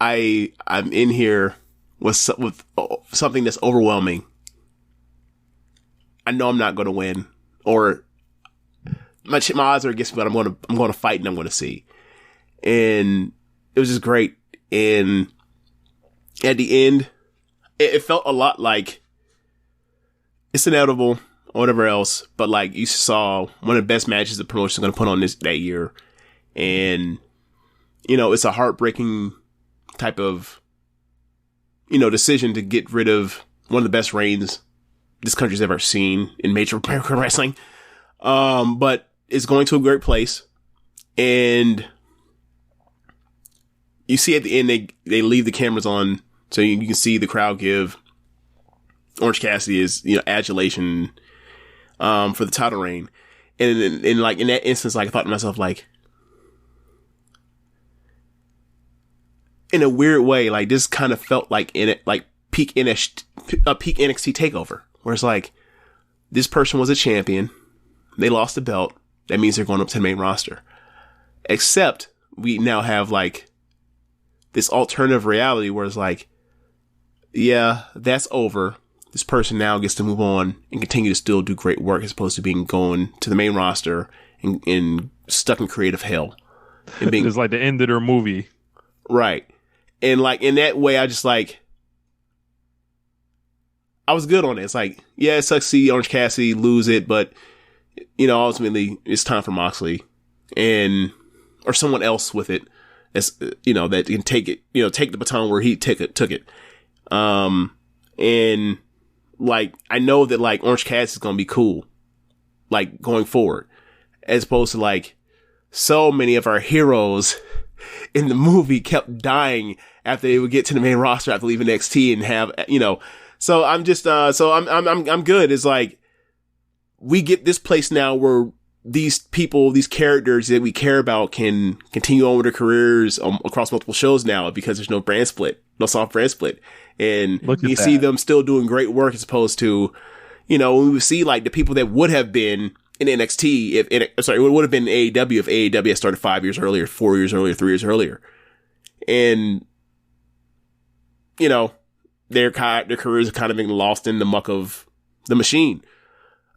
Speaker 6: I'm in here with something that's overwhelming. I know I'm not going to win, or my odds are against me, but I'm going to fight and I'm going to see. And it was just great. And at the end, it felt a lot like it's inevitable or whatever else, but like you saw one of the best matches the promotion's going to put on that year. And, it's a heartbreaking type of, decision to get rid of one of the best reigns this country's ever seen in major American wrestling. But it's going to a great place. And you see at the end, they leave the cameras on so you can see the crowd give Orange Cassidy his, adulation, for the title reign. And like in that instance, like I thought to myself, like, in a weird way, like this kind of felt like peak NXT takeover, where it's like, this person was a champion. They lost the belt. That means they're going up to the main roster. Except we now have like this alternative reality where it's like, yeah, that's over. This person now gets to move on and continue to still do great work as opposed to being going to the main roster and stuck in creative hell. And being,
Speaker 7: it's like the end of their movie.
Speaker 6: Right. And like in that way, I just like, I was good on it. It's like, yeah, it sucks to see Orange Cassidy lose it, but ultimately it's time for Moxley or someone else with it. That's, that can take it, take the baton where he took it. And like, I know that like Orange Cassidy is going to be cool, like going forward, as opposed to like so many of our heroes in the movie kept dying after they would get to the main roster after leaving NXT and have, so I'm just, I'm good. It's like, we get this place now where these people, these characters that we care about can continue on with their careers across multiple shows now because there's no brand split, no soft brand split. And you see them still doing great work as opposed to, when we see like the people that would have been in NXT, it would have been AEW if AEW had started 5 years earlier, 4 years earlier, 3 years earlier. And, their careers are kind of being lost in the muck of the machine.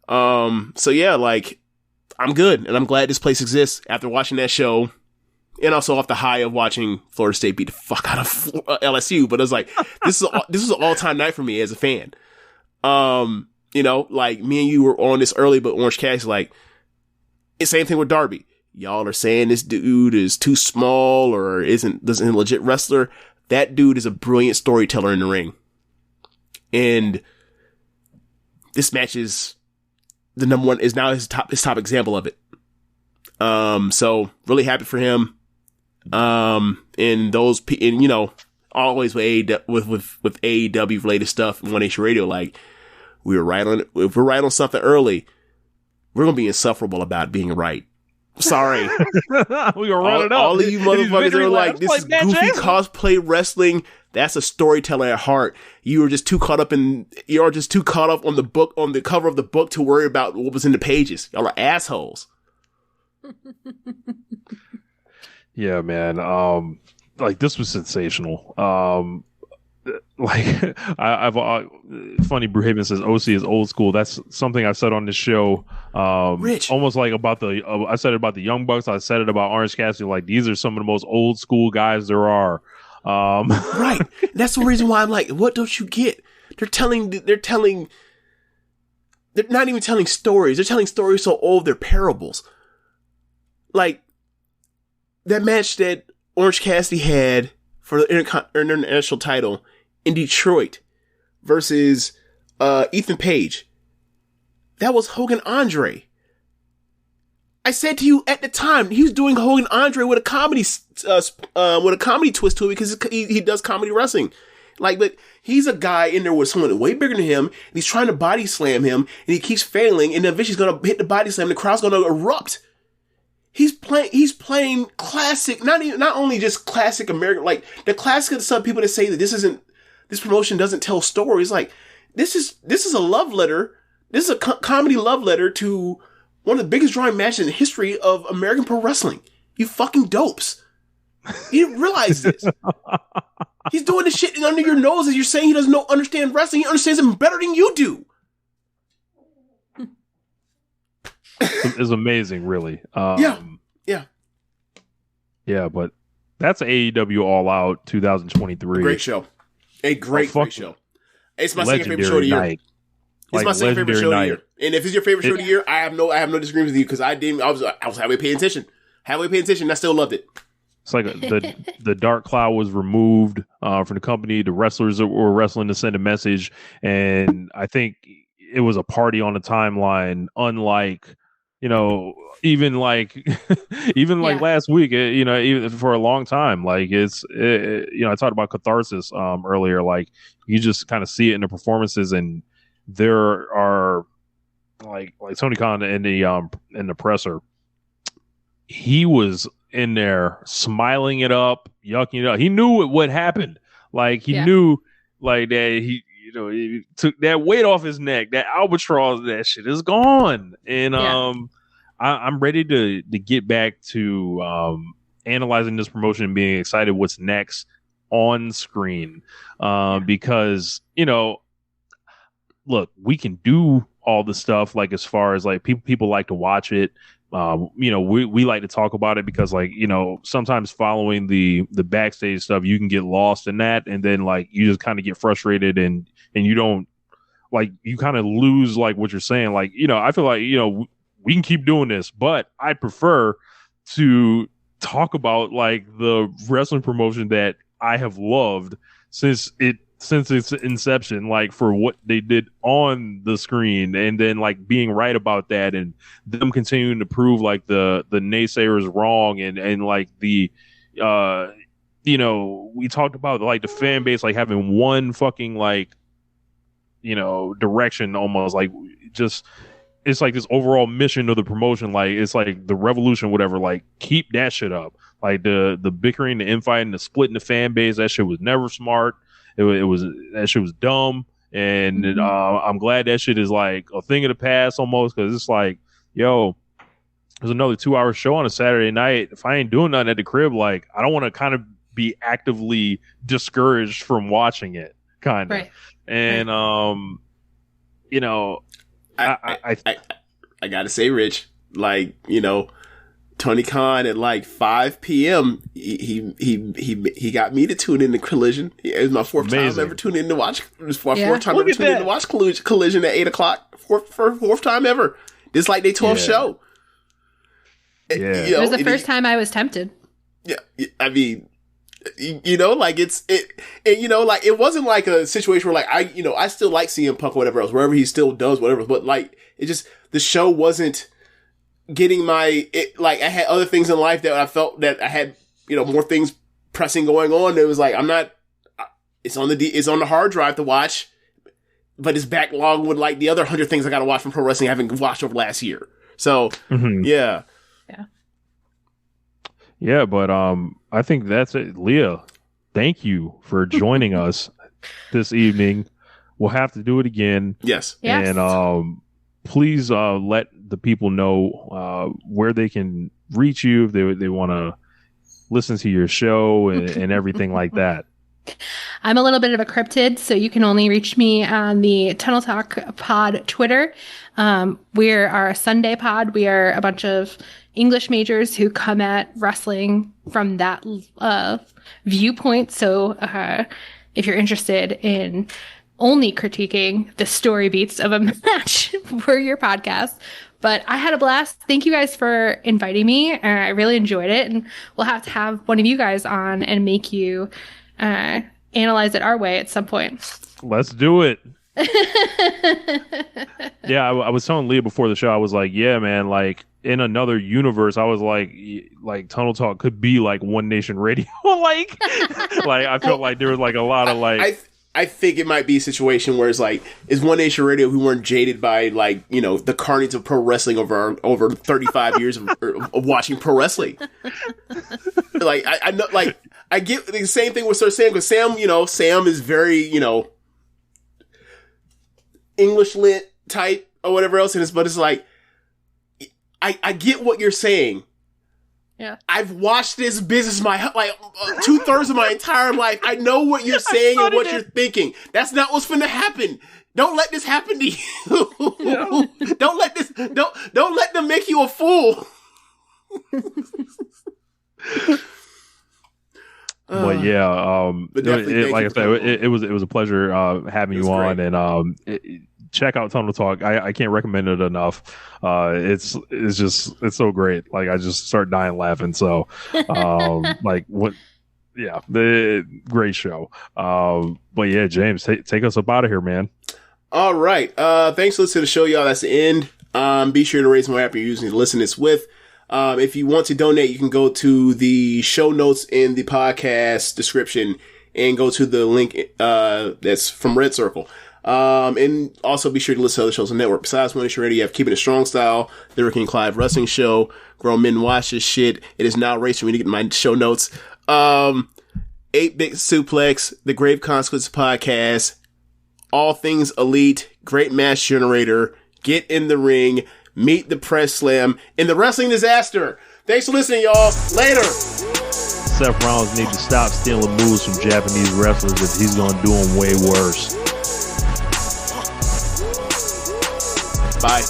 Speaker 6: So yeah, like, I'm good, and I'm glad this place exists after watching that show, and also off the high of watching Florida State beat the fuck out of LSU. But it was like, this was an all-time night for me as a fan. Like me and you were on this early, but Orange Cassidy, like, the same thing with Darby. Y'all are saying this dude is too small or isn't a legit wrestler. That dude is a brilliant storyteller in the ring. And this match is the number one, is now his top example of it. So really happy for him. And always with AEW related stuff and One Nation Radio, like, we were right on it. If we're right on something early, we're going to be insufferable about being right. Sorry.
Speaker 7: We gonna run it up.
Speaker 6: All of you motherfuckers are like, this is goofy cosplay wrestling. That's a storyteller at heart. You are just too caught up on the book, on the cover of the book, to worry about what was in the pages. Y'all are assholes.
Speaker 7: Yeah, man. Like, this was sensational. Like, I've funny. Bruhaven says OC is old school. That's something I've said on this show.
Speaker 6: Rich,
Speaker 7: almost like about I said it about the Young Bucks. I said it about Orange Cassidy. Like, these are some of the most old school guys there are.
Speaker 6: Right. That's the reason why I'm like, what don't you get? They're not even telling stories. They're telling stories so old they're parables. Like that match that Orange Cassidy had for the international title in Detroit versus Ethan Page. That was Hogan Andre. I said to you at the time, he was doing Hogan Andre with a comedy twist to it because he does comedy wrestling. Like, but he's a guy in there with someone way bigger than him, and he's trying to body slam him, and he keeps failing, and eventually he's gonna hit the body slam, and the crowd's gonna erupt. He's playing classic, not only just classic American, like the classic of some people that say that this promotion doesn't tell stories. Like, this is a love letter. This is a comedy love letter to one of the biggest drawing matches in the history of American pro wrestling. You fucking dopes. You didn't realize this. He's doing this shit under your nose as you're saying he doesn't understand wrestling. He understands it better than you do.
Speaker 7: It's amazing, really.
Speaker 6: Yeah.
Speaker 7: But that's AEW All Out 2023.
Speaker 6: Great show. A great show. It's my second favorite show of the year. It's my second favorite show of the year. And if it's your favorite show of the year, I have no disagreement with you because I was halfway paying attention. And I still loved it.
Speaker 7: It's like the dark cloud was removed from the company. The wrestlers that were wrestling to send a message, and I think it was a party on the timeline. Unlike, even like last week, even for a long time, like I talked about catharsis earlier. Like, you just kind of see it in the performances, and there are like Tony Khan in the presser. He was in there smiling it up, yucking it up. He knew what happened. Like, he knew like that he took that weight off his neck, that albatross, that shit is gone. And I'm ready to get back to analyzing this promotion and being excited what's next on screen. Because, look, we can do all the stuff, like, as far as like people like to watch it. We like to talk about it because, like, sometimes following the backstage stuff, you can get lost in that, and then like you just kind of get frustrated and you don't, like, you kind of lose like what you're saying. Like, I feel like we can keep doing this, but I prefer to talk about like the wrestling promotion that I have loved since its inception, like, for what they did on the screen, and then like being right about that, and them continuing to prove like the naysayers wrong, and like the we talked about like the fan base like having one fucking like direction, almost like just it's like this overall mission of the promotion, like it's like the revolution, whatever. Like, keep that shit up. Like the bickering, the infighting, the splitting the fan base, that shit was never smart. It was that shit was dumb, and I'm glad that shit is like a thing of the past almost, because it's like, yo, there's another 2-hour show on a Saturday night. If I ain't doing nothing at the crib, like, I don't want to kind of be actively discouraged from watching it, kind of. Right. And
Speaker 6: I gotta say, Rich, like, Tony Khan at like 5 p.m. He got me to tune in to Collision. It was my fourth time ever tuning in to watch. It was my fourth time ever tuning in to watch Collision at 8 o'clock. Fourth time ever. This like their 12th show.
Speaker 7: Yeah,
Speaker 8: it was the first time I was tempted.
Speaker 6: Yeah, I mean, like like it wasn't like a situation where like I still like CM Punk or whatever else, wherever he still does whatever, but like it just, the show wasn't getting like I had other things in life that I felt that I had more things pressing going on. It was like, it's on the hard drive to watch, but it's backlogged with like the other 100 things I gotta watch from pro wrestling I haven't watched over last year. So
Speaker 7: yeah, but I think that's it. Leah, thank you for joining us this evening. We'll have to do it again.
Speaker 6: Yes.
Speaker 7: And please let the people know where they can reach you if they want to listen to your show and everything like that.
Speaker 8: I'm a little bit of a cryptid, so you can only reach me on the Tunnel Talk Pod Twitter. We're our Sunday pod. We are a bunch of English majors who come at wrestling from that viewpoint. So if you're interested in only critiquing the story beats of a match for your podcast, But I had a blast. Thank you guys for inviting me. I really enjoyed it. And we'll have to have one of you guys on and make you analyze it our way at some point.
Speaker 7: Let's do it. Yeah, I was telling Leah before the show, I was like, yeah, man, like in another universe, I was like Tunnel Talk could be like One Nation Radio. like I felt like there was like a lot of like.
Speaker 6: I think it might be a situation where it's like, is One Nation Radio who weren't jaded by like, you know, the carnage of pro wrestling over 35 years of watching pro wrestling. Like I know, like I get the same thing with Sir Sam, because Sam, you know, Sam is very, you know, English lit type or whatever else, but it's like I get what you're saying.
Speaker 8: Yeah,
Speaker 6: I've watched this business my 2/3 of my entire life. I know what you're saying and what you're thinking. That's not what's finna happen. Don't let this happen to you. Yeah. Don't let them make you a fool.
Speaker 7: But yeah, like I said, it was a pleasure having you on,
Speaker 6: great.
Speaker 7: And check out Tunnel Talk. I can't recommend it enough. It's so great. Like I just start dying laughing. So like what? Yeah, the great show. But yeah, James, take us up out of here, man.
Speaker 6: All right. Thanks for listening to the show, y'all. That's the end. Be sure to rate some more app you're using to listen this with. If you want to donate, you can go to the show notes in the podcast description and go to the link that's from Red Circle. And also be sure to listen to other shows on the network. Besides One Nation Radio, you have Keepin It Strong Style, the Ricky Clive Wrestling Show. Grown Men Watch This Shit. It is now race for me to get my show notes. 8-Bit Suplex, the Grave Consequences Podcast, All Things Elite, Great Match Generator, Get in the Ring, Meet the Press Slam, and the Wrestling Disaster. Thanks for listening, y'all. Later.
Speaker 7: Seth Rollins needs to stop stealing moves from Japanese wrestlers if he's going to do them way worse.
Speaker 6: Bye.